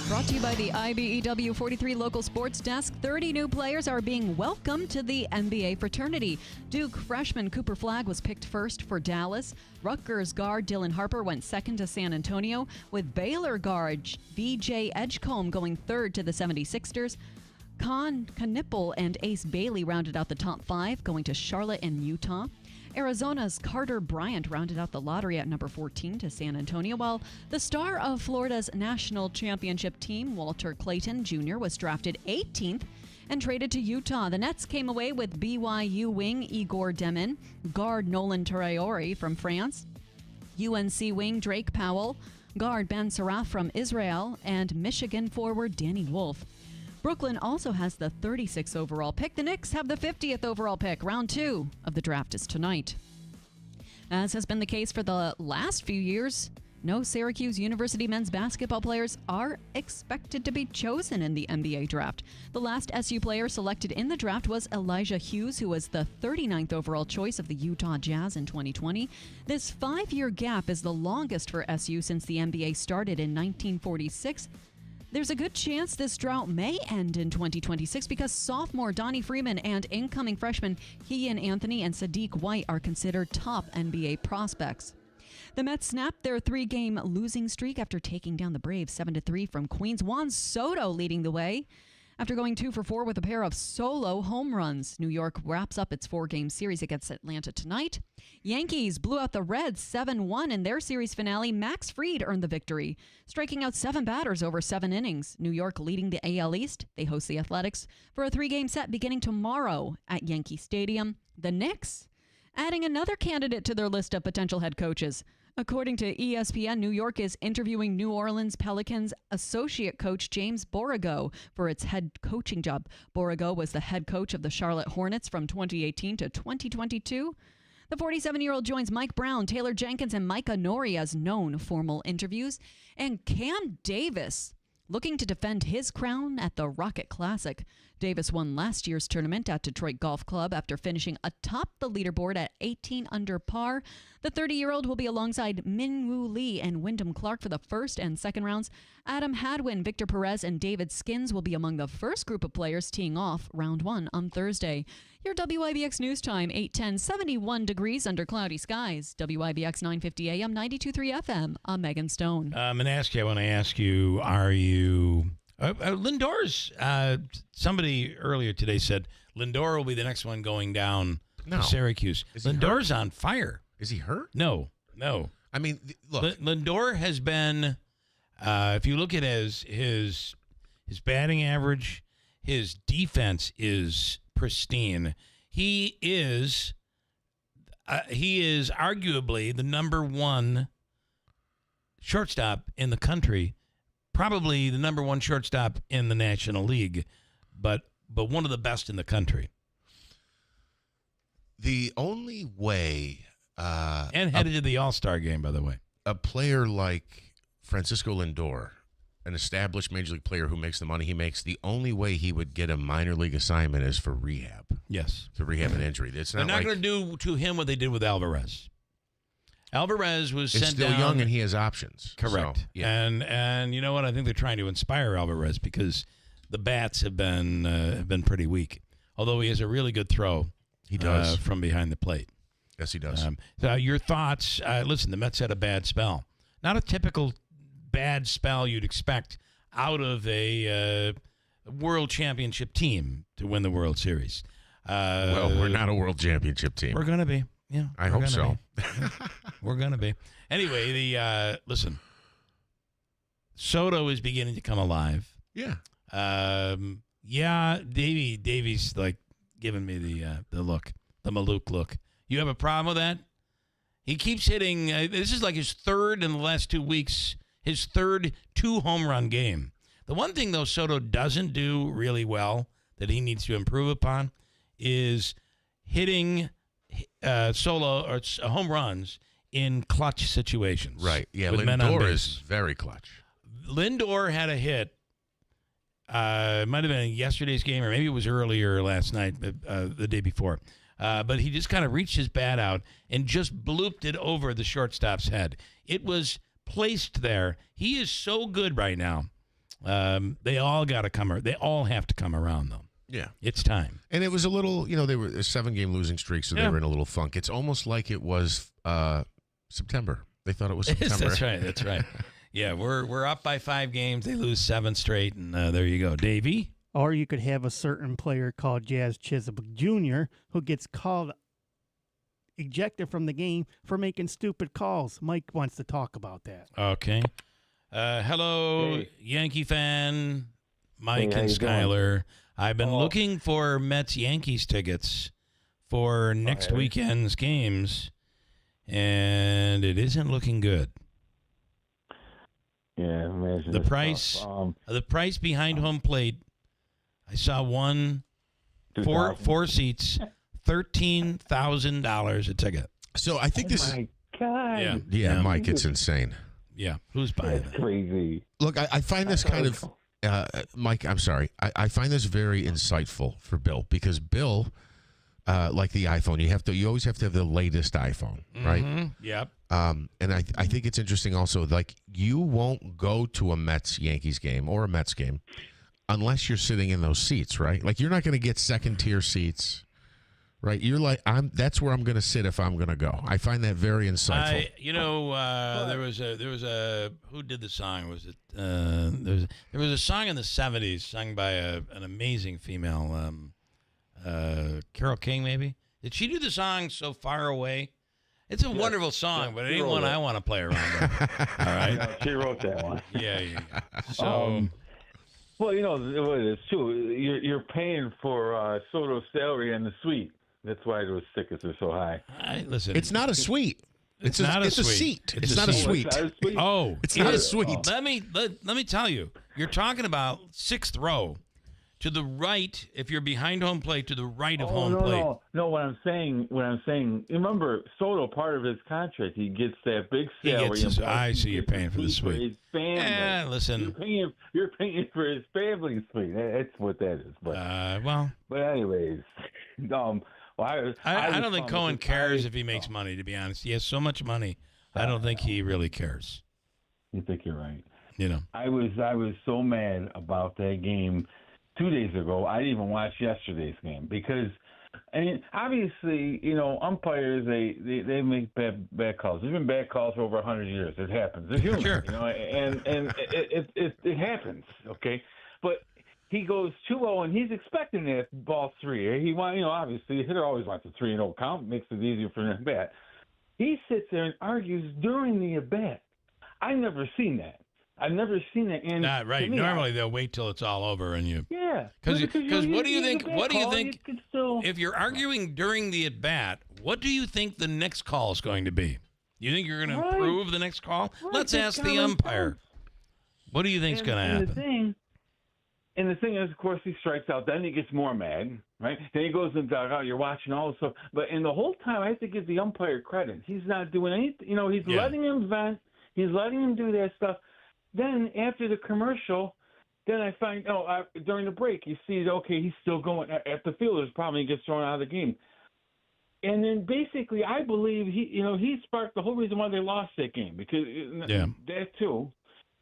[SPEAKER 5] Brought to you by the IBEW 43 Local Sports Desk. 30 new players are being welcomed to the NBA fraternity. Duke freshman Cooper Flagg was picked first for Dallas. Rutgers guard Dylan Harper went second to San Antonio, with Baylor guard VJ Edgecombe going third to the 76ers. Con Knipple and Ace Bailey rounded out the top 5, going to Charlotte and Utah. Arizona's Carter Bryant rounded out the lottery at number 14 to San Antonio, while the star of Florida's national championship team, Walter Clayton Jr., was drafted 18th and traded to Utah. The Nets came away with BYU wing Igor Demin, guard Nolan Traore from France, UNC wing Drake Powell, guard Ben Saraf from Israel, and Michigan forward Danny Wolf. Brooklyn also has the 36th overall pick. The Knicks have the 50th overall pick. Round 2 of the draft is tonight. As has been the case for the last few years, no Syracuse University men's basketball players are expected to be chosen in the NBA draft. The last SU player selected in the draft was Elijah Hughes, who was the 39th overall choice of the Utah Jazz in 2020. This 5-year gap is the longest for SU since the NBA started in 1946. There's a good chance this drought may end in 2026 because sophomore Donnie Freeman and incoming freshmen Keegan Anthony and Sadiq White are considered top NBA prospects. The Mets snapped their 3-game losing streak after taking down the Braves 7-3 from Queens. Juan Soto leading the way after going 2 for 4 with a pair of solo home runs. New York wraps up its 4-game series against Atlanta tonight. Yankees blew out the Reds 7-1 in their series finale. Max Fried earned the victory, striking out 7 batters over 7 innings. New York leading the AL East. They host the Athletics for a 3-game set beginning tomorrow at Yankee Stadium. The Knicks adding another candidate to their list of potential head coaches. According to ESPN, New York is interviewing New Orleans Pelicans associate coach James Borrego for its head coaching job. Borrego was the head coach of the Charlotte Hornets from 2018 to 2022. The 47-year-old joins Mike Brown, Taylor Jenkins, and Micah Nori as known formal interviews. And Cam Davis looking to defend his crown at the Rocket Classic. Davis won last year's tournament at Detroit Golf Club after finishing atop the leaderboard at 18 under par. The 30-year-old will be alongside Min-Woo Lee and Wyndham Clark for the first and second rounds. Adam Hadwin, Victor Perez, and David Skins will be among the first group of players teeing off round 1 on Thursday. Your WIBX News Time, 8:10, 71 degrees under cloudy skies. WIBX 950 AM, 92.3 FM. I'm Megan Stone.
[SPEAKER 1] I want to ask you, are you... Lindor's, somebody earlier today said Lindor will be the next one going down to Syracuse. Lindor's on fire.
[SPEAKER 2] Is he hurt?
[SPEAKER 1] No.
[SPEAKER 2] I mean, look.
[SPEAKER 1] Lindor has been, if you look at his batting average, his defense is pristine. He is arguably the number 1 shortstop in the country. Probably the number 1 shortstop in the National League, but one of the best in the country.
[SPEAKER 2] The only way...
[SPEAKER 1] and headed to the All-Star game, by the way.
[SPEAKER 2] A player like Francisco Lindor, an established Major League player who makes the money he makes, the only way he would get a minor league assignment is for rehab.
[SPEAKER 1] Yes.
[SPEAKER 2] To rehab an injury. It's
[SPEAKER 1] They're not going to do to him what they did with Alvarez. Alvarez was sent
[SPEAKER 2] still
[SPEAKER 1] down.
[SPEAKER 2] young and he has options.
[SPEAKER 1] Correct.
[SPEAKER 2] So, yeah.
[SPEAKER 1] And you know what? I think they're trying to inspire Alvarez because the bats have been pretty weak. Although he has a really good throw.
[SPEAKER 2] He does.
[SPEAKER 1] From behind the plate.
[SPEAKER 2] Yes, he does.
[SPEAKER 1] So your thoughts? Listen, the Mets had a bad spell. Not a typical bad spell you'd expect out of a World Championship team to win the World Series.
[SPEAKER 2] Well, we're not a World Championship team.
[SPEAKER 1] We're going to be. Yeah,
[SPEAKER 2] I hope so.
[SPEAKER 1] We're going to be. Anyway, listen, Soto is beginning to come alive.
[SPEAKER 2] Yeah.
[SPEAKER 1] Davey's like giving me the look, the Maluk look. You have a problem with that? He keeps hitting. This is like his third in the last 2 weeks, his third 2-home-run game. The one thing, though, Soto doesn't do really well that he needs to improve upon is hitting solo or home runs in clutch situations.
[SPEAKER 2] Right. Yeah,
[SPEAKER 1] with men on
[SPEAKER 2] Lindor
[SPEAKER 1] base.
[SPEAKER 2] is very clutch.
[SPEAKER 1] Lindor had a hit. It might have been yesterday's game, or maybe it was earlier last night, the day before. But he just kind of reached his bat out and just blooped it over the shortstop's head. It was placed there. He is so good right now. They all got to come. They all have to come around, though.
[SPEAKER 2] Yeah.
[SPEAKER 1] It's time.
[SPEAKER 2] And it was a little, they were a 7-game losing streak, so they were in a little funk. It's almost like it was September. They thought it was September.
[SPEAKER 1] That's right. Yeah, we're up by 5 games. They lose 7 straight, and there you go. Davey?
[SPEAKER 4] Or you could have a certain player called Jazz Chisholm Jr. who gets ejected from the game for making stupid calls. Mike wants to talk about that.
[SPEAKER 1] Okay. Hello, Yankee fan, Mike
[SPEAKER 4] Hey, how
[SPEAKER 1] and
[SPEAKER 4] you doing?
[SPEAKER 1] Skyler. I've been looking for Mets-Yankees tickets for next weekend's games, and it isn't looking good.
[SPEAKER 6] Yeah, imagine
[SPEAKER 1] The
[SPEAKER 6] this
[SPEAKER 1] price,
[SPEAKER 6] stuff.
[SPEAKER 1] the price behind home plate. I saw one, four seats, $13,000 a ticket.
[SPEAKER 2] So I think this.
[SPEAKER 6] My God.
[SPEAKER 2] Yeah, Mike, it's insane.
[SPEAKER 1] Yeah, who's buying that?
[SPEAKER 6] Crazy.
[SPEAKER 2] Look, I find this kind of, Mike, I'm sorry. I find this very insightful for Bill because Bill, like the iPhone, you always have to have the latest iPhone, right?
[SPEAKER 1] Yep.
[SPEAKER 2] And I think it's interesting also, like you won't go to a Mets-Yankees game or a Mets game unless you're sitting in those seats, right? Like you're not going to get second-tier seats, right? You're like, that's where I'm going to sit if I'm going to go. I find that very insightful.
[SPEAKER 1] There was a who did the song? Was it there was a song in the 70s sung by an amazing female, Carole King, maybe. Did she do the song "So Far Away"? It's a wonderful song, but it ain't one I want to play around with. All right,
[SPEAKER 6] No, she wrote that one.
[SPEAKER 1] Yeah. So.
[SPEAKER 6] Well, it's true. You're paying for Soto's salary and the suite. That's why those tickets are so high.
[SPEAKER 1] Listen,
[SPEAKER 2] it's not a suite.
[SPEAKER 1] It's not a
[SPEAKER 2] seat.
[SPEAKER 1] suite.
[SPEAKER 2] It's not a suite.
[SPEAKER 1] Oh,
[SPEAKER 2] it's not a suite.
[SPEAKER 1] Let me tell you. You're talking about 6th row to the right. If you're behind home plate, to the right of home plate.
[SPEAKER 6] No. What I'm saying. Remember, Soto, part of his contract, he gets that big salary.
[SPEAKER 1] I see you're paying for the suite.
[SPEAKER 6] His family.
[SPEAKER 1] Yeah, listen.
[SPEAKER 6] You're paying for his family suite. That's what that is. But
[SPEAKER 1] But
[SPEAKER 6] anyways,
[SPEAKER 1] I don't think Cohen cares if he makes money. To be honest, he has so much money. I don't think he really cares.
[SPEAKER 6] You think you're right?
[SPEAKER 1] I
[SPEAKER 6] was so mad about that game 2 days ago. I didn't even watch yesterday's game because, obviously, umpires they make bad calls. There's been bad calls for over 100 years. It happens. It's human,
[SPEAKER 1] Sure.
[SPEAKER 6] and it happens. Okay, but he goes 2-0 and he's expecting that ball 3. He obviously the hitter always wants a 3-0 count. Makes it easier for him to bat. He sits there and argues during the at bat. I've never seen that. And
[SPEAKER 1] not right. Normally they'll wait till it's all over and you.
[SPEAKER 6] Yeah.
[SPEAKER 1] Because what do you think?
[SPEAKER 6] What
[SPEAKER 1] do you think? If you're arguing during the at bat, what do you think the next call is going to be? You think you're going to improve the next call?
[SPEAKER 6] Right,
[SPEAKER 1] Let's
[SPEAKER 6] that's
[SPEAKER 1] ask the
[SPEAKER 6] common
[SPEAKER 1] umpire.
[SPEAKER 6] sense.
[SPEAKER 1] What do you think's going to happen?
[SPEAKER 6] And the thing is, of course, he strikes out. Then he gets more mad, right? Then he goes in the dugout. You're watching all this stuff. But in the whole time, I have to give the umpire credit. He's not doing anything. He's letting him vent. He's letting him do that stuff. Then after the commercial, then I find during the break, you see, okay, he's still going at the fielder's problem. He gets thrown out of the game. And then basically, I believe he sparked the whole reason why they lost that game because that too.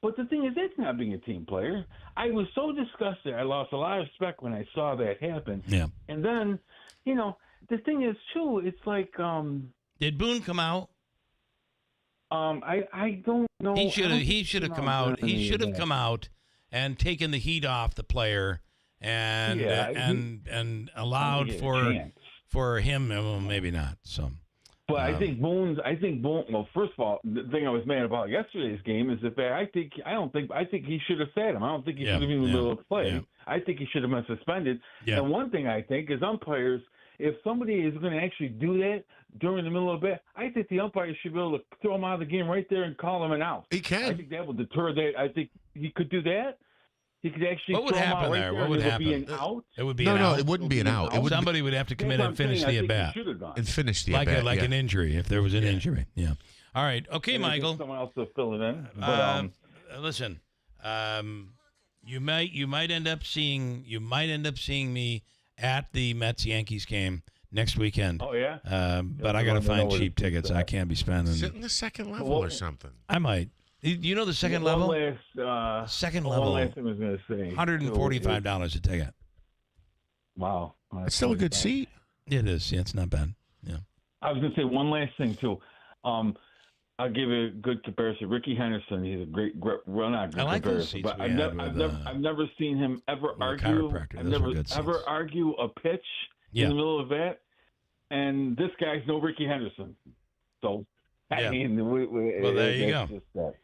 [SPEAKER 6] But the thing is, that's not being a team player. I was so disgusted. I lost a lot of respect when I saw that happen.
[SPEAKER 1] Yeah.
[SPEAKER 6] And then, the thing is, too, it's like.
[SPEAKER 1] Did Boone come out?
[SPEAKER 6] I don't know.
[SPEAKER 1] He should have come out. He should have come out and taken the heat off the player and allowed for him. Well, maybe not. So.
[SPEAKER 6] But I think Boone. Well, first of all, the thing I was mad about yesterday's game is the fact I think he should have sat him. I don't think he should have even been able to play.
[SPEAKER 1] Yeah.
[SPEAKER 6] I think he should have been suspended.
[SPEAKER 1] Yeah.
[SPEAKER 6] And one thing I think is umpires. If somebody is going to actually do that during the middle of the bat, I think the umpire should be able to throw him out of the game right there and call him an out.
[SPEAKER 2] He can.
[SPEAKER 6] I think that will deter that. I think he could do that. He could actually.
[SPEAKER 1] What would
[SPEAKER 6] throw him
[SPEAKER 1] happen
[SPEAKER 6] out right
[SPEAKER 1] there?
[SPEAKER 6] there
[SPEAKER 1] What would
[SPEAKER 6] and
[SPEAKER 1] happen?
[SPEAKER 6] It would be an out.
[SPEAKER 1] It would be
[SPEAKER 2] No,
[SPEAKER 1] an
[SPEAKER 2] no,
[SPEAKER 1] out.
[SPEAKER 2] it wouldn't be an out. It would
[SPEAKER 1] Somebody would have to come in and finish the at-bat.
[SPEAKER 2] and finish the
[SPEAKER 1] like
[SPEAKER 2] at-bat.
[SPEAKER 1] like
[SPEAKER 2] yeah.
[SPEAKER 1] an injury, if there was an injury. Yeah. All right. Okay,
[SPEAKER 6] And
[SPEAKER 1] Michael.
[SPEAKER 6] someone else to fill it in. But,
[SPEAKER 1] Listen, you might end up seeing me at the Mets Yankees game next weekend.
[SPEAKER 6] Oh yeah.
[SPEAKER 1] But I got to find cheap tickets. I can't be spending.
[SPEAKER 2] Sit in the second level or something.
[SPEAKER 1] I might. You know the second level? Second level.
[SPEAKER 6] One last thing I was going to say.
[SPEAKER 1] $145 a ticket.
[SPEAKER 6] Wow.
[SPEAKER 2] It's still a good seat.
[SPEAKER 1] It is. Yeah, it's not bad. Yeah.
[SPEAKER 6] I was going to say one last thing too. I'll give you a good comparison. Ricky Henderson, he's a great well, not good
[SPEAKER 1] I like those
[SPEAKER 6] comparison,
[SPEAKER 1] seats
[SPEAKER 6] but
[SPEAKER 1] we
[SPEAKER 6] I've
[SPEAKER 1] had
[SPEAKER 6] never never seen him ever
[SPEAKER 1] with a
[SPEAKER 6] argue.
[SPEAKER 1] chiropractor.
[SPEAKER 6] I've
[SPEAKER 1] Those were
[SPEAKER 6] never
[SPEAKER 1] good
[SPEAKER 6] ever
[SPEAKER 1] seats.
[SPEAKER 6] argue a pitch
[SPEAKER 1] Yeah.
[SPEAKER 6] in the middle of it. And this guy's no Ricky Henderson. So, I
[SPEAKER 1] Yeah.
[SPEAKER 6] mean,
[SPEAKER 1] Well, there you go.
[SPEAKER 6] that's just that.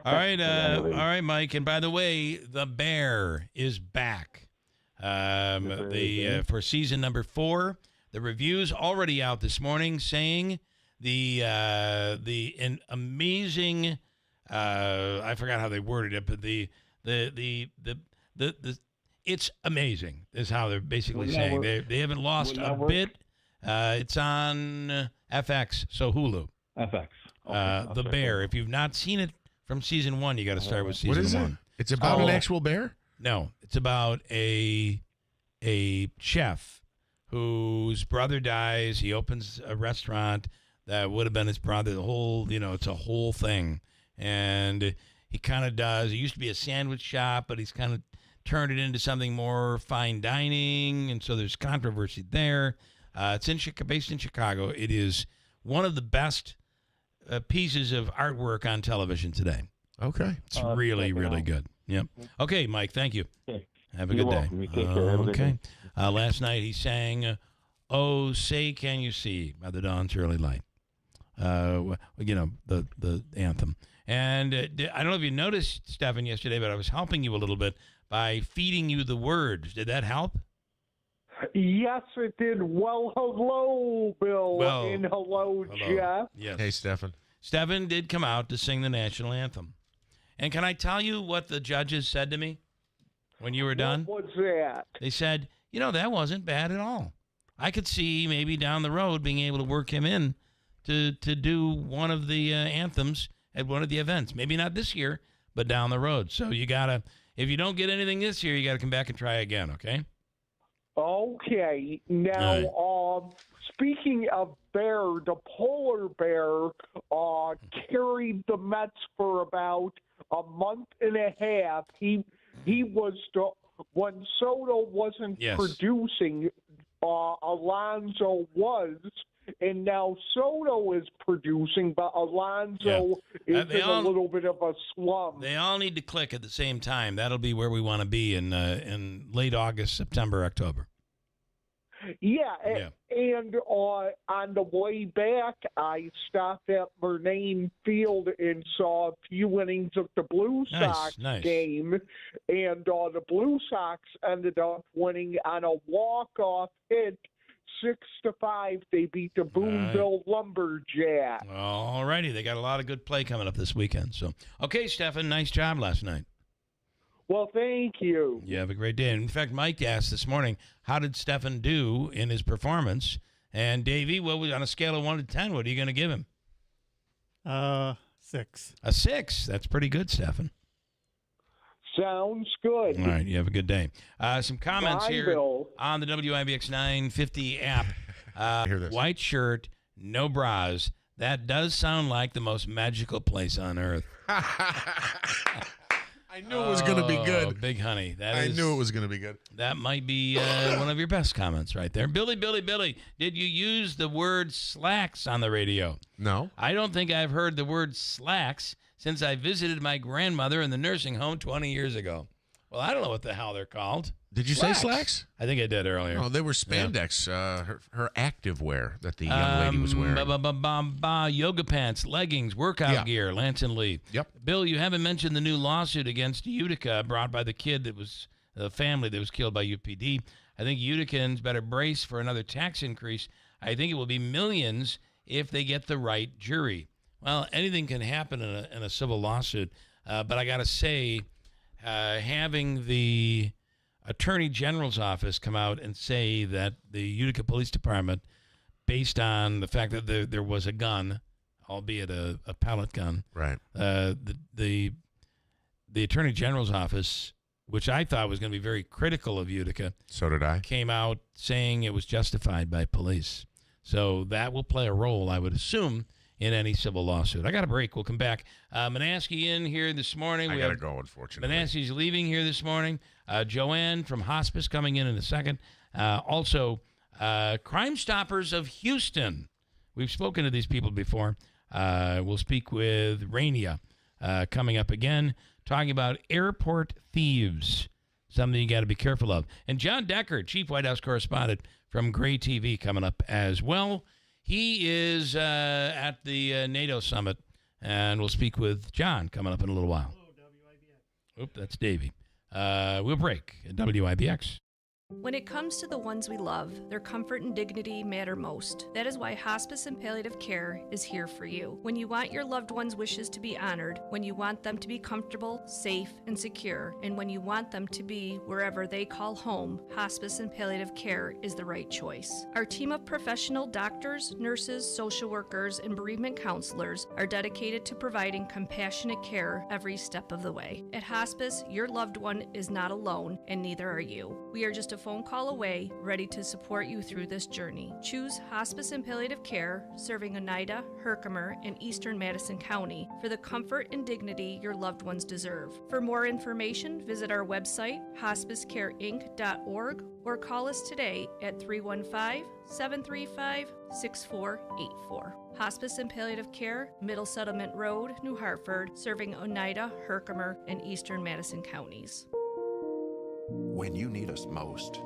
[SPEAKER 1] All right, Mike. And by the way, the Bear is back. For season number 4, the reviews already out this morning saying an amazing. I forgot how they worded it, but the it's amazing is how they're basically saying they haven't lost a bit. It's on FX, so Hulu.
[SPEAKER 6] FX.
[SPEAKER 1] The Bear. If you've not seen it from season 1, you got to start with season
[SPEAKER 2] What is
[SPEAKER 1] 1.
[SPEAKER 2] it? It's about an actual bear?
[SPEAKER 1] No, it's about a chef whose brother dies. He opens a restaurant that would have been his brother. The whole, it's a whole thing. And he kind of does. It used to be a sandwich shop, but he's kind of turned it into something more fine dining. And so there's controversy there. It's based in Chicago. It is one of the best pieces of artwork on television today.
[SPEAKER 2] Okay.
[SPEAKER 1] It's really, really good. Yep. Okay, Mike, thank you.
[SPEAKER 6] Okay.
[SPEAKER 1] Have a good day.
[SPEAKER 6] Welcome. You take care. Have a good
[SPEAKER 1] Okay.
[SPEAKER 6] day.
[SPEAKER 1] Last night he sang "Oh, Say Can You See" by the Dawn's Early Light. The anthem. And I don't know if you noticed, Stefan, yesterday, but I was helping you a little bit by feeding you the words. Did that help?
[SPEAKER 8] Yes, it did. Well, hello, Bill, and hello, Jeff.
[SPEAKER 1] Yes.
[SPEAKER 2] Hey, Stefan.
[SPEAKER 1] Stefan did come out to sing the national anthem. And can I tell you what the judges said to me when you were done?
[SPEAKER 8] What was that?
[SPEAKER 1] They said, that wasn't bad at all. I could see maybe down the road being able to work him in to do one of the anthems at one of the events. Maybe not this year, but down the road. So you got to, if you don't get anything this year, you got to come back and try again, okay?
[SPEAKER 8] Okay. Now, speaking of bear, the polar bear carried the Mets for about a month and a half. He was when Soto wasn't producing, Alonso was, and now Soto is producing, but Alonso is in a little bit of a slump.
[SPEAKER 1] They all need to click at the same time. That'll be where we want to be in late August, September, October.
[SPEAKER 8] Yeah. And on the way back, I stopped at Murnane Field and saw a few innings of the Blue Sox game, and the Blue Sox ended up winning on a walk-off hit, 6-5. They beat the Boonville Lumberjacks.
[SPEAKER 1] All righty. They got a lot of good play coming up this weekend. So, okay, Stefan, nice job last night.
[SPEAKER 8] Well, thank you.
[SPEAKER 1] You have a great day. In fact, Mike asked this morning, how did Stefan do in his performance? And Davey, on a scale of 1 to 10, what are you going to give him?
[SPEAKER 4] 6.
[SPEAKER 1] A 6. That's pretty good, Stefan.
[SPEAKER 8] Sounds good.
[SPEAKER 1] All right, you have a good day. Some comments
[SPEAKER 8] Bye,
[SPEAKER 1] here
[SPEAKER 8] Bill.
[SPEAKER 1] on the WIBX 950 app.
[SPEAKER 2] Hear this.
[SPEAKER 1] White shirt, no bras. That does sound like the most magical place on earth.
[SPEAKER 2] I knew it was going to be good.
[SPEAKER 1] Big honey.
[SPEAKER 2] I knew it was going to be good.
[SPEAKER 1] That might be one of your best comments right there. Billy, did you use the word slacks on the radio?
[SPEAKER 2] No.
[SPEAKER 1] I don't think I've heard the word slacks since I visited my grandmother in the nursing home 20 years ago. Well, I don't know what the hell they're called.
[SPEAKER 2] Did you say slacks?
[SPEAKER 1] I think I did earlier.
[SPEAKER 2] Oh, they were spandex, her active wear that the young lady was wearing.
[SPEAKER 1] Yoga pants, leggings, workout gear, Lance and Lee.
[SPEAKER 2] Yep.
[SPEAKER 1] Bill, you haven't mentioned the new lawsuit against Utica brought by the family that was killed by UPD. I think Uticans better brace for another tax increase. I think it will be millions if they get the right jury. Well, anything can happen in a civil lawsuit, but I got to say, having the Attorney General's office come out and say that the Utica Police Department, based on the fact that there was a gun, albeit a pellet gun,
[SPEAKER 2] right?
[SPEAKER 1] The Attorney General's office, which I thought was going to be very critical of Utica,
[SPEAKER 2] so did I,
[SPEAKER 1] came out saying it was justified by police. So that will play a role, I would assume, in any civil lawsuit. I got a break. We'll come back. Manasseh in here this morning.
[SPEAKER 2] I got to go, unfortunately.
[SPEAKER 1] Manasseh's leaving here this morning. Joanne from Hospice coming in a second. Also, Crime Stoppers of Houston. We've spoken to these people before. We'll speak with Rania coming up again, talking about airport thieves, something you got to be careful of. And John Decker, Chief White House Correspondent from Gray TV, coming up as well. He is at the NATO summit, and we'll speak with John coming up in a little while. Hello, WIBX. Oop, that's Davey. We'll break at WIBX.
[SPEAKER 7] When it comes to the ones we love, their comfort and dignity matter most. That is why Hospice and Palliative Care is here for you. When you want your loved ones' wishes to be honored, when you want them to be comfortable, safe, and secure, and when you want them to be wherever they call home, Hospice and Palliative Care is the right choice. Our team of professional doctors, nurses, social workers, and bereavement counselors are dedicated to providing compassionate care every step of the way. At Hospice, your loved one is not alone, and neither are you. We are just a phone call away, ready to support you through this journey. Choose Hospice and Palliative Care, serving Oneida, Herkimer, and Eastern Madison County for the comfort and dignity your loved ones deserve. For more information, visit our website, hospicecareinc.org, or call us today at 315-735-6484. Hospice and Palliative Care, Middle Settlement Road, New Hartford, serving Oneida, Herkimer, and Eastern Madison counties.
[SPEAKER 9] When you need us most.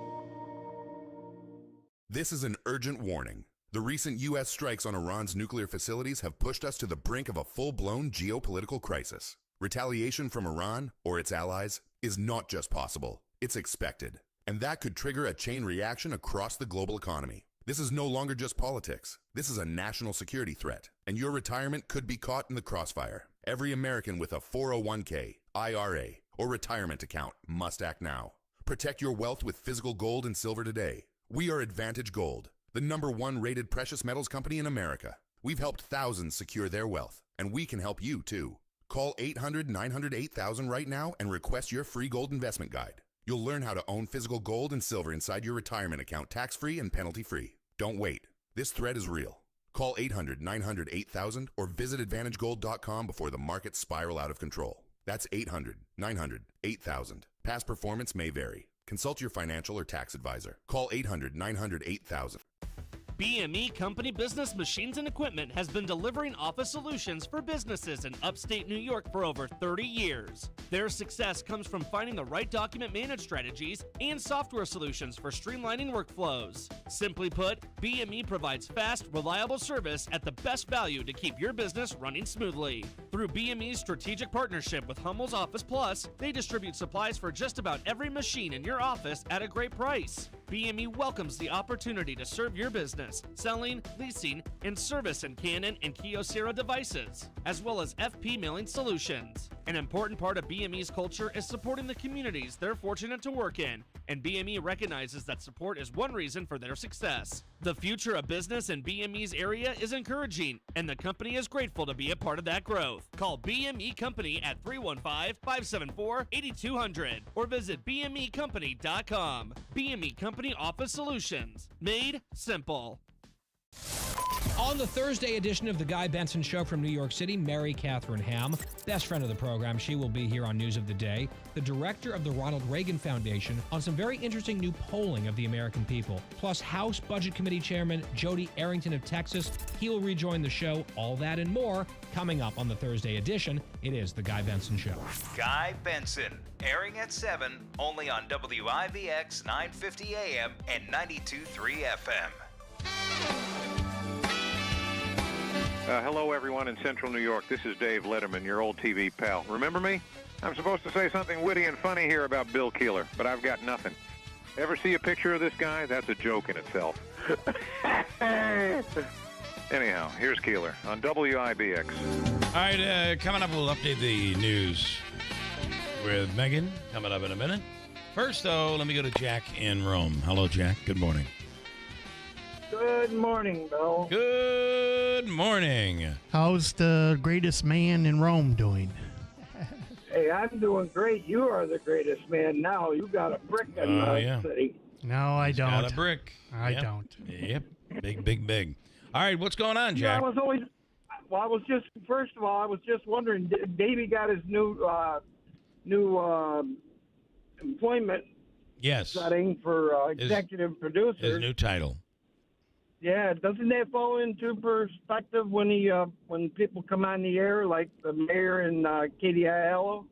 [SPEAKER 15] This is an urgent warning. The recent U.S. strikes on Iran's nuclear facilities have pushed us to the brink of a full-blown geopolitical crisis. Retaliation from Iran, or its allies, is not just possible, it's expected. And that could trigger a chain reaction across the global economy. This is no longer just politics. This is a national security threat, and your retirement could be caught in the crossfire. Every American with a 401k, IRA, or retirement account must act now. Protect your wealth with physical gold and silver today. We are Advantage Gold, the #1 rated precious metals company in America. We've helped thousands secure their wealth, and we can help you too. Call 800-900-8000 right now and request your free gold investment guide. You'll learn how to own physical gold and silver inside your retirement account tax-free and penalty-free. Don't wait. This threat is real. Call 800-900-8000 or visit AdvantageGold.com before the markets spiral out of control. That's 800-900-8000. Past performance may vary. Consult your financial or tax advisor. Call 800-900-8000.
[SPEAKER 17] BME Company Business Machines and Equipment has been delivering office solutions for businesses in upstate New York for over 30 years. Their success comes from finding the right document management strategies and software solutions for streamlining workflows. Simply put, BME provides fast, reliable service at the best value to keep your business running smoothly. Through BME's strategic partnership with Hummel's Office Plus, they distribute supplies for just about every machine in your office at a great price. BME welcomes the opportunity to serve your business, selling, leasing, and servicing Canon and Kyocera devices, as well as FP mailing solutions. An important part of BME's culture is supporting the communities they're fortunate to work in, and BME recognizes that support is one reason for their success. The future of business in BME's area is encouraging, and the company is grateful to be a part of that growth. Call BME Company at 315-574-8200 or visit BMEcompany.com. BME Company Office Solutions. Made simple.
[SPEAKER 18] On the Thursday edition of the Guy Benson Show from New York City, Mary Catherine Ham, best friend of the program, she will be here on News of the Day, the director of the Ronald Reagan Foundation, on some very interesting new polling of the American people, plus House Budget Committee Chairman Jody Arrington of Texas. He will rejoin the show. All that and more coming up on the Thursday edition. It is the Guy Benson Show.
[SPEAKER 19] Guy Benson, airing at 7, only on WIBX 950 AM and 92.3 FM.
[SPEAKER 27] Hello, everyone in Central New York. This is Dave Letterman, your old TV pal. Remember me? I'm supposed to say something witty and funny here about Bill Keeler, but I've got nothing. Ever see a picture of this guy? That's a joke in itself. Anyhow, here's Keeler on WIBX.
[SPEAKER 1] All right, coming up, we'll update the news. with Megan coming up in a minute. First, though, let me go to Jack in Rome. Hello, Jack. Good morning.
[SPEAKER 10] Good morning, Bill.
[SPEAKER 1] Good morning.
[SPEAKER 4] How's the greatest man in Rome doing?
[SPEAKER 10] Hey, I'm doing great. You are the greatest man now. You got a brick in the city.
[SPEAKER 4] No, I don't.
[SPEAKER 1] Got a brick.
[SPEAKER 4] I don't.
[SPEAKER 1] Yep. Big. All right, what's going on, Jack?
[SPEAKER 10] I was just wondering, Davey got his new employment setting for executive producer.
[SPEAKER 1] His new title.
[SPEAKER 10] Yeah, doesn't that fall into perspective when people come on the air, like the mayor and Katie Aiello?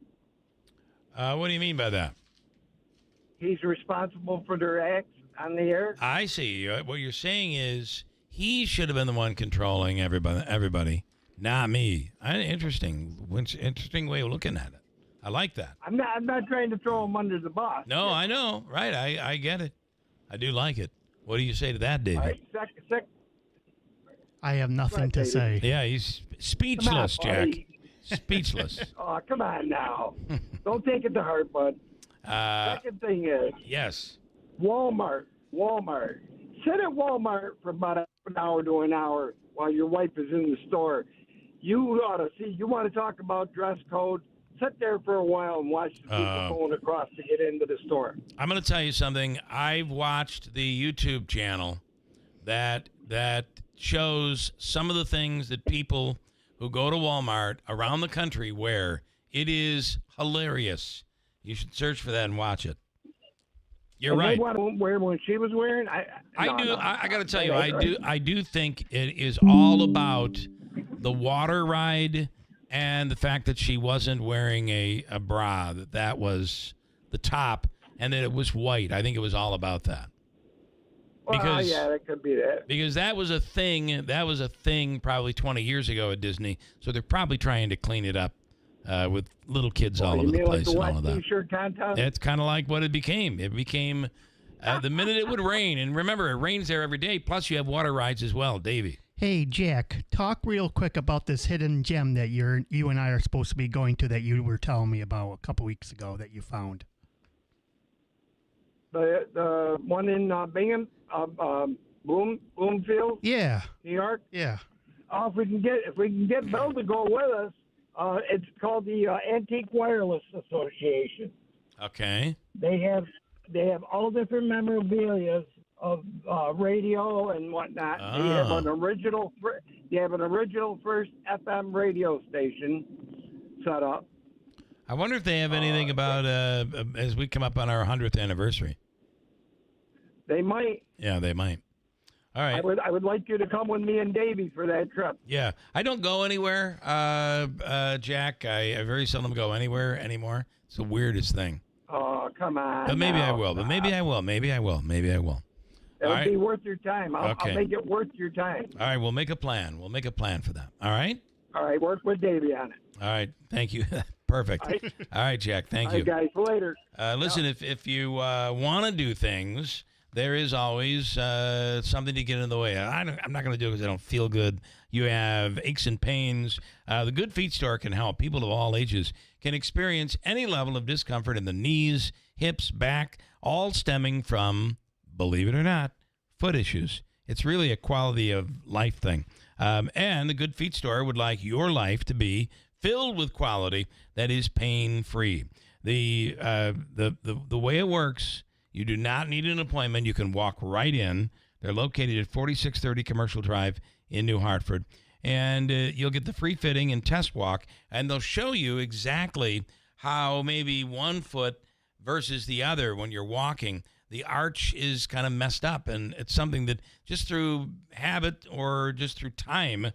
[SPEAKER 1] What do you mean by that?
[SPEAKER 10] He's responsible for their acts on the air.
[SPEAKER 1] I see. What you're saying is he should have been the one controlling everybody, not me. Interesting way of looking at it. I like that.
[SPEAKER 10] I'm not trying to throw him under the bus.
[SPEAKER 1] No, I know. Right. I get it. I do like it. What do you say to that, Davey?
[SPEAKER 4] I have nothing to say.
[SPEAKER 1] Yeah, he's speechless, Jack. Speechless.
[SPEAKER 10] Oh, come on now. Don't take it to heart, bud. Second thing is.
[SPEAKER 1] Yes.
[SPEAKER 10] Walmart. Sit at Walmart for about an hour to an hour while your wife is in the store. You ought to see. You want to talk about dress code? Sit there for a while and watch the people going across to get into the store.
[SPEAKER 1] I'm going to tell you something. I've watched the YouTube channel that shows some of the things that people who go to Walmart around the country wear. It is hilarious. You should search for that and watch it. You're right.
[SPEAKER 10] They want to wear when she was wearing.
[SPEAKER 1] I got to tell you, I do think it is all about the water ride. And the fact that she wasn't wearing a bra, that was the top, and that it was white. I think it was all about that.
[SPEAKER 10] Well, yeah, that could be that.
[SPEAKER 1] Because that was a thing. That was a thing probably 20 years ago at Disney. So they're probably trying to clean it up with little kids all over the place and all of that.
[SPEAKER 10] T-shirt contest?
[SPEAKER 1] It's kind of like what it became. It became the minute it would rain, and remember, it rains there every day. Plus, you have water rides as well, Davey.
[SPEAKER 4] Hey, Jack, talk real quick about this hidden gem that you and I are supposed to be going to that you were telling me about a couple weeks ago that you found.
[SPEAKER 10] The one in Bingham, Bloomfield?
[SPEAKER 4] Yeah.
[SPEAKER 10] New York?
[SPEAKER 4] Yeah.
[SPEAKER 10] If we can get Bill to go with us, it's called the Antique Wireless Association.
[SPEAKER 1] Okay.
[SPEAKER 10] They have all different memorabilia of radio and whatnot. They have an original first FM radio station set up.
[SPEAKER 1] I wonder if they have anything about as we come up on our 100th anniversary.
[SPEAKER 10] They might.
[SPEAKER 1] Yeah, they might. All right.
[SPEAKER 10] I would like you to come with me and Davey for that trip.
[SPEAKER 1] Yeah, I don't go anywhere, Jack. I very seldom go anywhere anymore. It's the weirdest thing.
[SPEAKER 10] Oh, come on.
[SPEAKER 1] But maybe I will. Maybe I will.
[SPEAKER 10] It'll be worth your time. I'll make it worth your time.
[SPEAKER 1] All right, we'll make a plan. We'll make a plan for that. All right?
[SPEAKER 10] All right, work with Davey on it.
[SPEAKER 1] All right, thank you. Perfect. All right, Jack, thank you.
[SPEAKER 10] All right, guys, later.
[SPEAKER 1] Listen, if you want to do things, there is always something to get in the way. I'm not going to do it because I don't feel good. You have aches and pains. The Good Feet Store can help. People of all ages can experience any level of discomfort in the knees, hips, back, all stemming from, believe it or not, foot issues. It's really a quality of life thing. And the Good Feet Store would like your life to be filled with quality that is pain-free. The way it works, you do not need an appointment. You can walk right in. They're located at 4630 Commercial Drive in New Hartford. And you'll get the free fitting and test walk, and they'll show you exactly how maybe one foot versus the other when you're walking, the arch is kind of messed up, and it's something that just through habit or just through time,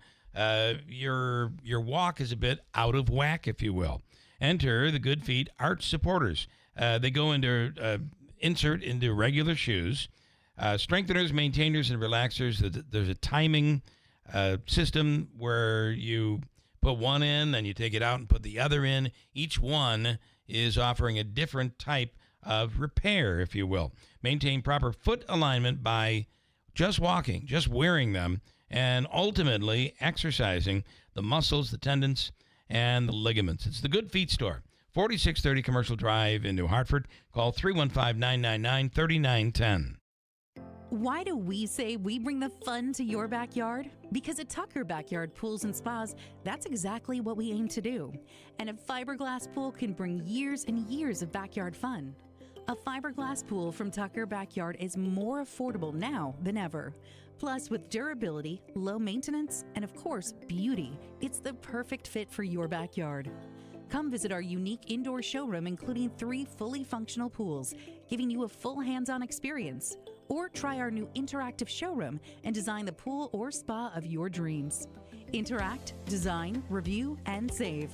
[SPEAKER 1] your walk is a bit out of whack, if you will. Enter the Good Feet Arch Supporters. They go into insert into regular shoes. Strengtheners, maintainers, and relaxers. There's a timing system where you put one in, then you take it out and put the other in. Each one is offering a different type of repair, if you will. Maintain proper foot alignment by just walking, just wearing them, and ultimately exercising the muscles, the tendons, and the ligaments. It's the Good Feet Store, 4630 Commercial Drive in New Hartford. Call 315-999-3910.
[SPEAKER 12] Why do we say we bring the fun to your backyard? Because at Tucker Backyard Pools and Spas, that's exactly what we aim to do. And a fiberglass pool can bring years and years of backyard fun. A fiberglass pool from Tucker Backyard is more affordable now than ever. Plus, with durability, low maintenance, and of course, beauty, it's the perfect fit for your backyard. Come visit our unique indoor showroom, including 3 fully functional pools, giving you a full hands-on experience. Or try our new interactive showroom and design the pool or spa of your dreams. Interact, design, review, and save.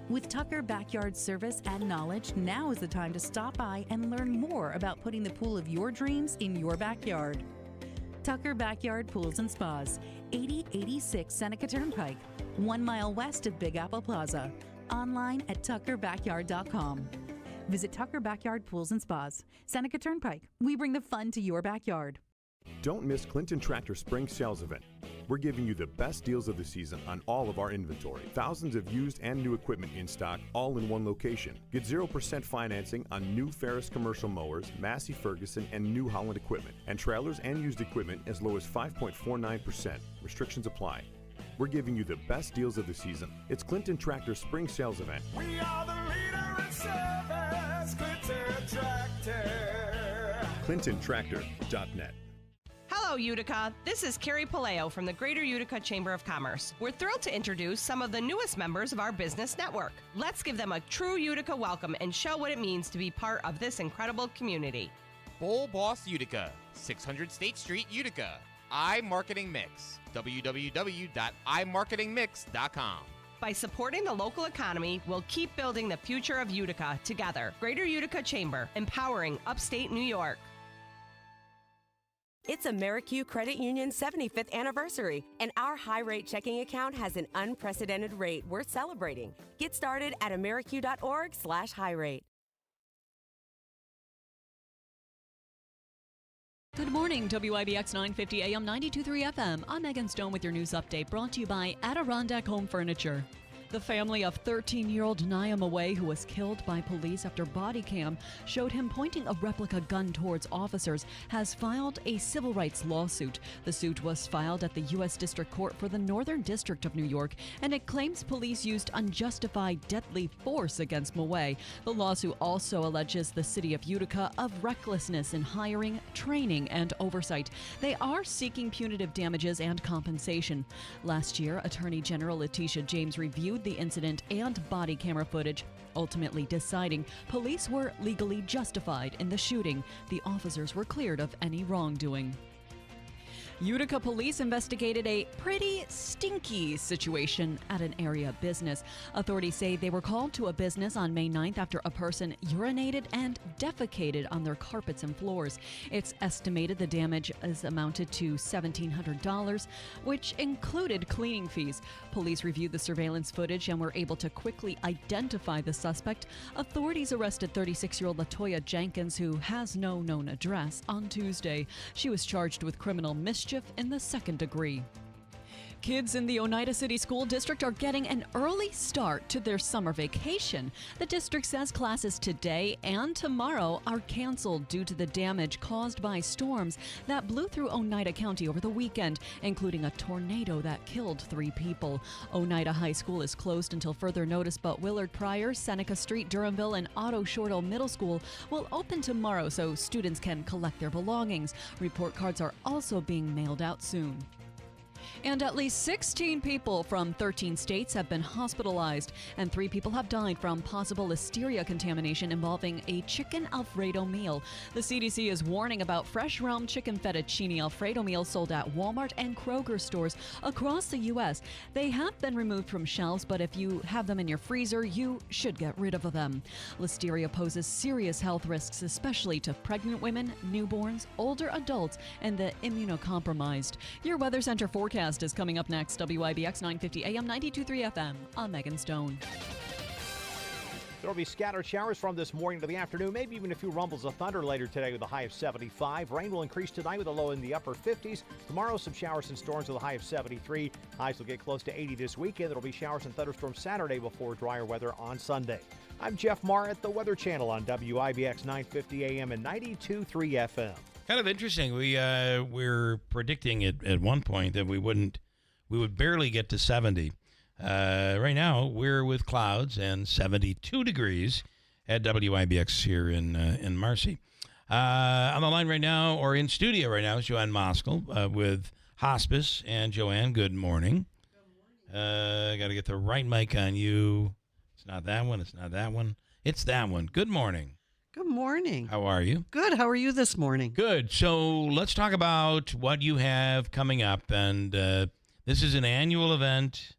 [SPEAKER 12] With Tucker Backyard service and knowledge, now is the time to stop by and learn more about putting the pool of your dreams in your backyard. Tucker Backyard Pools and Spas, 8086 Seneca Turnpike, 1 mile west of Big Apple Plaza. Online at tuckerbackyard.com. Visit Tucker Backyard Pools and Spas, Seneca Turnpike. We bring the fun to your backyard.
[SPEAKER 13] Don't miss Clinton Tractor Spring Sales Event. We're giving you the best deals of the season on all of our inventory. Thousands of used and new equipment in stock, all in one location. Get 0% financing on new Ferris commercial mowers, Massey Ferguson, and New Holland equipment. And trailers and used equipment as low as 5.49%. Restrictions apply. We're giving you the best deals of the season. It's Clinton Tractor Spring Sales Event.
[SPEAKER 16] We are the leader in service, Clinton Tractor.
[SPEAKER 13] ClintonTractor.net.
[SPEAKER 20] Hello, Utica. This is Carrie Paleo from the Greater Utica Chamber of Commerce. We're thrilled to introduce some of the newest members of our business network. Let's give them a true Utica welcome and show what it means to be part of this incredible community.
[SPEAKER 21] Bull Boss Utica, 600 State Street, Utica. iMarketing Mix, www.imarketingmix.com.
[SPEAKER 20] By supporting the local economy, we'll keep building the future of Utica together. Greater Utica Chamber, empowering upstate New York.
[SPEAKER 22] It's AmeriQ Credit Union's 75th anniversary, and our high-rate checking account has an unprecedented rate worth celebrating. Get started at ameriq.org/high-rate.
[SPEAKER 5] Good morning, WIBX 950 AM 92.3 FM. I'm Megan Stone with your news update, brought to you by Adirondack Home Furniture. The family of 13-year-old Niam Away, who was killed by police after body cam showed him pointing a replica gun towards officers, has filed a civil rights lawsuit. The suit was filed at the U.S. District Court for the Northern District of New York, and it claims police used unjustified deadly force against Maway. The lawsuit also alleges the city of Utica of recklessness in hiring, training, and oversight. They are seeking punitive damages and compensation. Last year, Attorney General Letitia James reviewed the incident and body camera footage, ultimately deciding police were legally justified in the shooting. The officers were cleared of any wrongdoing. Utica police investigated a pretty stinky situation at an area business. Authorities say they were called to a business on May 9th after a person urinated and defecated on their carpets and floors. It's estimated the damage is amounted to $1,700, which included cleaning fees. Police reviewed the surveillance footage and were able to quickly identify the suspect. Authorities arrested 36-year-old Latoya Jenkins, who has no known address, on Tuesday. She was charged with criminal mischief in the second degree. Kids in the Oneida City School District are getting an early start to their summer vacation. The district says classes today and tomorrow are canceled due to the damage caused by storms that blew through Oneida County over the weekend, including a tornado that killed 3 people. Oneida High School is closed until further notice, but Willard Pryor, Seneca Street, Durhamville, and Otto Shortall Middle School will open tomorrow so students can collect their belongings. Report cards are also being mailed out soon. And at least 16 people from 13 states have been hospitalized, and 3 people have died from possible listeria contamination involving a chicken Alfredo meal. The CDC is warning about fresh realm chicken fettuccine Alfredo meals sold at Walmart and Kroger stores across the U.S. They have been removed from shelves, but if you have them in your freezer, you should get rid of them. Listeria poses serious health risks, especially to pregnant women, newborns, older adults, and the immunocompromised. Your Weather Center forecast is coming up next. WIBX 950 AM 92.3 FM. I'm Megan Stone.
[SPEAKER 3] There will be scattered showers from this morning to the afternoon, maybe even a few rumbles of thunder later today with a high of 75. Rain will increase tonight with a low in the upper 50s. Tomorrow, some showers and storms with a high of 73. Highs will get close to 80 this weekend. There will be showers and thunderstorms Saturday before drier weather on Sunday. I'm Jeff Marr at the Weather Channel on WIBX 950 AM and 92.3 FM.
[SPEAKER 1] Kind of interesting. We're predicting at one point that we would barely get to 70. Right now, we're with clouds and 72 degrees at WIBX here in Marcy. On the line right now, or in studio right now, is Joanne Moskal with Hospice. And Joanne, good morning. Got to get the right mic on you. It's not that one. It's not that one. It's that one. Good morning.
[SPEAKER 6] Good morning.
[SPEAKER 1] How are you?
[SPEAKER 6] Good. How are you this morning?
[SPEAKER 1] Good. So let's talk about what you have coming up. And this is an annual event.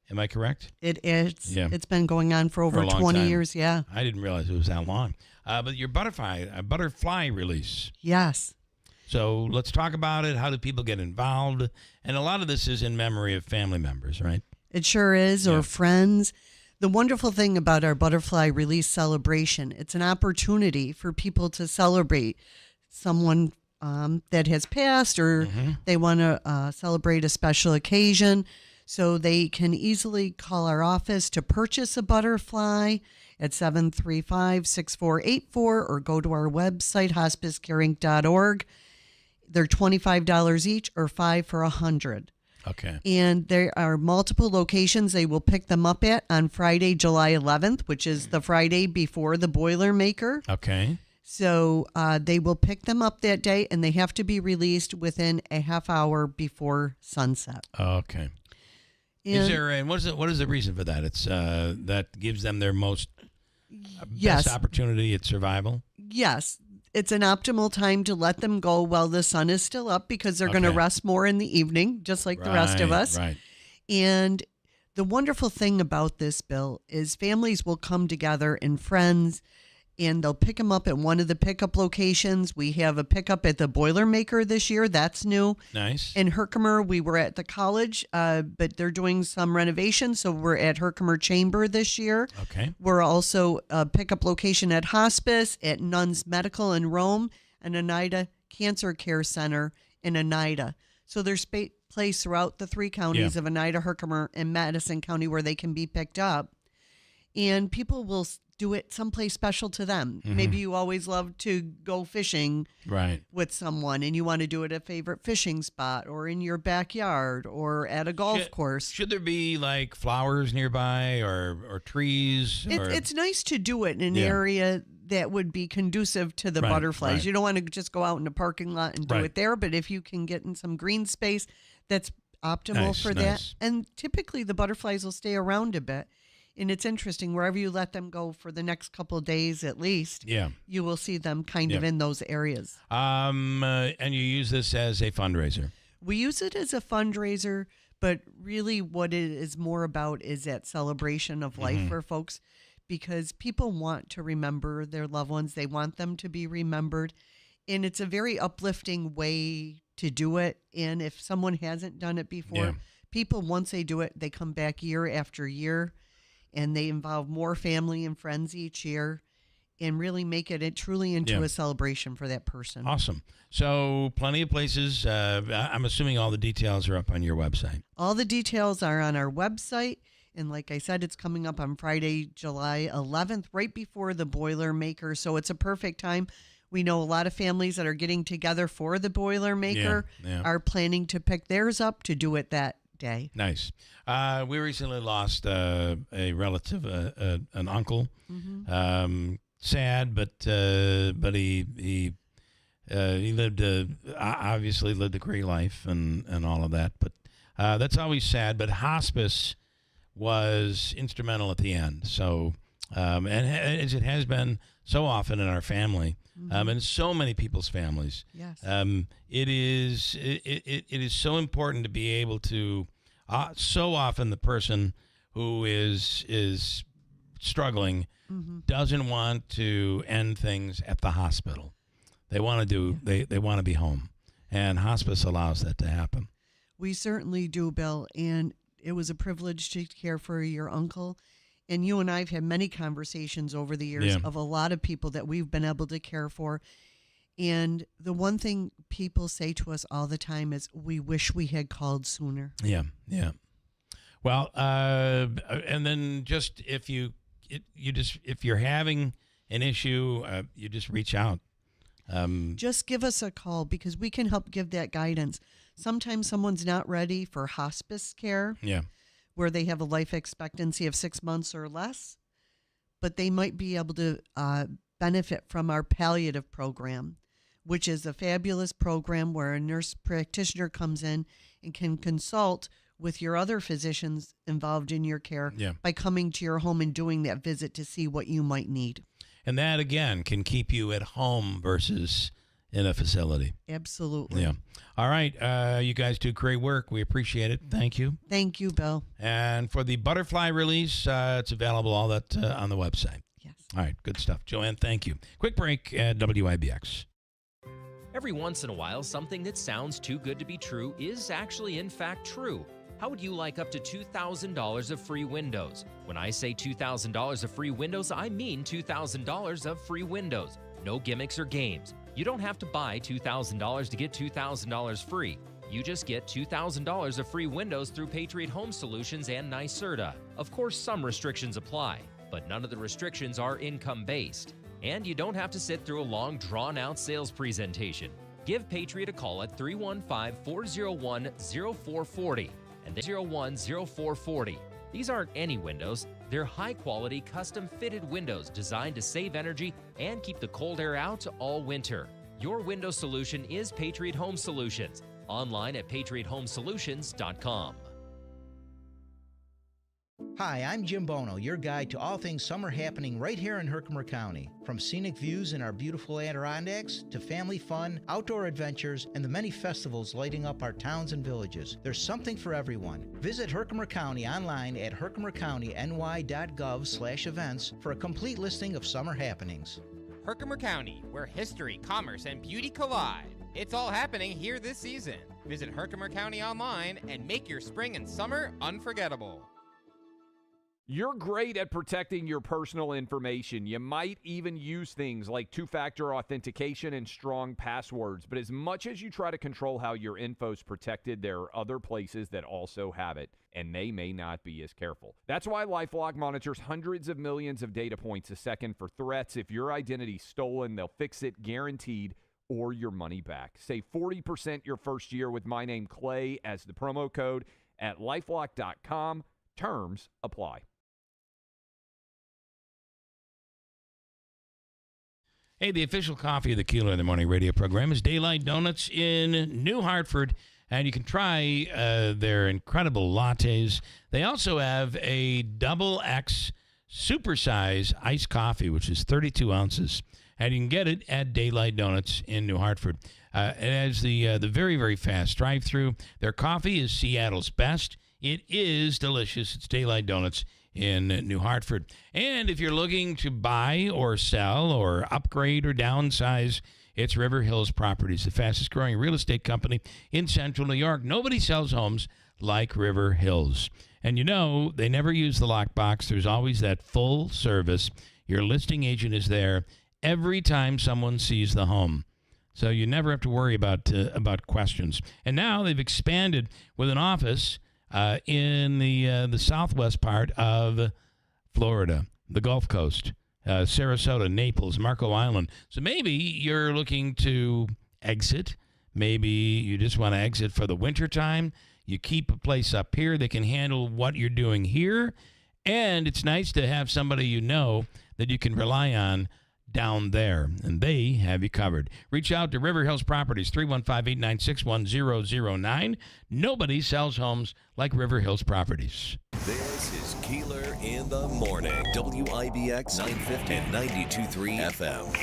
[SPEAKER 1] Am I correct?
[SPEAKER 6] It is.
[SPEAKER 1] Yeah.
[SPEAKER 6] It's been going on for over 20
[SPEAKER 1] time.
[SPEAKER 6] years. Yeah.
[SPEAKER 1] I didn't realize it was that long. But your butterfly release.
[SPEAKER 6] Yes.
[SPEAKER 1] So let's talk about it. How do people get involved? And a lot of this is in memory of family members, right?
[SPEAKER 6] It sure is, or friends. The wonderful thing about our butterfly release celebration, it's an opportunity for people to celebrate someone that has passed, or they want to celebrate a special occasion. So they can easily call our office to purchase a butterfly at 735-6484 or go to our website, hospicecaring.org. They're $25 each or $5 for $100.
[SPEAKER 1] Okay.
[SPEAKER 6] And there are multiple locations they will pick them up at on Friday, July 11th, which is the Friday before the Boilermaker.
[SPEAKER 1] Okay.
[SPEAKER 6] So they will pick them up that day, and they have to be released within a half hour before sunset.
[SPEAKER 1] Okay. And what is the reason for that? It's that gives them their best opportunity at survival?
[SPEAKER 6] Yes. It's an optimal time to let them go while the sun is still up, because they're going to rest more in the evening, just like the rest of us.
[SPEAKER 1] Right.
[SPEAKER 6] And the wonderful thing about this, Bill, is families will come together and friends, and they'll pick them up at one of the pickup locations. We have a pickup at the Boilermaker this year. That's new.
[SPEAKER 1] Nice.
[SPEAKER 6] In Herkimer, we were at the college, but they're doing some renovations, so we're at Herkimer Chamber this year.
[SPEAKER 1] Okay.
[SPEAKER 6] We're also a pickup location at Hospice, at Nuns Medical in Rome, and Oneida Cancer Care Center in Oneida. So there's place throughout the three counties of Oneida, Herkimer, and Madison County where they can be picked up. And people will do it someplace special to them. Maybe you always love to go fishing with someone, and you want to do it at a favorite fishing spot, or in your backyard, or at a golf course.
[SPEAKER 1] Should there be like flowers nearby or trees?
[SPEAKER 6] It's nice to do it in an area that would be conducive to the butterflies.
[SPEAKER 1] Right.
[SPEAKER 6] You don't want to just go out in a parking lot and do it there, but if you can get in some green space, that's optimal for that. And typically the butterflies will stay around a bit. And it's interesting, wherever you let them go for the next couple of days at least, you will see them kind of in those areas.
[SPEAKER 1] And you use this as a fundraiser?
[SPEAKER 6] We use it as a fundraiser, but really what it is more about is that celebration of life for folks, because people want to remember their loved ones. They want them to be remembered. And it's a very uplifting way to do it. And if someone hasn't done it before, people, once they do it, they come back year after year. And they involve more family and friends each year, and really make it truly into a celebration for that person.
[SPEAKER 1] Awesome. So plenty of places. I'm assuming all the details are up on your website.
[SPEAKER 6] All the details are on our website. And like I said, it's coming up on Friday, July 11th, right before the Boilermaker. So it's a perfect time. We know a lot of families that are getting together for the Boilermaker are planning to pick theirs up to do it that day.
[SPEAKER 1] Nice. We recently lost a relative, an uncle. Sad, but he lived obviously lived a great life and all of that. But that's always sad. But Hospice was instrumental at the end. So and as it has been so often in our family, and so many people's families.
[SPEAKER 6] Yes.
[SPEAKER 1] It is so important to be able to. So often the person who is struggling doesn't want to end things at the hospital. They want to they want to be home, and Hospice allows that to happen.
[SPEAKER 6] We certainly do, Bill, and it was a privilege to care for your uncle. And you and I have had many conversations over the years of a lot of people that we've been able to care for. And the one thing people say to us all the time is, we wish we had called sooner.
[SPEAKER 1] Yeah. Well, and then just if you if you're having an issue, you just reach out.
[SPEAKER 6] Just give us a call because we can help give that guidance. Sometimes someone's not ready for hospice care.
[SPEAKER 1] Yeah.
[SPEAKER 6] Where they have a life expectancy of 6 months or less, but they might be able to benefit from our palliative program, which is a fabulous program where a nurse practitioner comes in and can consult with your other physicians involved in your care by coming to your home and doing that visit to see what you might need.
[SPEAKER 1] And that, again, can keep you at home versus in a facility.
[SPEAKER 6] Absolutely.
[SPEAKER 1] Yeah. All right. You guys do great work. We appreciate it. Thank you.
[SPEAKER 6] Thank you, Bill.
[SPEAKER 1] And for the butterfly release, it's available all that on the website.
[SPEAKER 6] Yes.
[SPEAKER 1] All right. Good stuff. Joanne, thank you. Quick break at WIBX.
[SPEAKER 8] Every once in a while, something that sounds too good to be true is actually, in fact, true. How would you like up to $2,000 of free windows? When I say $2,000 of free windows, I mean $2,000 of free windows. No gimmicks or games. You don't have to buy $2,000 to get $2,000 free. You just get $2,000 of free windows through Patriot Home Solutions and NYSERDA. Of course, some restrictions apply, but none of the restrictions are income-based. And you don't have to sit through a long, drawn-out sales presentation. Give Patriot a call at 315-401-0440 and 01-0440. These aren't any windows. They're high-quality, custom-fitted windows designed to save energy and keep the cold air out all winter. Your window solution is Patriot Home Solutions. Online at patriothomesolutions.com.
[SPEAKER 11] Hi, I'm Jim Bono, your guide to all things summer happening right here in Herkimer County. From scenic views in our beautiful Adirondacks to family fun, outdoor adventures, and the many festivals lighting up our towns and villages. There's something for everyone. Visit Herkimer County online at herkimercountyny.gov/events for a complete listing of summer happenings.
[SPEAKER 21] Herkimer County, where history, commerce, and beauty collide. It's all happening here this season. Visit Herkimer County online and make your spring and summer unforgettable.
[SPEAKER 14] You're great at protecting your personal information. You might even use things like two-factor authentication and strong passwords. But as much as you try to control how your info's protected, there are other places that also have it, and they may not be as careful. That's why LifeLock monitors hundreds of millions of data points a second for threats. If your identity's stolen, they'll fix it guaranteed, or your money back. Save 40% your first year with my name Clay as the promo code at LifeLock.com. Terms apply.
[SPEAKER 1] Hey, the official coffee of the Keeler in the Morning radio program is Daylight Donuts in New Hartford, and you can try their incredible lattes. They also have a double X supersize iced coffee, which is 32 ounces, and you can get it at Daylight Donuts in New Hartford. It has the very, very fast drive-through. Their coffee is Seattle's best. It is delicious. It's Daylight Donuts in New Hartford. And if you're looking to buy or sell or upgrade or downsize, it's River Hills Properties, the fastest growing real estate company in central New York. Nobody sells homes like River Hills. And you know, they never use the lockbox. There's always that full service. Your listing agent is there every time someone sees the home. So you never have to worry about questions. And now they've expanded with an office in the southwest part of Florida, the Gulf Coast, Sarasota, Naples, Marco Island. So maybe you're looking to exit. Maybe you just want to exit for the wintertime. You keep a place up here that can handle what you're doing here. And it's nice to have somebody you know that you can rely on down there, and they have you covered. Reach out to River Hills Properties, 315-896-1009. Nobody sells homes like River Hills Properties.
[SPEAKER 23] This is Keeler in the Morning, WIBX 950 and 92.3 FM.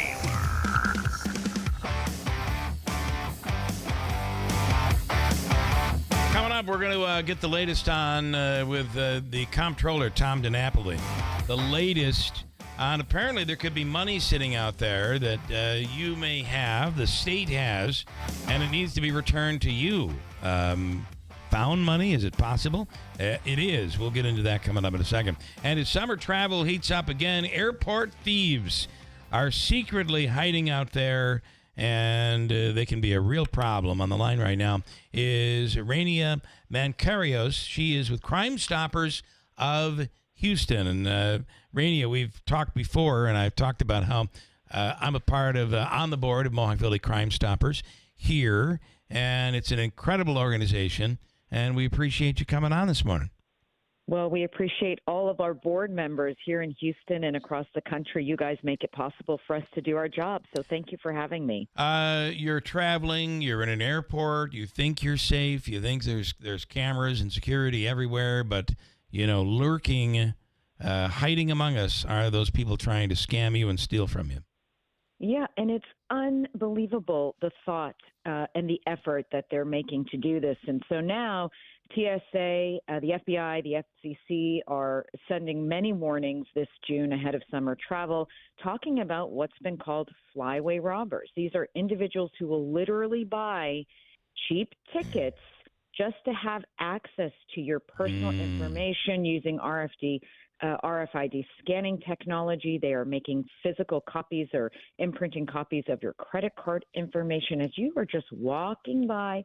[SPEAKER 1] Coming up, we're going to get the latest on with the comptroller, Tom DiNapoli. The latest on apparently there could be money sitting out there that you may have, the state has, and it needs to be returned to you. Found money, is it possible? It is. We'll get into that coming up in a second. And as summer travel heats up again, airport thieves are secretly hiding out there, and they can be a real problem. On the line right now is Irania Mancarios. She is with Crime Stoppers of Houston. And Rainey, we've talked before, and I've talked about how I'm a part of, on the board of Mohawk Valley Crime Stoppers here, and it's an incredible organization, and we appreciate you coming on this morning.
[SPEAKER 2] Well, we appreciate all of our board members here in Houston and across the country. You guys make it possible for us to do our job, so thank you for having me.
[SPEAKER 1] You're traveling, you're in an airport, you think you're safe, you think there's cameras and security everywhere, but, lurking, hiding among us are those people trying to scam you and steal from you.
[SPEAKER 2] Yeah, and it's unbelievable, the thought and the effort that they're making to do this. And so now TSA, the FBI, the FCC are sending many warnings this June ahead of summer travel, talking about what's been called flyway robbers. These are individuals who will literally buy cheap tickets just to have access to your personal information using RFID scanning technology. They are making physical copies or imprinting copies of your credit card information as you are just walking by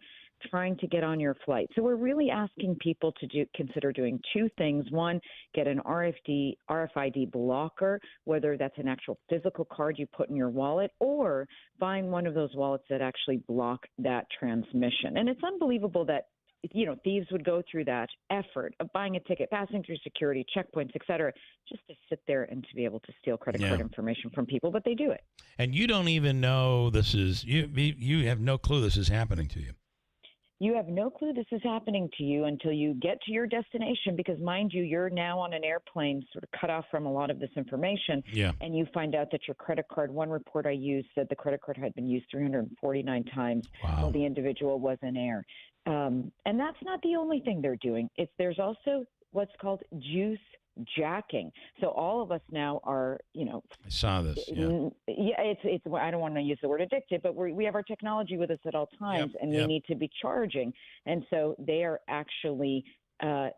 [SPEAKER 2] trying to get on your flight. So we're really asking people to consider doing two things. One, get an RFID blocker, whether that's an actual physical card you put in your wallet, or buying one of those wallets that actually block that transmission. And it's unbelievable that thieves would go through that effort of buying a ticket, passing through security, checkpoints, et cetera, just to sit there and to be able to steal credit card information from people, but they do it.
[SPEAKER 1] And you don't even know this is, you have no clue this is happening to you.
[SPEAKER 2] You have no clue this is happening to you until you get to your destination because, mind you, you're now on an airplane sort of cut off from a lot of this information.
[SPEAKER 1] Yeah.
[SPEAKER 2] And you find out that your credit card, one report I used said the credit card had been used 349 times while the individual was in air. And that's not the only thing they're doing. There's also what's called juice jacking. So all of us now are,
[SPEAKER 1] I saw this.
[SPEAKER 2] Yeah, it's. I don't want to use the word addicted, but we have our technology with us at all times, and we need to be charging. And so they are actually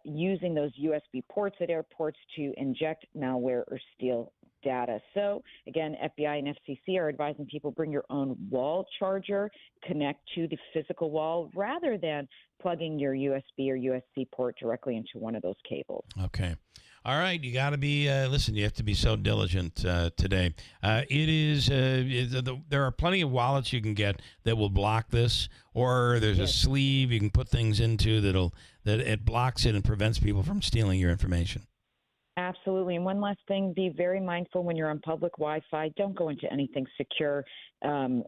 [SPEAKER 2] using those USB ports at airports to inject malware or steal data. So again, FBI and FCC are advising people bring your own wall charger, connect to the physical wall rather than plugging your USB or USB port directly into one of those cables.
[SPEAKER 1] Okay. All right. You got to be, listen, you have to be so diligent today. There are plenty of wallets you can get that will block this, or there's a sleeve you can put things into that it blocks it and prevents people from stealing your information.
[SPEAKER 2] Absolutely. And one last thing, be very mindful when you're on public Wi-Fi. Don't go into anything secure.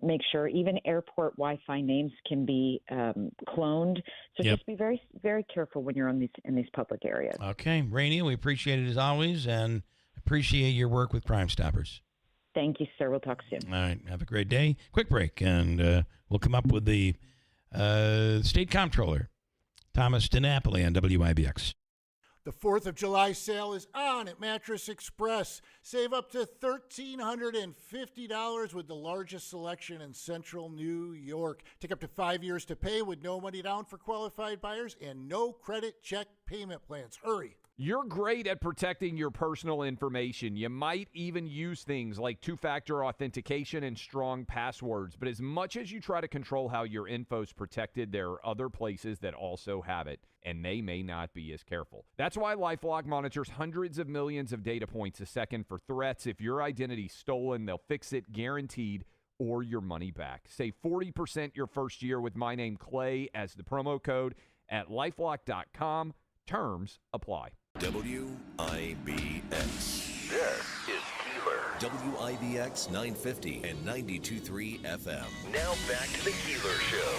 [SPEAKER 2] Make sure even airport Wi-Fi names can be cloned. So just be very, very careful when you're in these public areas.
[SPEAKER 1] Okay. Rainey, we appreciate it as always and appreciate your work with Crime Stoppers.
[SPEAKER 2] Thank you, sir. We'll talk soon.
[SPEAKER 1] All right. Have a great day. Quick break, and we'll come up with the State Comptroller, Thomas DiNapoli on WIBX.
[SPEAKER 7] The 4th of July sale is on at Mattress Express. Save up to $1,350 with the largest selection in central New York. Take up to 5 years to pay with no money down for qualified buyers and no credit check payment plans. Hurry.
[SPEAKER 14] You're great at protecting your personal information. You might even use things like two-factor authentication and strong passwords. But as much as you try to control how your info's protected, there are other places that also have it, and they may not be as careful. That's why LifeLock monitors hundreds of millions of data points a second for threats. If your identity's stolen, they'll fix it guaranteed or your money back. Save 40% your first year with my name Clay as the promo code at LifeLock.com. Terms apply.
[SPEAKER 23] WIBX.
[SPEAKER 16] This is Keeler.
[SPEAKER 23] WIBX 950 and 92.3 FM.
[SPEAKER 16] Now back to the Keeler Show.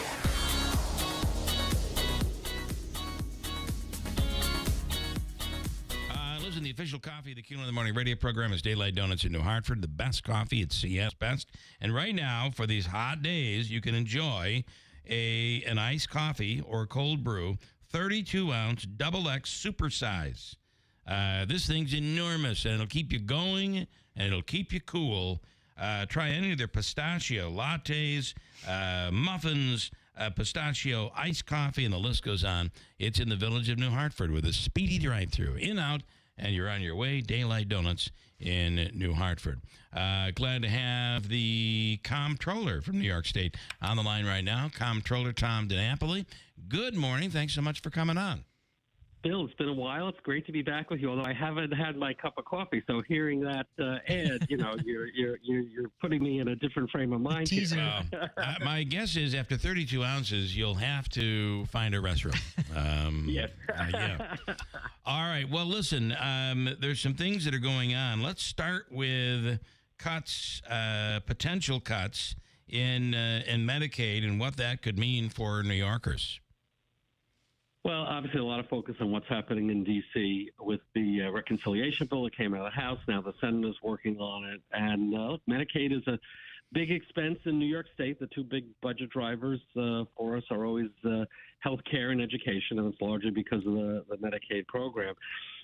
[SPEAKER 1] Listen, the official coffee of the Keeler in the Morning radio program is Daylight Donuts in New Hartford. The best coffee at CS Best. And right now, for these hot days, you can enjoy an iced coffee or cold brew, 32-ounce, XX supersize. This thing's enormous, and it'll keep you going, and it'll keep you cool. Try any of their pistachio lattes, muffins, pistachio iced coffee, and the list goes on. It's in the village of New Hartford with a speedy drive-through. In, out, and you're on your way. Daylight Donuts in New Hartford. Glad to have the Comptroller from New York State on the line right now, Comptroller Tom DiNapoli. Good morning. Thanks so much for coming on.
[SPEAKER 9] Bill, it's been a while. It's great to be back with you. Although I haven't had my cup of coffee, so hearing that ad, you're putting me in a different frame of mind.
[SPEAKER 1] My guess is after 32 ounces, you'll have to find a restroom.
[SPEAKER 9] Yes.
[SPEAKER 1] Yeah. All right. Well, listen. There's some things that are going on. Let's start with cuts, potential cuts in Medicaid, and what that could mean for New Yorkers.
[SPEAKER 9] Well, obviously, a lot of focus on what's happening in D.C. with the reconciliation bill that came out of the House. Now the Senate is working on it. And Medicaid is a big expense in New York State. The two big budget drivers for us are always health care and education, and it's largely because of the Medicaid program.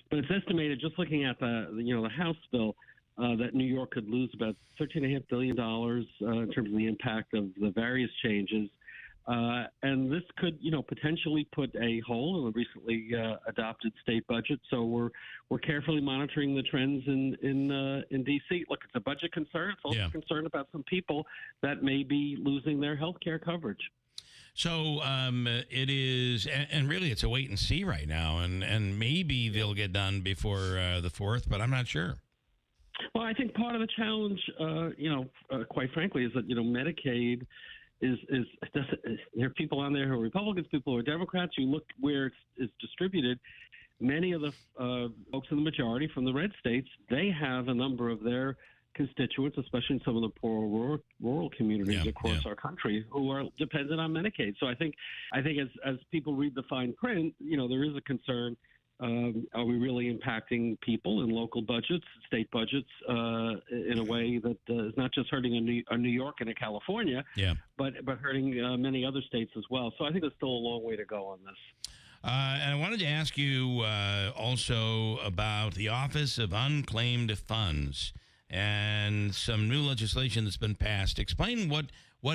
[SPEAKER 9] But it's estimated, just looking at the House bill, that New York could lose about $13.5 billion in terms of the impact of the various changes. And this could, potentially put a hole in the recently adopted state budget. So we're carefully monitoring the trends in D.C. Look, it's a budget concern. It's also a concern about some people that may be losing their health care coverage.
[SPEAKER 1] So it is, and really it's a wait and see right now. And maybe they'll get done before the 4th, but I'm not sure.
[SPEAKER 9] Well, I think part of the challenge, quite frankly, is that, Medicaid there are people on there who are Republicans, people who are Democrats. You look where it's distributed. Many of the folks in the majority from the red states, they have a number of their constituents, especially in some of the poor rural communities across our country, who are dependent on Medicaid. So I think as people read the fine print, there is a concern. Are we really impacting people in local budgets, state budgets, in a way that is not just hurting a New York and a California, but hurting many other states as well? So I think there's still a long way to go on this.
[SPEAKER 1] And I wanted to ask you also about the Office of Unclaimed Funds and some new legislation that's been passed. Explain what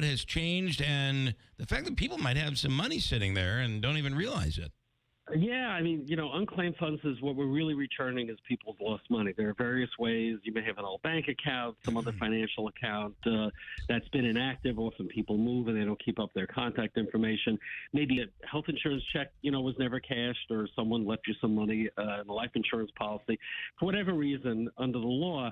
[SPEAKER 1] has changed and the fact that people might have some money sitting there and don't even realize it.
[SPEAKER 9] Yeah, I mean, unclaimed funds is what we're really returning is people's lost money. There are various ways. You may have an old bank account, some other financial account that's been inactive. Often people move and they don't keep up their contact information. Maybe a health insurance check, was never cashed, or someone left you some money in a life insurance policy. For whatever reason, under the law,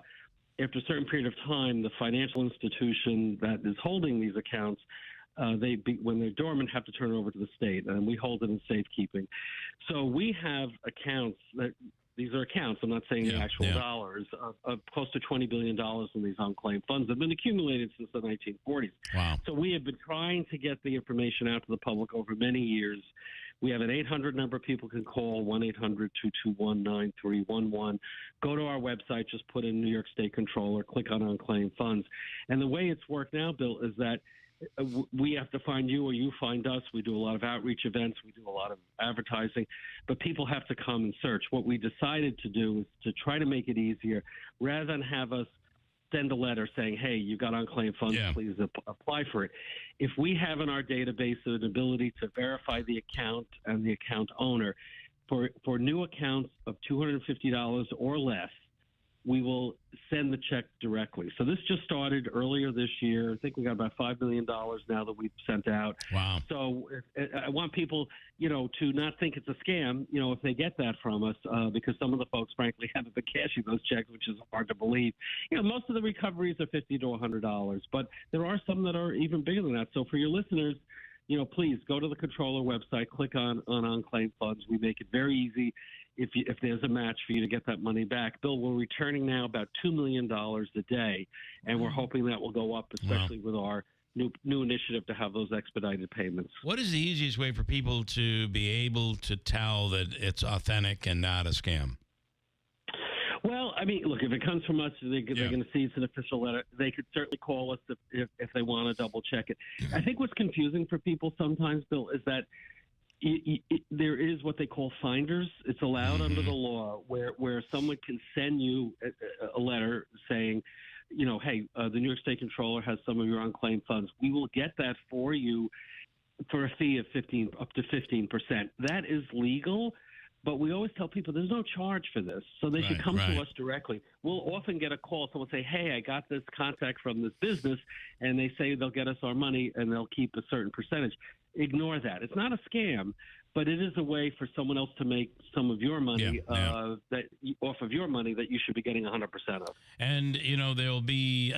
[SPEAKER 9] after a certain period of time, the financial institution that is holding these accounts, when they're dormant, have to turn it over to the state, and we hold it in safekeeping. So we have accounts these are accounts. I'm not saying the actual dollars of close to $20 billion in these unclaimed funds that have been accumulated since the 1940s.
[SPEAKER 1] Wow!
[SPEAKER 9] So we have been trying to get the information out to the public over many years. We have an 800 number people can call, 1-800-221-9311. Go to our website, just put in New York State Controller, click on unclaimed funds. And the way it's worked now, Bill, is that we have to find you or you find us. We do a lot of outreach events. We do a lot of advertising, but people have to come and search. What we decided to do is to try to make it easier rather than have us send a letter saying, hey, you got unclaimed funds, please apply for it. If we have in our database an ability to verify the account and the account owner for new accounts of $250 or less, we will send the check directly. So this just started earlier this year. I think we got about $5 million now that we've sent out.
[SPEAKER 1] Wow.
[SPEAKER 9] So I want people, to not think it's a scam, if they get that from us, because some of the folks, frankly, haven't been cashing those checks, which is hard to believe. Most of the recoveries are $50 to $100, but there are some that are even bigger than that. So for your listeners, please go to the Controller website, click on unclaimed funds. We make it very easy. If there's a match for you to get that money back. Bill, we're returning now about $2 million a day, and we're hoping that will go up, especially with our new initiative to have those expedited payments.
[SPEAKER 1] What is the easiest way for people to be able to tell that it's authentic and not a scam?
[SPEAKER 9] Well, I mean, look, if it comes from us, they're going to see it's an official letter. They could certainly call us if they want to double check it. I think what's confusing for people sometimes, Bill, is that there is what they call finders. It's allowed under the law where someone can send you a letter saying, hey, the New York State Controller has some of your unclaimed funds. We will get that for you for a fee of up to 15%. That is legal, but we always tell people there's no charge for this, so they should come to us directly. We'll often get a call. Someone say, hey, I got this contact from this business, and they say they'll get us our money and they'll keep a certain percentage. Ignore that. It's not a scam, but it is a way for someone else to make some of your money that off of your money that you should be getting 100% of.
[SPEAKER 1] And, there will be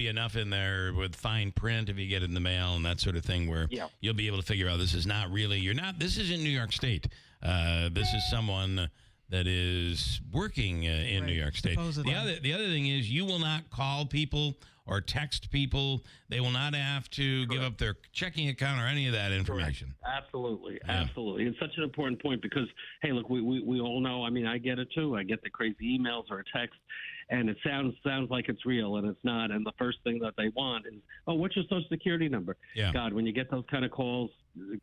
[SPEAKER 1] enough in there with fine print if you get it in the mail and that sort of thing where you'll be able to figure out this is not really, this isn't New York State. This is someone that is working in New York State. The other thing is you will not call people or text people. They will not have to give up their checking account or any of that information.
[SPEAKER 9] Absolutely. It's such an important point because, hey, look, we all know, I mean, I get it too. I get the crazy emails or a text, and it sounds like it's real, and it's not. And the first thing that they want is, oh, what's your Social Security number?
[SPEAKER 1] Yeah.
[SPEAKER 9] God, when you get those kind of calls,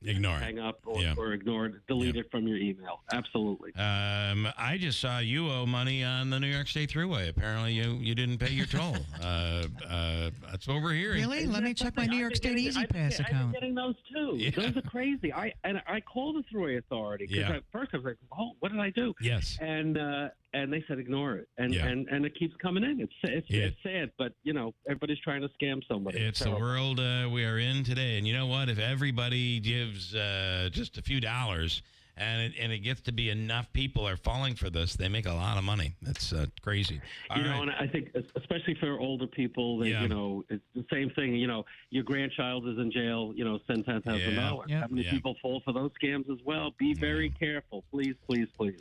[SPEAKER 1] ignore it.
[SPEAKER 9] Hang up or ignore it. Delete it from your email. Absolutely.
[SPEAKER 1] I just saw you owe money on the New York State Thruway. Apparently, you didn't pay your toll. That's what we're hearing.
[SPEAKER 15] Really? Let me check my New York State Easy Pass account.
[SPEAKER 9] I've been getting those too.
[SPEAKER 1] Yeah.
[SPEAKER 9] Those are crazy. I called the Thruway Authority because at first I was like, oh, what did I do?
[SPEAKER 1] Yes.
[SPEAKER 9] And they said ignore it, and it keeps coming in. It's sad, but everybody's trying to scam somebody.
[SPEAKER 1] It's the world we are in today, and you know what? If everybody gives just a few dollars, and it gets to be enough people are falling for this, they make a lot of money. That's crazy.
[SPEAKER 9] And I think especially for older people, it's the same thing. Your grandchild is in jail. Send $10,000. How many people fall for those scams as well? Be very careful, please, please, please.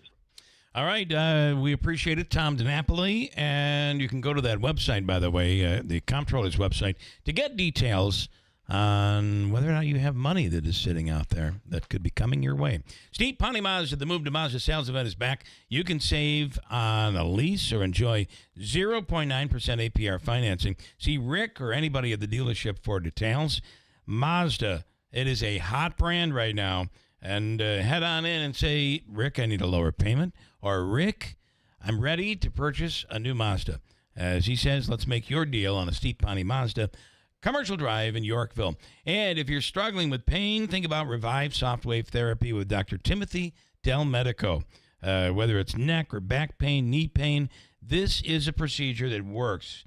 [SPEAKER 1] All right, we appreciate it, Tom DiNapoli, and you can go to that website, by the way, the Comptroller's website, to get details on whether or not you have money that is sitting out there that could be coming your way. Steve Pawnee Mazda, the Move to Mazda sales event is back. You can save on a lease or enjoy 0.9% APR financing. See Rick or anybody at the dealership for details. Mazda, it is a hot brand right now. And head on in and say, Rick, I need a lower payment. Or, Rick, I'm ready to purchase a new Mazda. As he says, let's make your deal on a Steve Pawnee Mazda Commercial Drive in Yorkville. And if you're struggling with pain, think about Revive Softwave Therapy with Dr. Timothy Del Medico. Whether it's neck or back pain, knee pain, this is a procedure that works.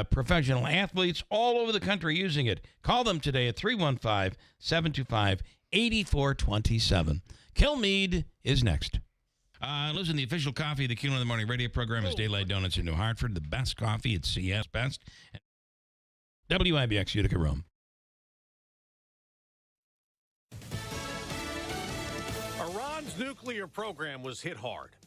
[SPEAKER 1] Professional athletes all over the country using it. Call them today at 315-725-8427. Kilmeade is next. Listen, the official coffee of the Keeler in the Morning radio program is Daylight Donuts in New Hartford. The best coffee at CS Best. WIBX Utica Rome.
[SPEAKER 17] Iran's nuclear program was hit hard.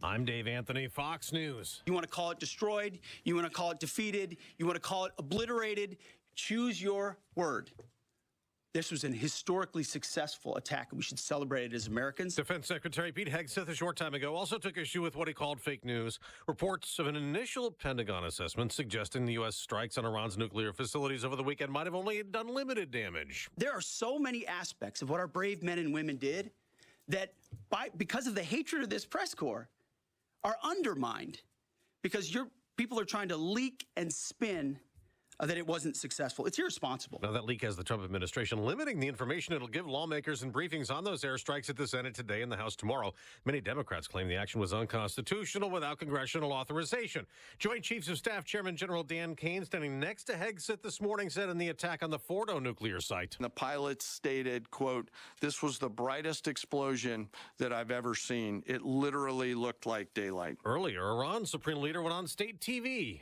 [SPEAKER 17] I'm Dave Anthony, Fox News.
[SPEAKER 18] You want to call it destroyed? You want to call it defeated? You want to call it obliterated? Choose your word. This was an historically successful attack, and we should celebrate it as Americans.
[SPEAKER 17] Defense Secretary Pete Hegseth a short time ago also took issue with what he called fake news. Reports of an initial Pentagon assessment suggesting the U.S. strikes on Iran's nuclear facilities over the weekend might have only done limited damage.
[SPEAKER 18] There are so many aspects of what our brave men and women did that, because of the hatred of this press corps, are undermined because people are trying to leak and spin that it wasn't successful. It's irresponsible.
[SPEAKER 17] Now, that leak has the Trump administration limiting the information it'll give lawmakers in briefings on those airstrikes at the Senate today and the House tomorrow. Many Democrats claim the action was unconstitutional without congressional authorization. Joint Chiefs of Staff Chairman General Dan Kane, standing next to Hegseth this morning, said in the attack on the Fordo nuclear site.
[SPEAKER 19] The pilots stated, quote, "This was the brightest explosion that I've ever seen. It literally looked like daylight."
[SPEAKER 17] Earlier, Iran's supreme leader went on state TV,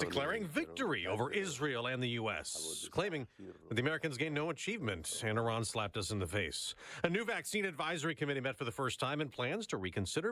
[SPEAKER 17] declaring victory over Israel and the U.S., claiming that the Americans gained no achievement and Iran slapped us in the face. A new vaccine advisory committee met for the first time and plans to reconsider